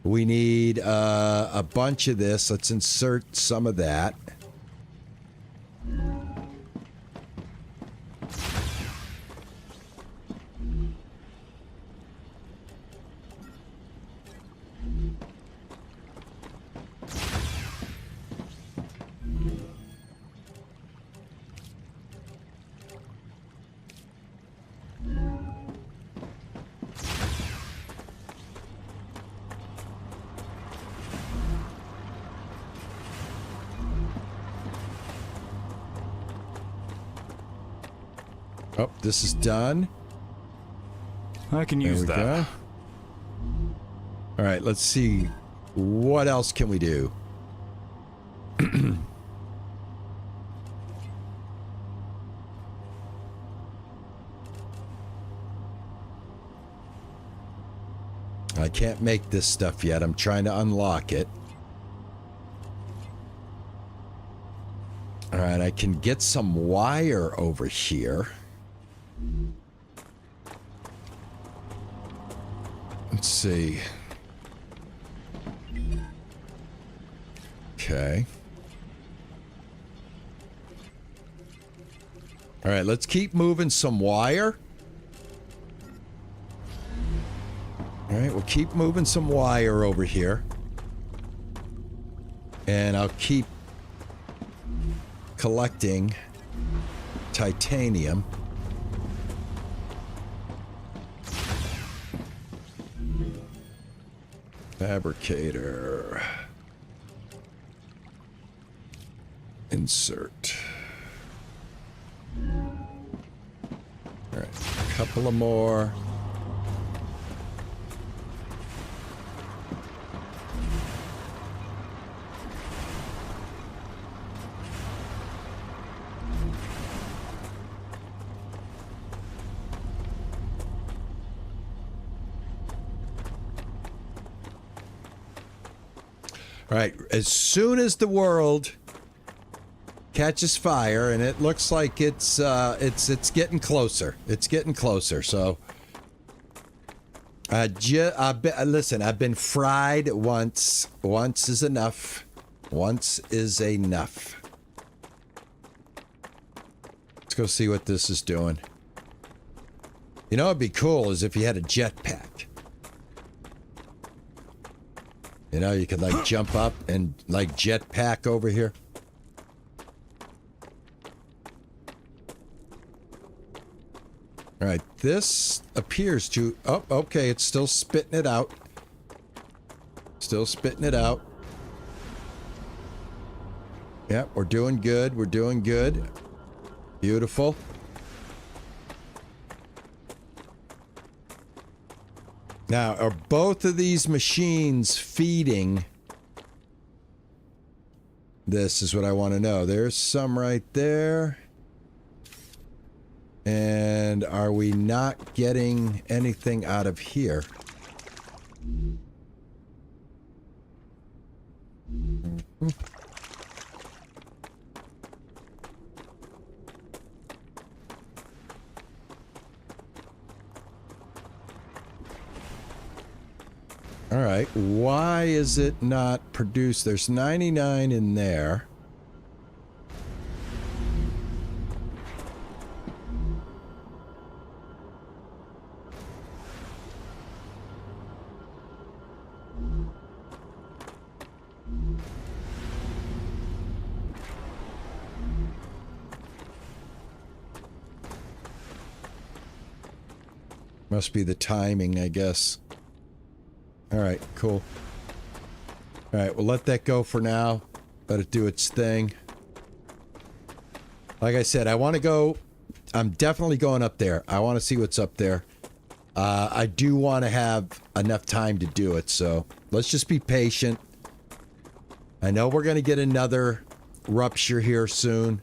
We need a bunch of this. Let's insert some of that. Oh, this is done. I can use that. Go. All right, let's see. What else can we do? I can't make this stuff yet. I'm trying to unlock it. All right, I can get some wire over here. Let's see. Okay. All right, let's keep moving some wire. All right, we'll keep moving some wire over here. And I'll keep collecting titanium. Fabricator. Insert. All right, a couple of more. All right, as soon as the world catches fire, and it looks like it's getting closer. It's getting closer. So, listen, I've been fried once. Once is enough. Once is enough. Let's go see what this is doing. You know, what'd be cool is if you had a jetpack. You know, you could like jump up and like jetpack over here. All right, this appears to... Oh, okay, it's still spitting it out. Still spitting it out. Yeah, we're doing good. We're doing good. Beautiful. Now, are both of these machines feeding? This is what I want to know. There's some right there. And are we not getting anything out of here? All right, why is it not produced? There's 99 in there. Must be the timing, I guess. All right, cool. All right, we'll let that go for now. Let it do its thing. Like I said, I want to go... I'm definitely going up there. I want to see what's up there. I do want to have enough time to do it, so let's just be patient. I know we're going to get another rupture here soon.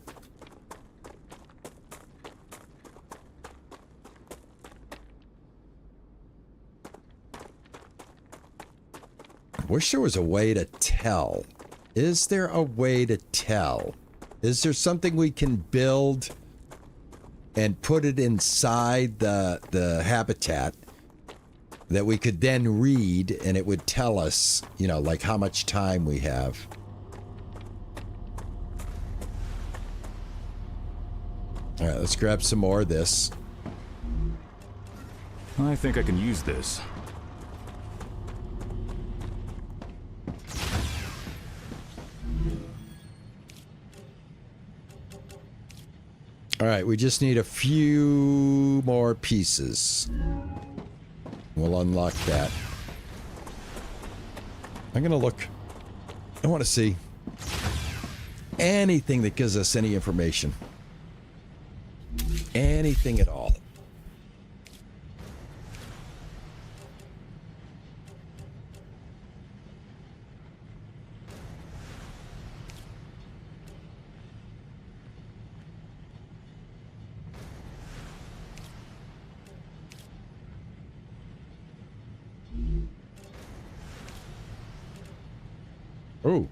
Wish there was a way to tell. Is there a way to tell? Is there something we can build and put it inside the habitat that we could then read and it would tell us, you know, like how much time we have? All right, let's grab some more of this. I think I can use this. All right, we just need a few more pieces. We'll unlock that. I'm gonna look. I want to see anything that gives us any information. Anything at all. Oh.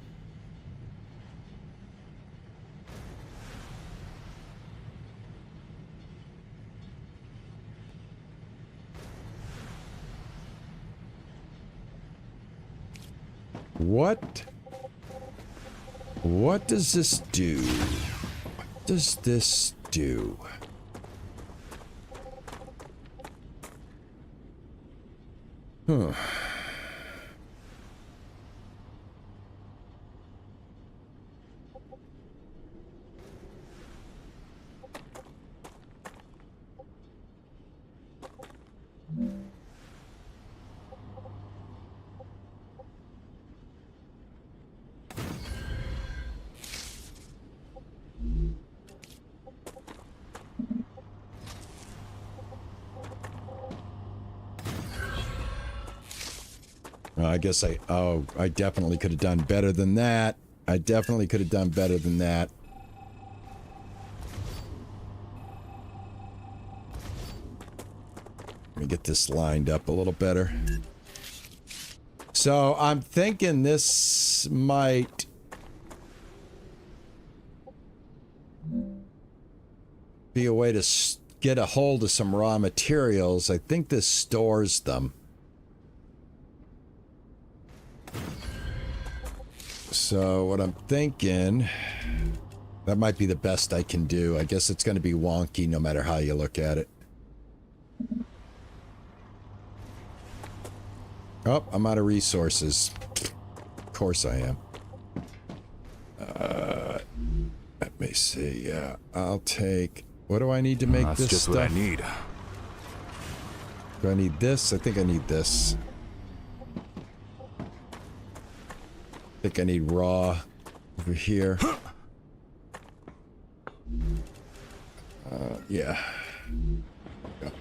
What does this do? What does this do? Huh. I guess I definitely could have done better than that. I definitely could have done better than that. Let me get this lined up a little better. So I'm thinking this might be a way to get a hold of some raw materials. I think this stores them. So what I'm thinking, that might be the best I can do. I guess it's going to be wonky no matter how you look at it. Oh, I'm out of resources. Of course I am. Let me see. Yeah, I'll take... What do I need to make this just stuff? what I need. Do I need this? I think I need this. I think I need raw over here. Yeah. Go.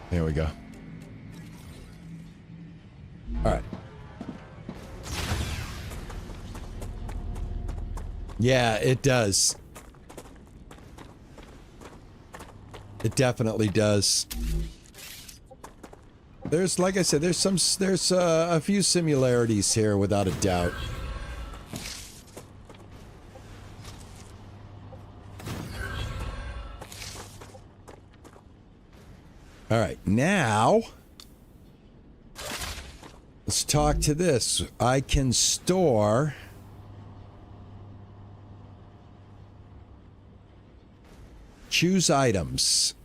There we go. All right. Yeah, it does. It definitely does. There's, like I said, there's a few similarities here without a doubt. All right, now let's talk to this. I can store choose items.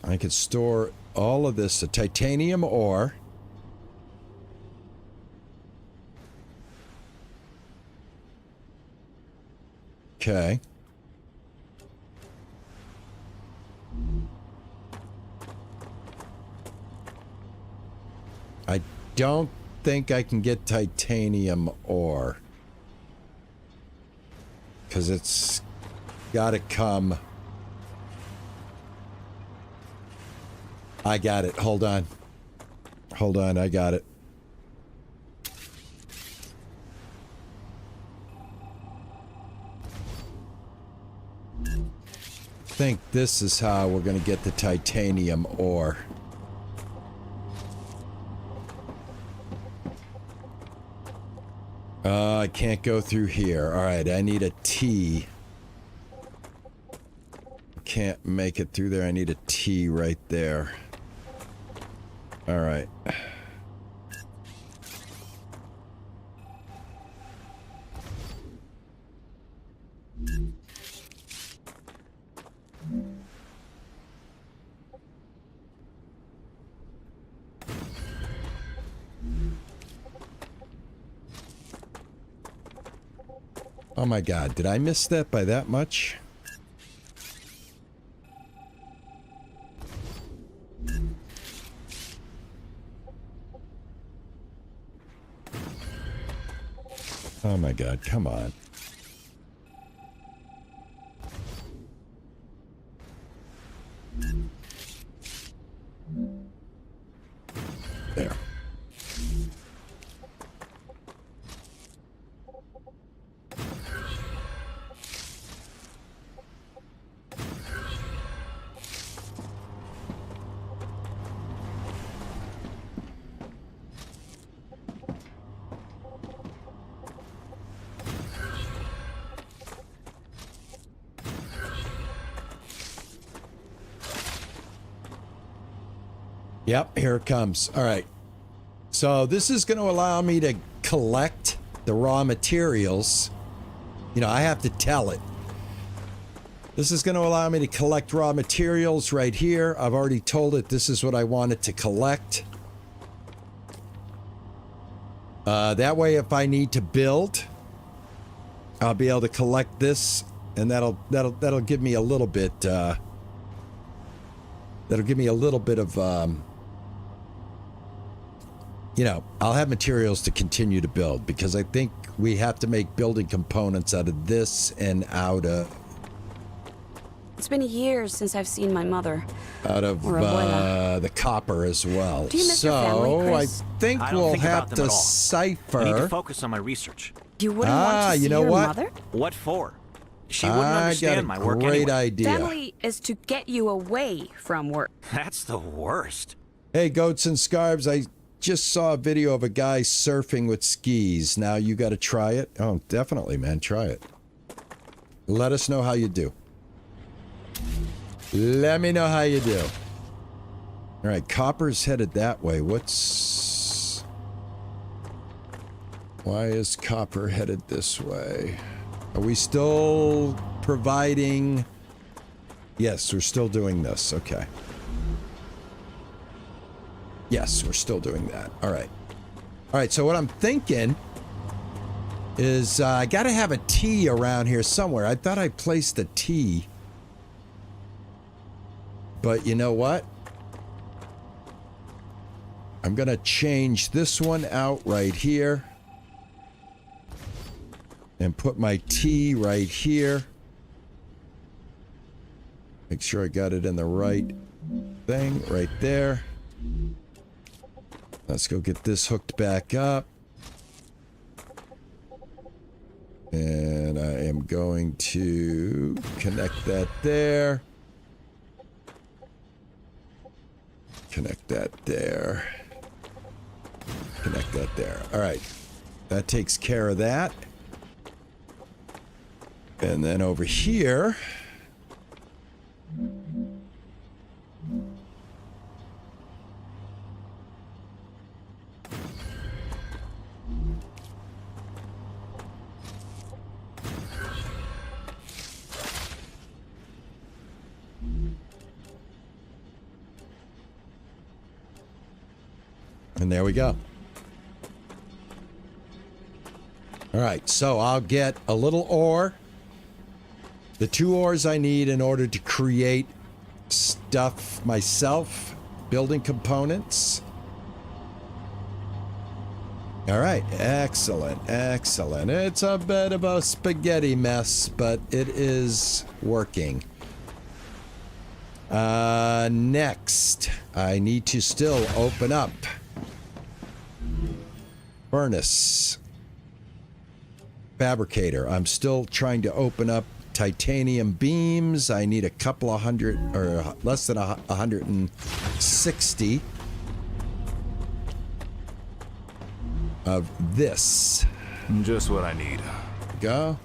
I could store all of this, a titanium ore. Okay. I don't think I can get titanium ore. Because it's got to come... I got it. Hold on. Hold on. I got it. I think this is how we're going to get the titanium ore. I can't go through here. All right. I need a T. Can't make it through there. I need a T right there. All right. Oh my God, did I miss that by that much? Oh my God, come on. There. Yep, here it comes. All right. So this is going to allow me to collect the raw materials. You know, I have to tell it. This is going to allow me to collect raw materials right here. I've already told it this is what I want it to collect. That way, if I need to build, I'll be able to collect this and that'll give me a little bit. That'll give me a little bit of. You know, I'll have materials to continue to build because I think we have to make building components out of this and out of. It's been years since I've seen my mother. Out of the copper as well. Do you miss your family, Chris? I think we'll have to cipher. I need to focus on my research. You wouldn't want to see your mother? What for? She wouldn't understand my work anyway. Great idea. Family is to get you away from work. That's the worst. Hey, Goats and Scarves, I just saw a video of a guy surfing with skis. Now you got to try it. Oh, definitely, man. Try it. Let us know how you do. Let me know how you do. All right, copper's headed that way. Why is copper headed this way? Are we still providing? Yes, we're still doing this. Okay. Yes, we're still doing that. All right. All right, so what I'm thinking is I got to have a T around here somewhere. I thought I placed a T. But you know what? I'm going to change this one out right here. And put my T right here. Make sure I got it in the right thing right there. Let's go get this hooked back up. And I am going to connect that there. Connect that there. Connect that there. All right. That takes care of that. And then over here. And there we go. All right, so I'll get a little ore. The 2 ores I need in order to create stuff myself, building components. All right, excellent, excellent. It's a bit of a spaghetti mess, but it is working. Next, I need to still open up furnace fabricator. I'm still trying to open up titanium beams. I need a couple of hundred, or less than 160 of this. Just what I need. Go.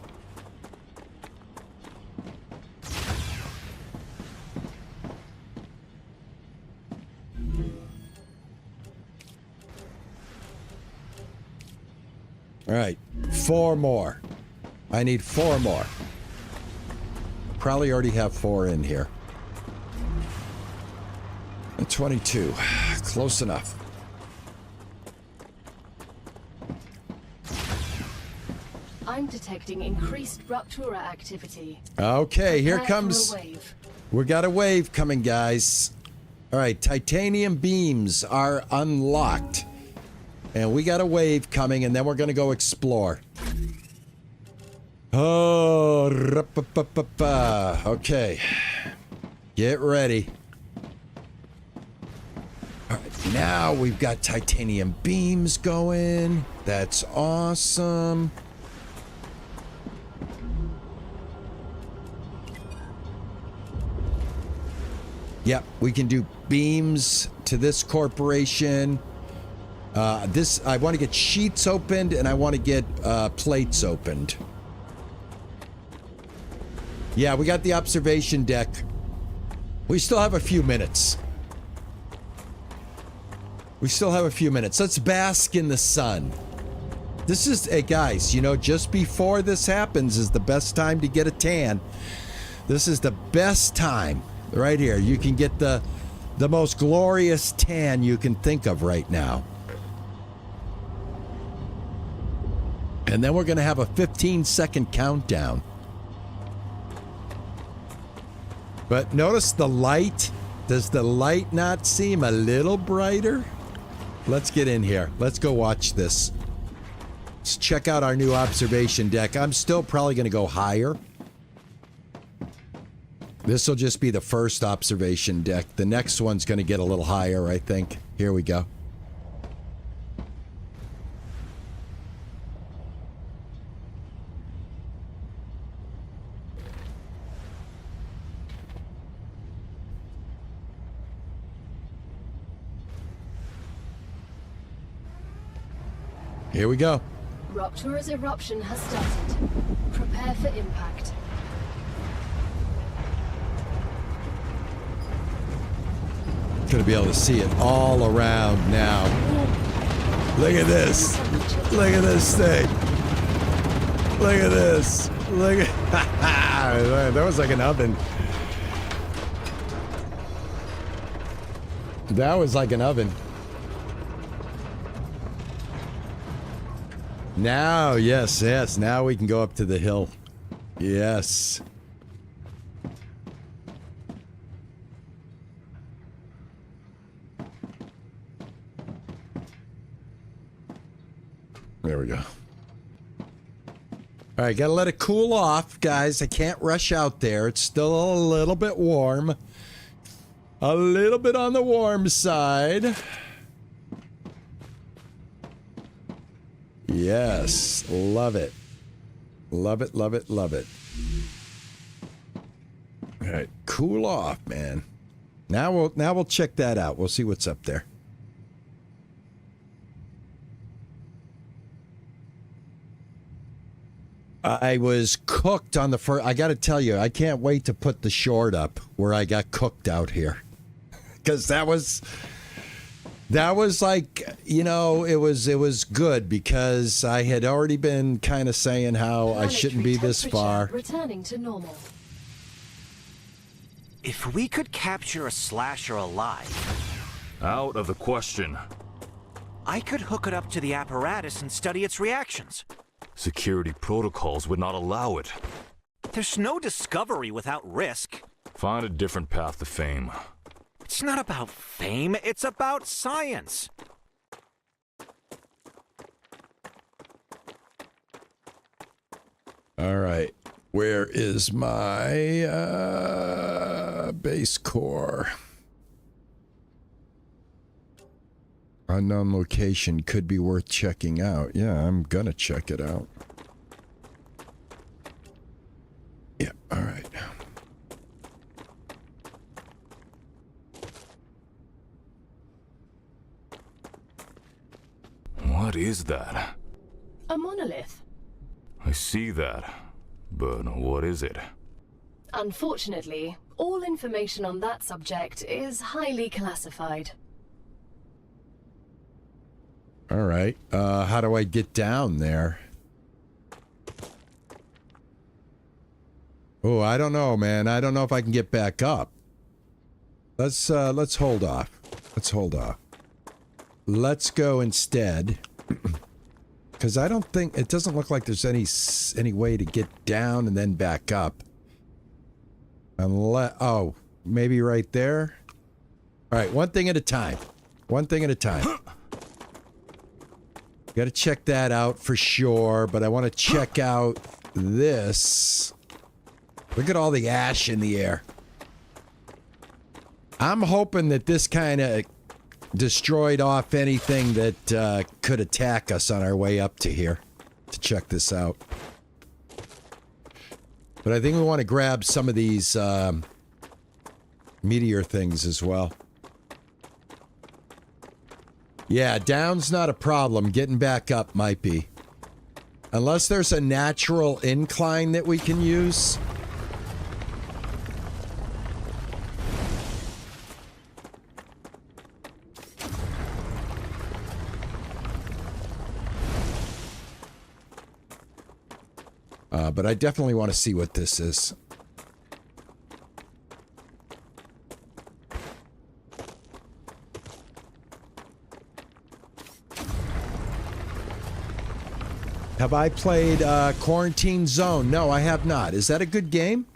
All right, 4 more. I need 4 more. Probably already have 4 in here. And 22. Close enough. I'm detecting increased Ruptura activity. Okay, here Prepare comes. for a wave. We got a wave coming, guys. All right, titanium beams are unlocked. And we got a wave coming, and then we're going to go explore. Oh, okay. Get ready. All right, now we've got titanium beams going. That's awesome. Yep, we can do beams to this corporation. I want to get sheets opened, and I want to get plates opened. Yeah, we got the observation deck. We still have a few minutes. Let's bask in the sun. This is, hey guys, you know, just before this happens is the best time to get a tan. This is the best time right here. You can get the most glorious tan you can think of right now. And then we're going to have a 15-second countdown. But notice the light. Does the light not seem a little brighter? Let's get in here. Let's go watch this. Let's check out our new observation deck. I'm still probably going to go higher. This will just be the first observation deck. The next one's going to get a little higher, I think. Here we go. Here we go. Rupture's eruption has started. Prepare for impact. Gonna be able to see it all around now. Look at this. Look at this thing. Look at this. Look at that was like an oven. That was like an oven. Now, yes, yes. Now we can go up to the hill. Yes. There we go. All right, gotta let it cool off, guys. I can't rush out there. It's still a little bit warm. A little bit on the warm side. Yes, love it. Love it, love it, love it. All right, cool off, man. Now we'll check that out. We'll see what's up there. I was cooked on the first. I got to tell you, I can't wait to put the short up where I got cooked out here, because that was like, you know, it was good because I had already been kind of saying how I shouldn't be this far. Returning to normal. If we could capture a slasher alive, Out of the question. I could hook it up to the apparatus and study its reactions. Security protocols would not allow it. There's no discovery without risk. Find a different path to fame. It's not about fame, it's about science. All right. Where is my base core? Unknown location could be worth checking out. Yeah, I'm gonna check it out. Yeah, all right. What is that? A monolith. I see that, but what is it? Unfortunately, all information on that subject is highly classified. All right. How do I get down there? Oh, I don't know, man. I don't know if I can get back up. Let's hold off. Let's hold off. Let's go instead. Because I don't think... It doesn't look like there's any way to get down and then back up. Unless... Oh, maybe right there? All right, one thing at a time. One thing at a time. Got to check that out for sure, but I want to check out this. Look at all the ash in the air. I'm hoping that this kind of destroyed off anything that could attack us on our way up to here to check this out. But I think we want to grab some of these meteor things as well. Yeah, down's not a problem. Getting back up might be. Unless there's a natural incline that we can use. But I definitely want to see what this is. Have I played Quarantine Zone? No, I have not. Is that a good game?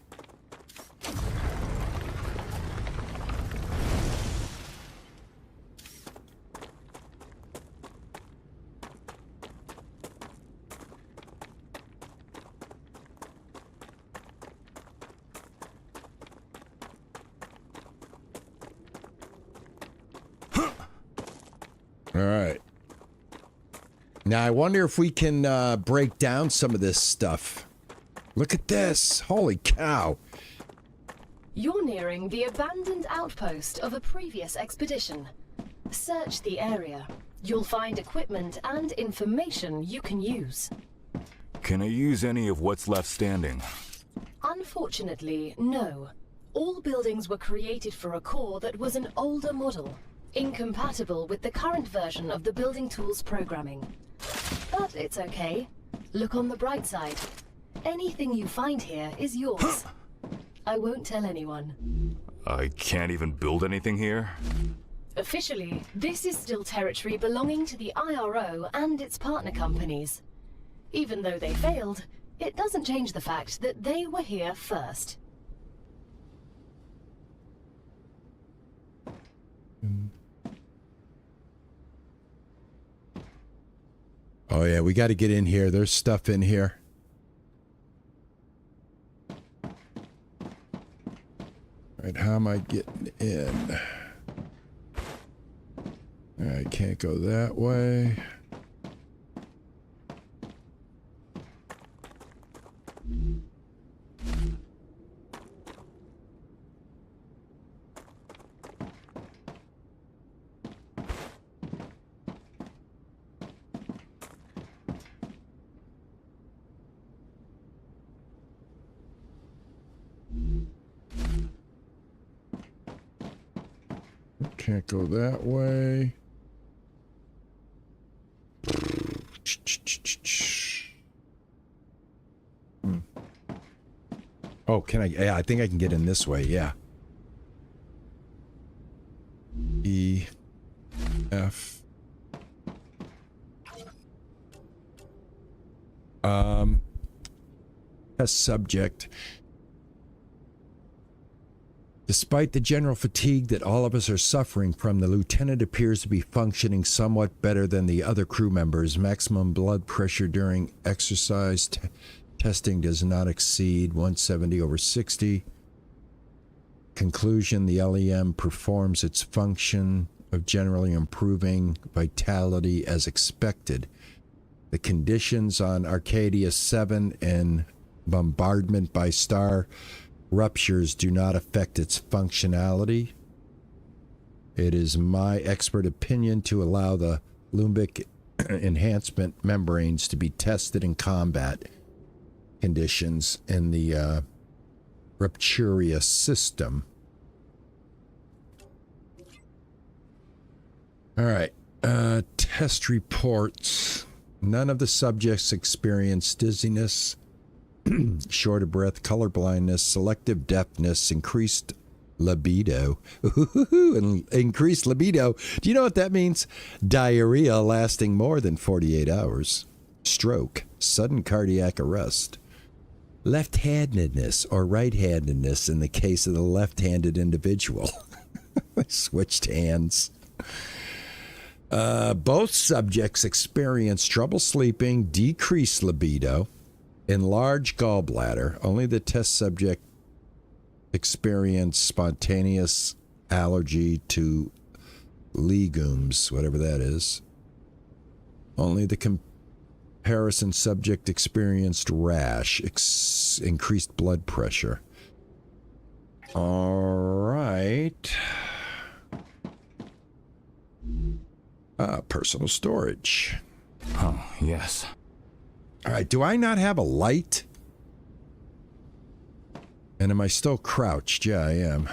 All right. Now, I wonder if we can break down some of this stuff. Look at this. Holy cow. You're nearing the abandoned outpost of a previous expedition. Search the area. You'll find equipment and information you can use. Can I use any of what's left standing? Unfortunately, no. All buildings were created for a core that was an older model, incompatible with the current version of the building tools programming. But it's okay. Look on the bright side. Anything you find here is yours. I won't tell anyone. I can't even build anything here? Officially, this is still territory belonging to the IRO and its partner companies. Even though they failed, it doesn't change the fact that they were here first. Oh yeah, we got to get in here. There's stuff in here. Right, how am I getting in? I can't go that way. Can't go that way. Oh, can I? Yeah, I think I can get in this way. Yeah. E. F. As subject. Despite the general fatigue that all of us are suffering from, the lieutenant appears to be functioning somewhat better than the other crew members. Maximum blood pressure during exercise testing does not exceed 170/60. Conclusion, the LEM performs its function of generally improving vitality as expected. The conditions on Arcadia 7 and bombardment by StarRuptures do not affect its functionality. It is my expert opinion to allow the limbic enhancement membranes to be tested in combat conditions in the Rupturia system. All right. Test reports. None of the subjects experienced dizziness, short of breath, color blindness, selective deafness, increased libido. And increased libido. Do you know what that means? Diarrhea lasting more than 48 hours. Stroke, sudden cardiac arrest. Left-handedness or right-handedness in the case of the left-handed individual. Switched hands. Both subjects experienced trouble sleeping, decreased libido, enlarged gallbladder. Only the test subject experienced spontaneous allergy to legumes, whatever that is. Only the comparison subject experienced rash, increased blood pressure. All right. Personal storage. Oh, yes. All right, do I not have a light? And am I still crouched? Yeah, I am.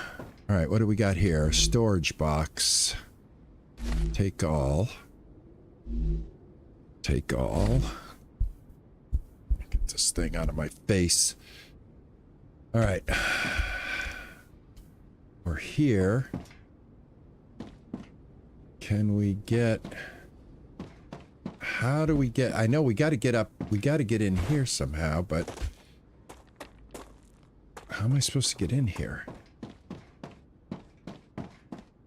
All right, what do we got here? Storage box. Take all. Take all. Get this thing out of my face. All right. We're here. Can we get... How do we get... I know we got to get up... We got to get in here somehow, but... How am I supposed to get in here? Am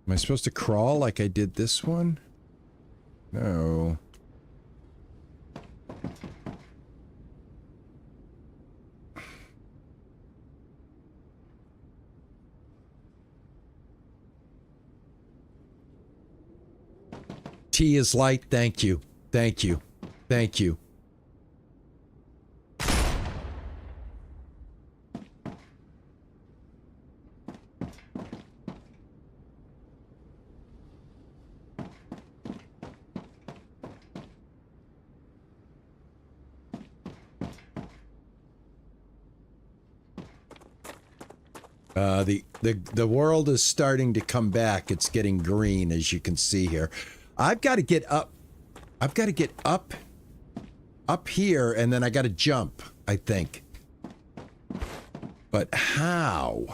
I supposed to crawl like I did this one? No. tea is light. Thank you. Thank you. Thank you. The world is starting to come back. It's getting green, as you can see here. I've got to get up. I've got to get up here, and then I got to jump, I think. But how?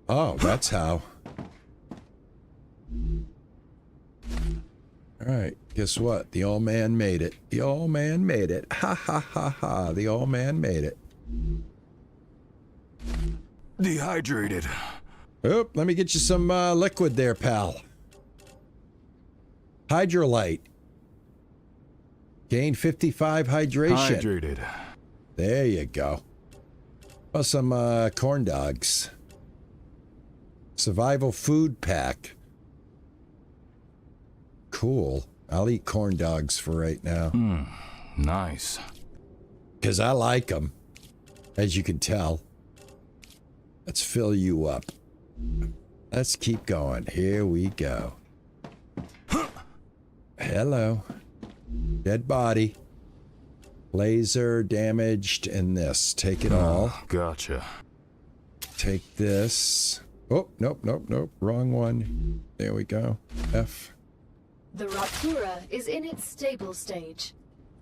Oh, that's how. All right, guess what? The old man made it. The old man made it. Ha ha ha ha. The old man made it. Dehydrated. Oh, let me get you some liquid there, pal. Hydrolyte. Gain 55 hydration. Hydrated. There you go. Oh, some corn dogs. Survival food pack. Cool. I'll eat corn dogs for right now. Nice. Because I like them, as you can tell. Let's fill you up. Let's keep going. Here we go. Hello. Dead body. Laser damaged and this. Take it all. Gotcha. Take this. Oh, nope, nope, nope. Wrong one. There we go. F. The Raptura is in its stable stage.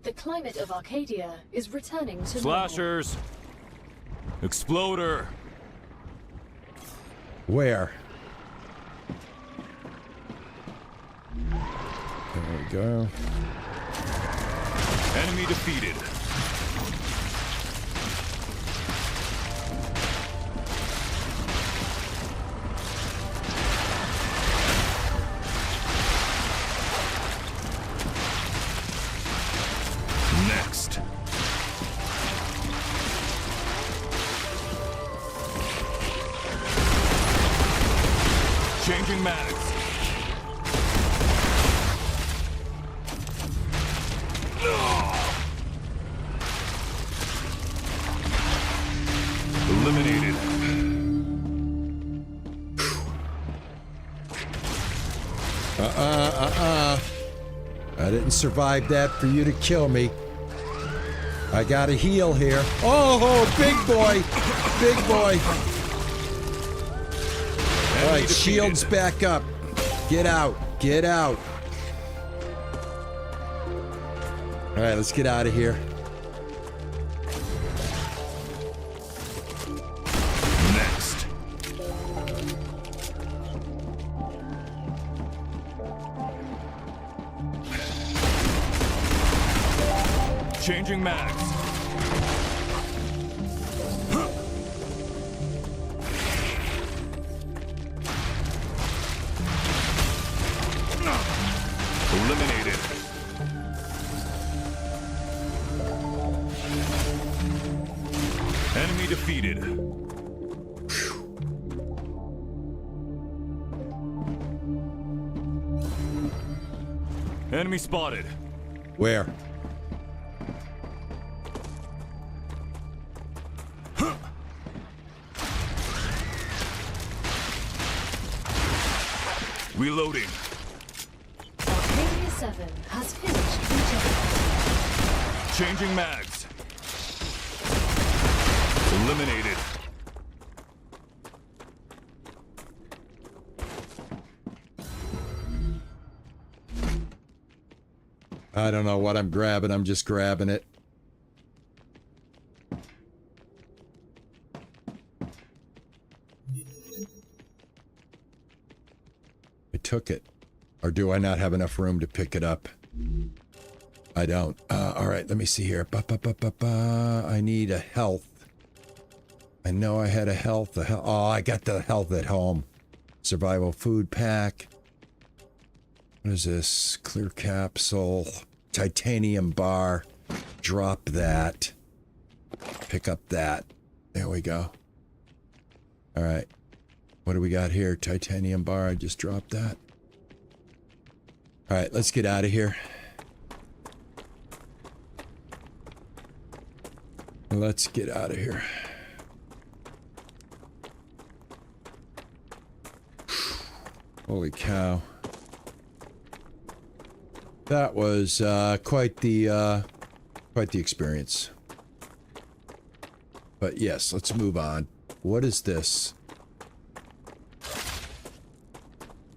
The climate of Arcadia is returning to normal. Slashers. Exploder. Where? There we go. Enemy defeated. Next. Changing mags. Eliminated. I didn't survive that for you to kill me. I got a heal here. Oh, big boy. Big boy. All right, shields back up. Get out. Get out. All right, let's get out of here. Next. Changing mags. Eliminated. Enemy defeated. Enemy spotted. Where? Reloading. Arcadia 7 has finished regenerating. Changing mags. Eliminated. I don't know what I'm grabbing. I'm just grabbing it. I took it. Or do I not have enough room to pick it up? I don't. All right, let me see here. I need a health. I know I had a health. Oh, I got the health at home. Survival food pack. What is this? Clear capsule. Titanium bar. Drop that. Pick up that. There we go. All right. What do we got here? Titanium bar. I just dropped that. All right, let's get out of here. Let's get out of here. Holy cow. That was quite the experience. But yes, let's move on. What is this?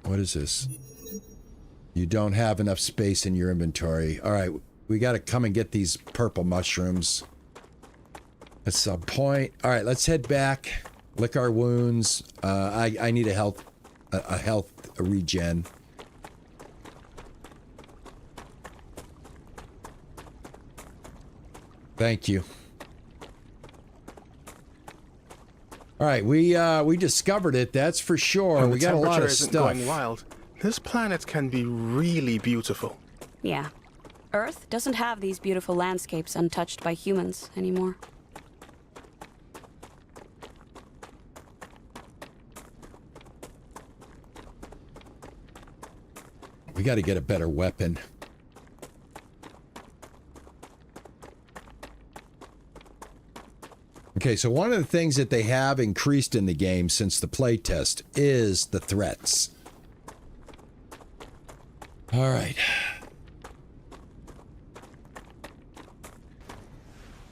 What is this? You don't have enough space in your inventory. All right, we got to come and get these purple mushrooms at some point. All right, let's head back. Lick our wounds. I need a health regen. Thank you. All right, we discovered it. That's for sure. We got a lot of stuff. Going wild. This planet can be really beautiful. Yeah. Earth doesn't have these beautiful landscapes untouched by humans anymore. We got to get a better weapon. Okay, so one of the things that they have increased in the game since the playtest is the threats. All right.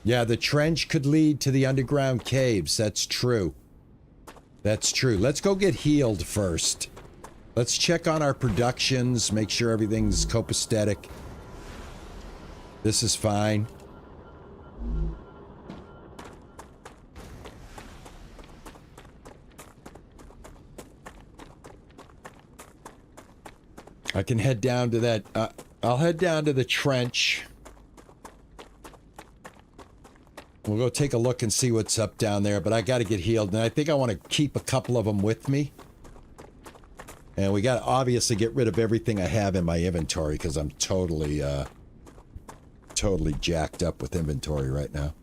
Yeah, the trench could lead to the underground caves. That's true. That's true. Let's go get healed first. Let's check on our productions, make sure everything's copacetic. This is fine. I can head down to that. I'll head down to the trench. We'll go take a look and see what's up down there, but I got to get healed, and I think I want to keep a couple of them with me. And we got to obviously get rid of everything I have in my inventory because I'm totally jacked up with inventory right now.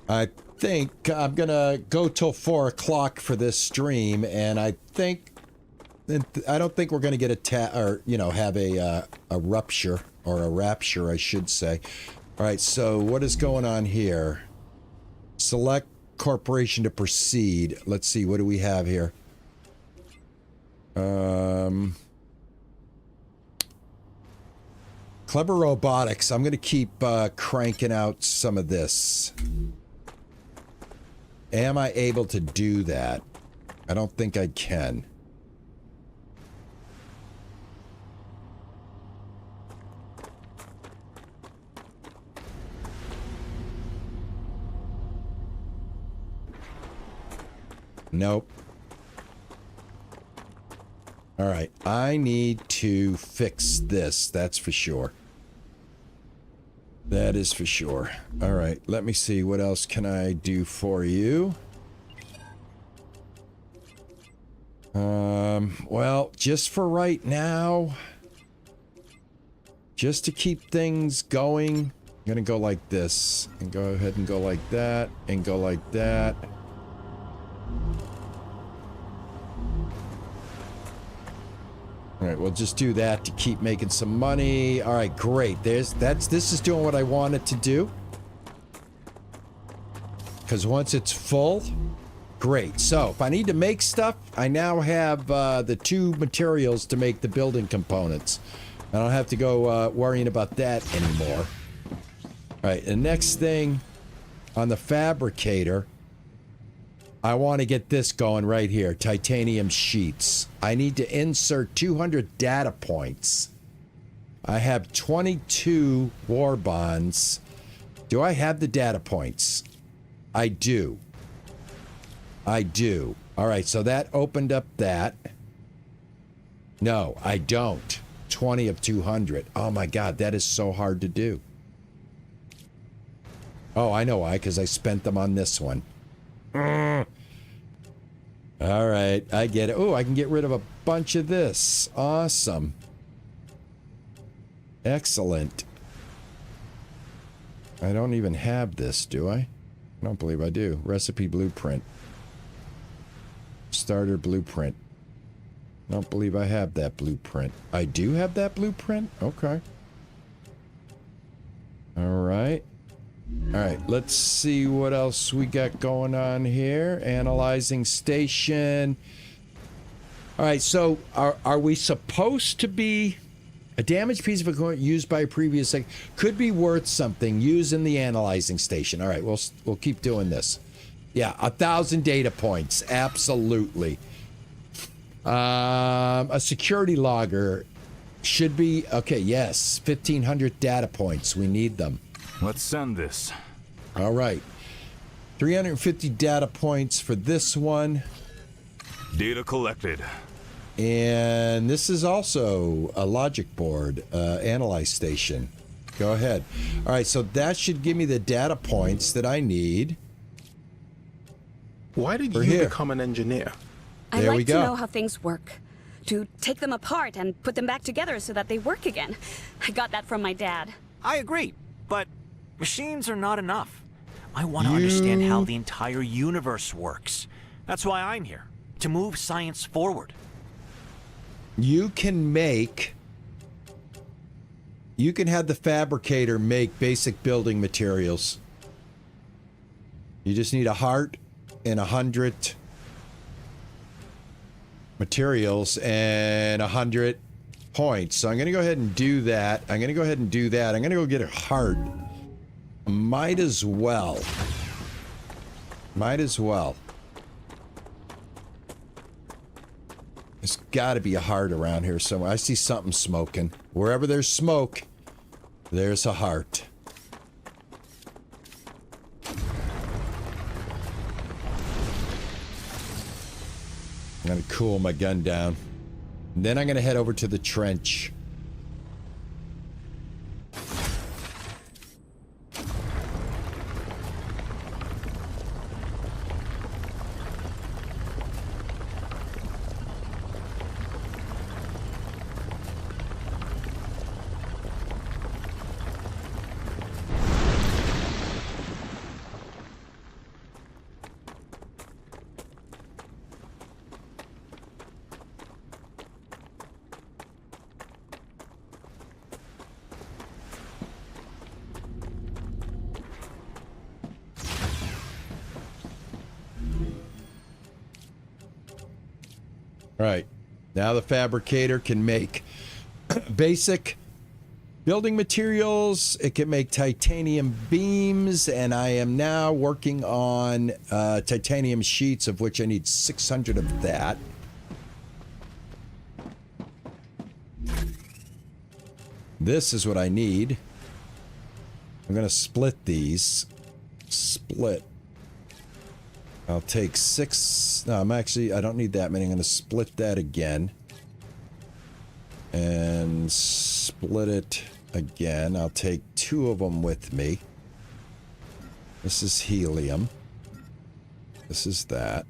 I think I'm gonna go till 4 o'clock for this stream, and I don't think we're gonna get have a rupture or a rapture, I should say. All right, so what is going on here? Select corporation to proceed. Let's see, what do we have here? Clever robotics. I'm gonna keep cranking out some of this. Am I able to do that? I don't think I can. Nope. All right, I need to fix this, that's for sure. That is for sure. All right, let me see. What else can I do for you? Well, just for right now, just to keep things going, I'm gonna go like this, and go ahead and go like that, and go like that. All right, we'll just do that to keep making some money. All right, great. This is doing what I want it to do. Because once it's full, great. So if I need to make stuff, I now have the 2 materials to make the building components. I don't have to go worrying about that anymore. All right, the next thing on the fabricator, I want to get this going right here. Titanium sheets. I need to insert 200 data points. I have 22 war bonds. Do I have the data points? I do. I do. All right, so that opened up that. No, I don't. 20 of 200. Oh my God, that is so hard to do. Oh, I know why, because I spent them on this one. All right, I get it. Oh, I can get rid of a bunch of this. Awesome. Excellent. I don't even have this, do I? I don't believe I do. Recipe blueprint. Starter blueprint. I don't believe I have that blueprint. I do have that blueprint? Okay. Alright. Alright, let's see what else we got going on here. Analyzing station. Alright, so are we supposed to be... A damaged piece of equipment used by a previous... could be worth something. Use in the analyzing station. Alright, we'll keep doing this. Yeah, 1,000 data points. Absolutely. A security logger should be... Okay, yes. 1,500 data points. We need them. Let's send this. All right. 350 data points for this one. Data collected. And this is also a logic board, analyze station. Go ahead. All right, so that should give me the data points that I need. Why did you become an engineer? I like to know how things work. To take them apart and put them back together so that they work again. I got that from my dad. I agree, but machines are not enough. I want to understand how the entire universe works. That's why I'm here, to move science forward. You can have the fabricator make basic building materials. You just need a heart and 100 materials and 100 points. So I'm going to go ahead and do that. I'm going to go get a heart. Might as well. There's got to be a heart around here somewhere. I see something smoking. Wherever there's smoke, there's a heart. I'm going to cool my gun down. And then I'm going to head over to the trench. Right. Now the fabricator can make basic building materials. It can make titanium beams, and I am now working on titanium sheets, of which I need 600 of that. This is what I need. I'm going to split these. Split. I'll take 6. No, I don't need that many. I'm going to split that again. And split it again. I'll take 2 of them with me. This is helium. This is that.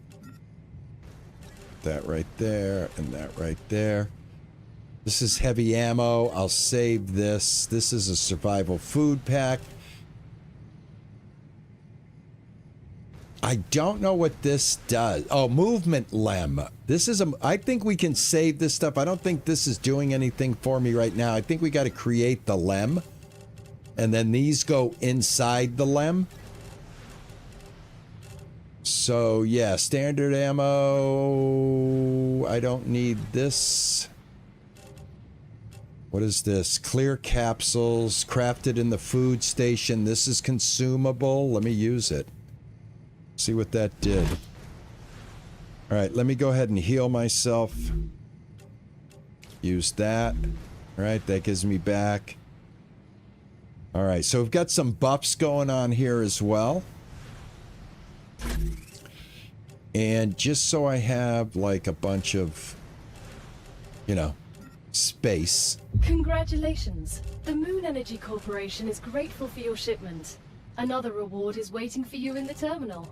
That right there, and that right there. This is heavy ammo. I'll save this. This is a survival food pack. I don't know what this does. Oh, movement lem. This is I think we can save this stuff. I don't think this is doing anything for me right now. I think we got to create the lem. And then these go inside the lem. So, yeah, standard ammo. I don't need this. What is this? Clear capsules crafted in the food station. This is consumable. Let me use it. See what that did. All right, let me go ahead and heal myself. Use that. All right, that gives me back. All right, so we've got some buffs going on here as well. And just so I have like a bunch of, you know, space. Congratulations. The Moon Energy Corporation is grateful for your shipment. Another reward is waiting for you in the terminal.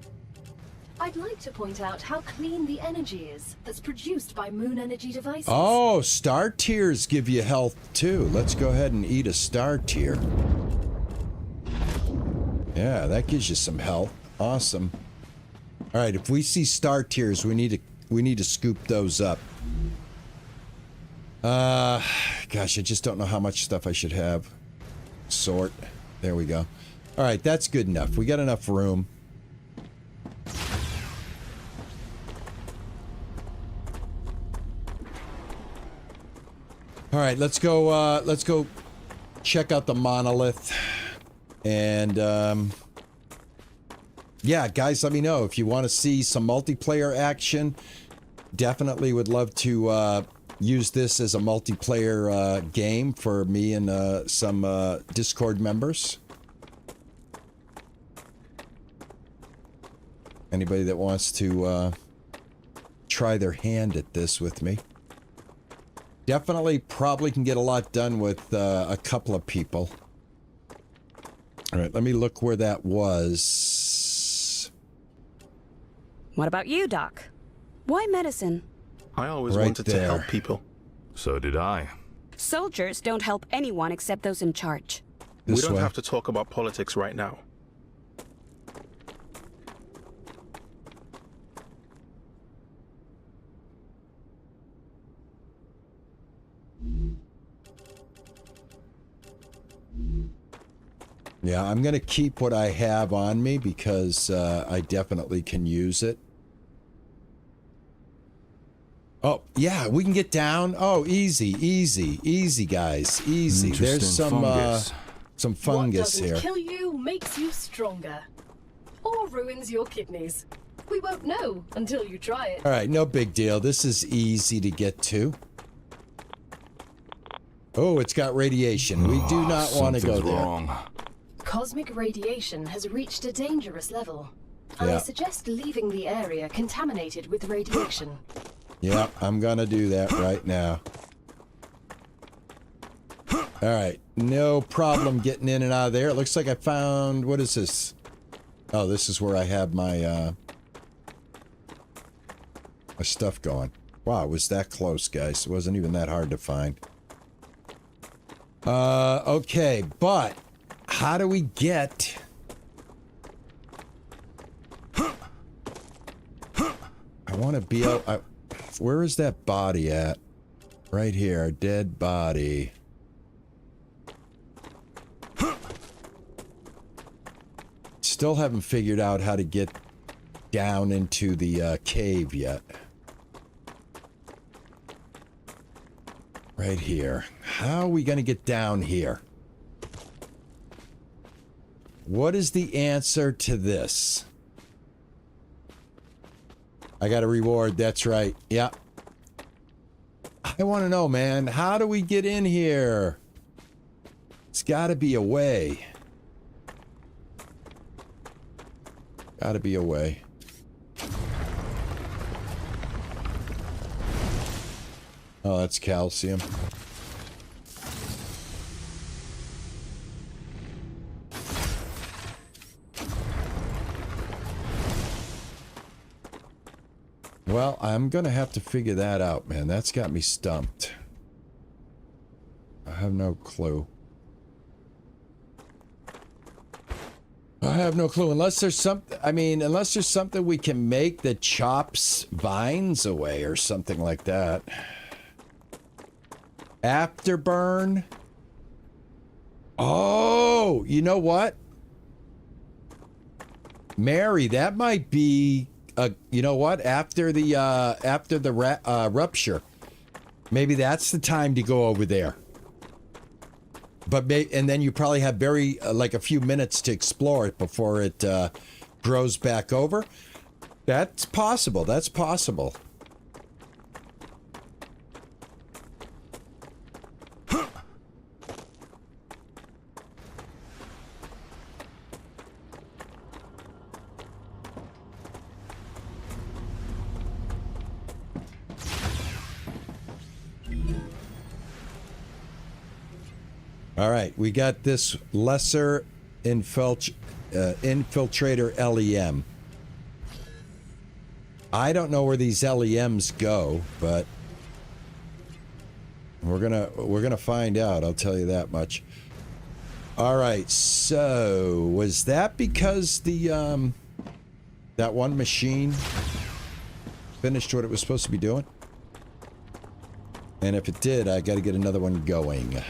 I'd like to point out how clean the energy is that's produced by Moon Energy devices. Oh, star tiers give you health too. Let's go ahead and eat a star tier. Yeah, that gives you some health. Awesome. All right, if we see star tiers, we need to scoop those up. Gosh, I just don't know how much stuff I should have. Sort. There we go. All right, that's good enough. We got enough room. All right, let's go check out the monolith. And yeah, guys, let me know if you want to see some multiplayer action. Definitely would love to use this as a multiplayer game for me and some Discord members. Anybody that wants to try their hand at this with me. Definitely probably can get a lot done with a couple of people. All right, let me look where that was. What about you, Doc? Why medicine? I always Right wanted to there. help people. So did I. Soldiers don't help anyone except those in charge. We This don't way. have to talk about politics right now. Yeah, I'm going to keep what I have on me because I definitely can use it. Oh, yeah, we can get down. Oh, easy, easy, easy, guys. Easy. There's Interesting fungus. some What fungus doesn't here. kill you makes you stronger. Or ruins your kidneys. We won't know until you try it. All right, no big deal. This is easy to get to. Oh, it's got radiation. We do not want to go Something's there. wrong. Cosmic radiation has reached a dangerous level. Yeah. I suggest leaving the area contaminated with radiation. Yeah, I'm gonna do that right now. All right, no problem getting in and out of there. It looks like I found, what is this? Oh, this is where I have my my stuff going. Wow, it was that close, guys. It wasn't even that hard to find. Okay, but how do we get? I want to be able. Where is that body at? Right here, dead body. Still haven't figured out how to get down into the cave yet. Right here. How are we going to get down here? What is the answer to this? I got a reward, that's right. Yeah. I want to know, man. How do we get in here? It's got to be a way. Got to be a way. Oh, that's calcium. Well, I'm gonna have to figure that out, man. That's got me stumped. I have no clue. I have no clue. Unless there's something, I mean, unless there's something we can make that chops vines away or something like that. Afterburn. Oh, you know what? Mary, that might be, you know what? After the rupture, maybe that's the time to go over there. But and then you probably have like a few minutes to explore it before it grows back over. That's possible. That's possible. All right, we got this lesser infiltrator LEM. I don't know where these LEMs go, but we're gonna find out. I'll tell you that much. All right, so was that because the that one machine finished what it was supposed to be doing? And if it did, I got to get another one going.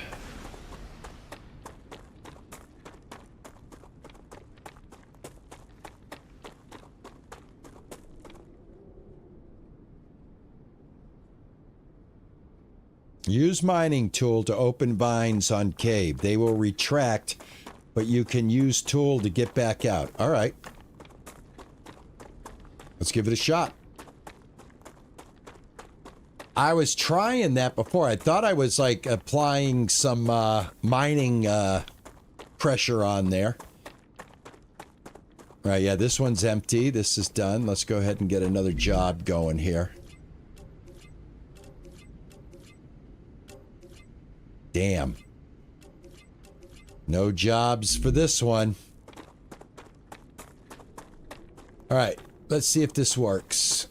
Use mining tool to open vines on cave. They will retract, but you can use tool to get back out. All right. Let's give it a shot. I was trying that before. I thought I was like applying some mining pressure on there. All right, yeah, this one's empty. This is done. Let's go ahead and get another job going here. Damn. No jobs for this one. All right, let's see if this works.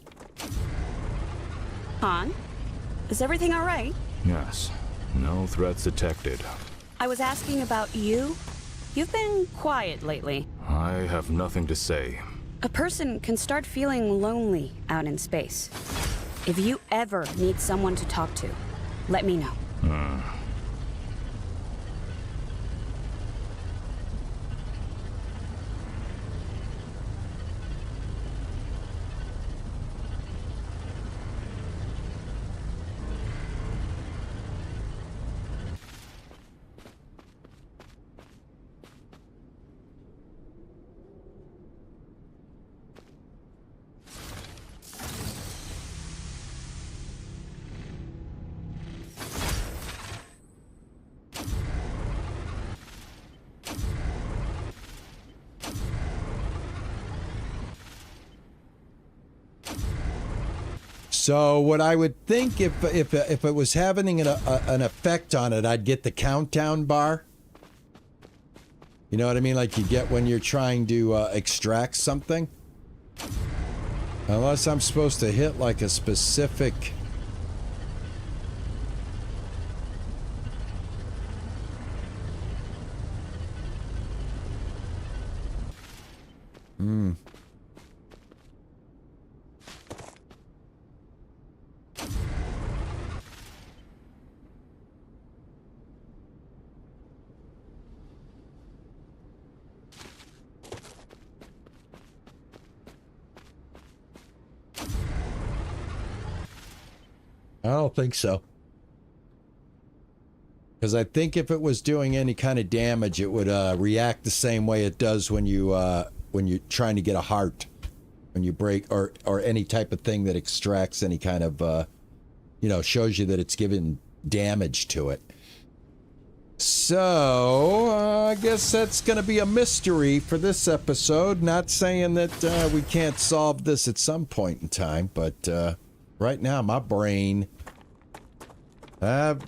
Han, is everything all right? Yes. No threats detected. I was asking about you. You've been quiet lately. I have nothing to say. A person can start feeling lonely out in space. If you ever need someone to talk to, let me know. So what I would think if it was having an effect on it, I'd get the countdown bar. You know what I mean? Like you get when you're trying to extract something. Unless I'm supposed to hit like a specific... I don't think so. Because I think if it was doing any kind of damage, it would react the same way it does when you're trying to get a heart, when you break or any type of thing that extracts any kind of, shows you that it's given damage to it. So I guess that's going to be a mystery for this episode. Not saying that we can't solve this at some point in time, but right now my brain. I've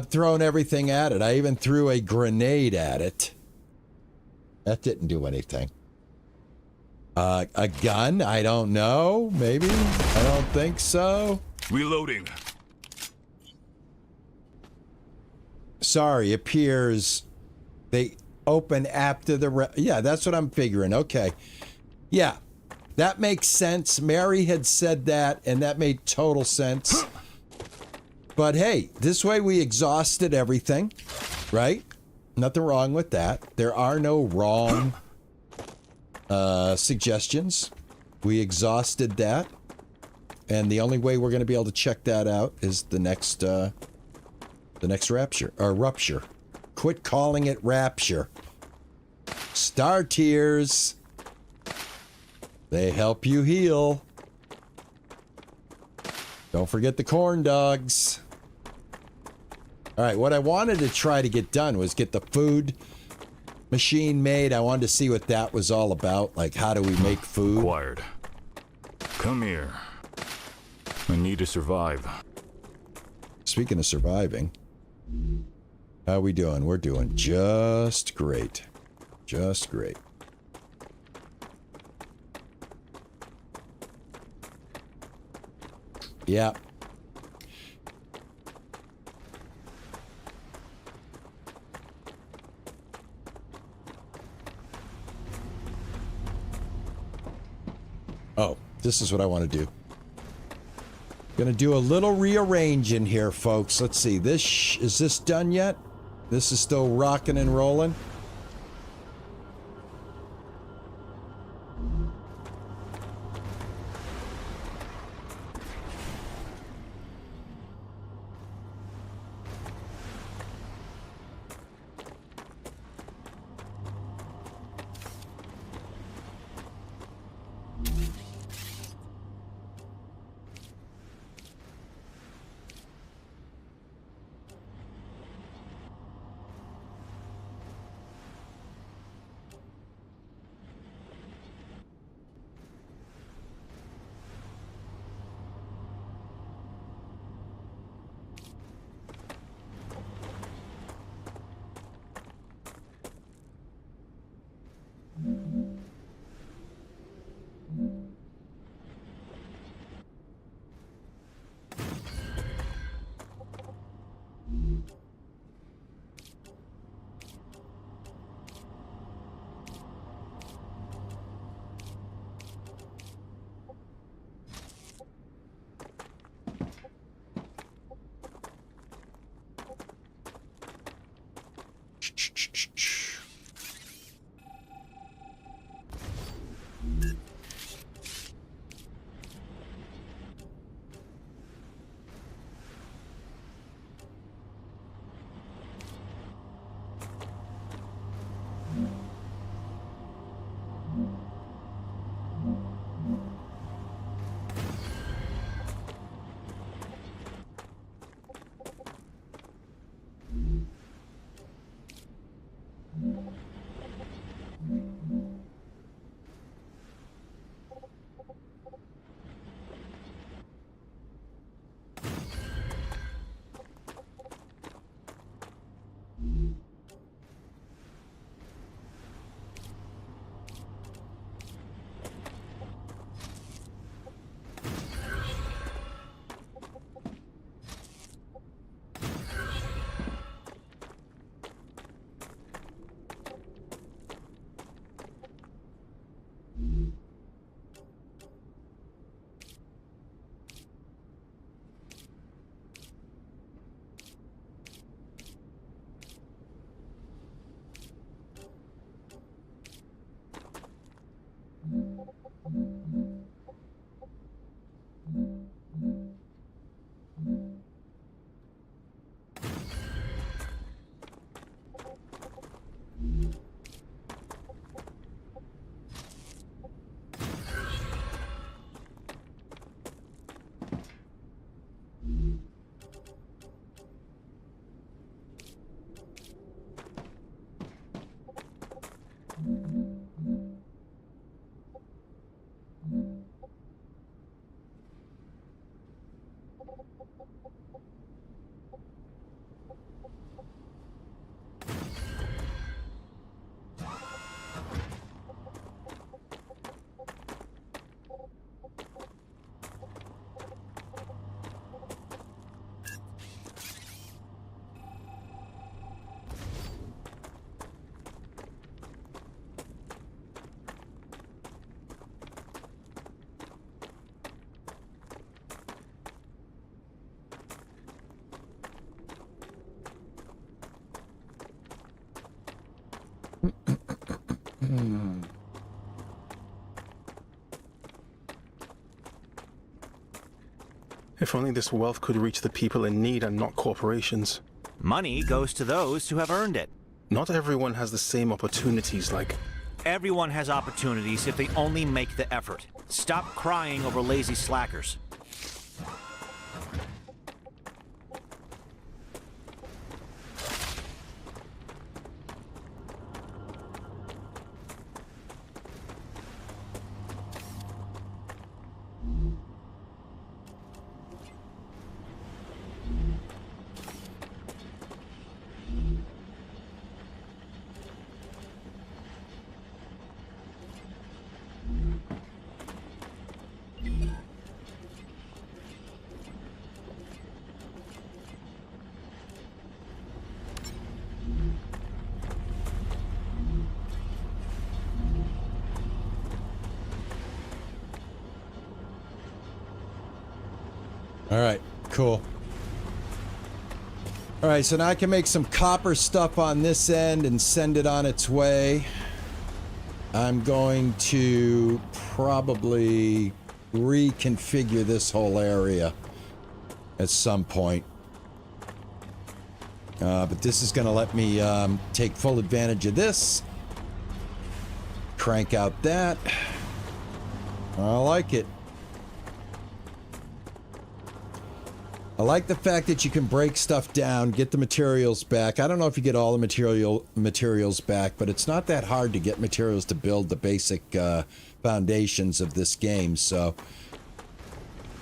thrown everything at it. I even threw a grenade at it. That didn't do anything. A gun? I don't know. Maybe. I don't think so. Reloading. Sorry, appears they open after the... Yeah, that's what I'm figuring. Okay. Yeah, that makes sense. Mary had said that, and that made total sense. But hey, this way we exhausted everything, right? Nothing wrong with that. There are no wrong suggestions. We exhausted that. And the only way we're going to be able to check that out is the next rapture, or rupture. Quit calling it rapture. Star tears. They help you heal. Don't forget the corn dogs. All right, what I wanted to try to get done was get the food machine made. I wanted to see what that was all about. Like, how do we make food? Acquired. Come here. I need to survive. Speaking of surviving, how we doing? We're doing just great. Just great. Yeah. Oh, this is what I want to do. Gonna do a little rearranging here, folks. Let's see. Is this done yet? This is still rocking and rolling. If only this wealth could reach the people in need and not corporations. Money goes to those who have earned it. Not everyone has the same opportunities like... Everyone has opportunities if they only make the effort. Stop crying over lazy slackers. All right, cool. All right, so now I can make some copper stuff on this end and send it on its way. I'm going to probably reconfigure this whole area at some point. But this is going to let me take full advantage of this. Crank out that. I like it. I like the fact that you can break stuff down, get the materials back. I don't know if you get all the materials back, but it's not that hard to get materials to build the basic foundations of this game. So,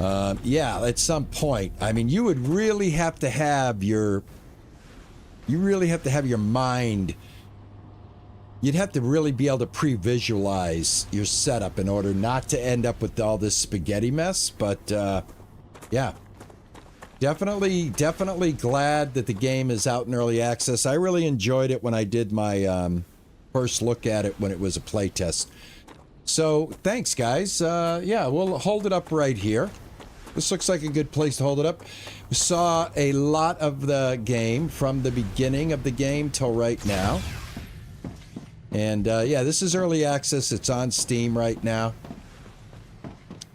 yeah, at some point, I mean, you would really have to have your... You really have to have your mind... You'd have to really be able to pre-visualize your setup in order not to end up with all this spaghetti mess. But, yeah. Definitely glad that the game is out in early access. I really enjoyed it when I did my first look at it when it was a playtest. So, thanks, guys. Yeah, we'll hold it up right here. This looks like a good place to hold it up. We saw a lot of the game from the beginning of the game till right now. And, yeah, this is early access. It's on Steam right now.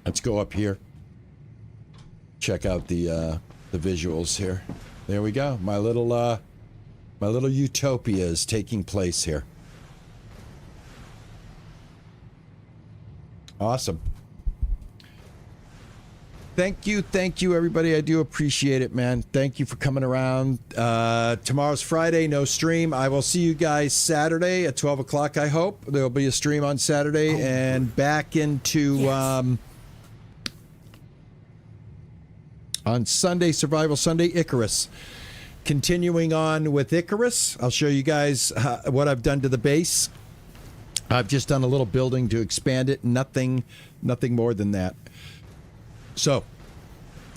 Let's go up here. Check out the visuals here. There we go. My little utopia is taking place here. Awesome. Thank you, everybody. I do appreciate it, man. Thank you for coming around. Tomorrow's Friday, no stream. I will see you guys Saturday at 12 o'clock, I hope. There'll be a stream on Saturday and back into... Yes. On Sunday, Survival Sunday, Icarus. Continuing on with Icarus, I'll show you guys what I've done to the base. I've just done a little building to expand it. Nothing more than that. So,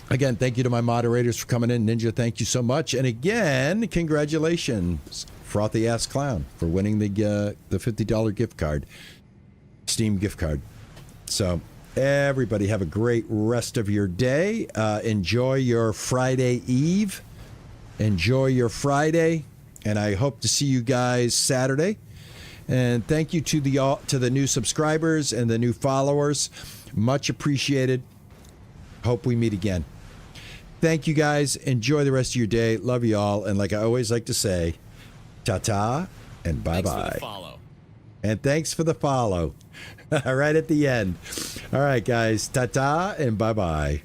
again, thank you to my moderators for coming in. Ninja, thank you so much. And again, congratulations, Frothy Ass Clown, for winning the $50 gift card, Steam gift card. So... Everybody have a great rest of your day. Enjoy your Friday Eve. Enjoy your Friday. And I hope to see you guys Saturday. And thank you to the new subscribers and the new followers. Much appreciated. Hope we meet again. Thank you guys. Enjoy the rest of your day. Love you all. And like I always like to say, ta-ta and bye-bye. Thanks for the follow. And thanks for the follow. Right at the end. All right, guys. Ta-ta and bye-bye.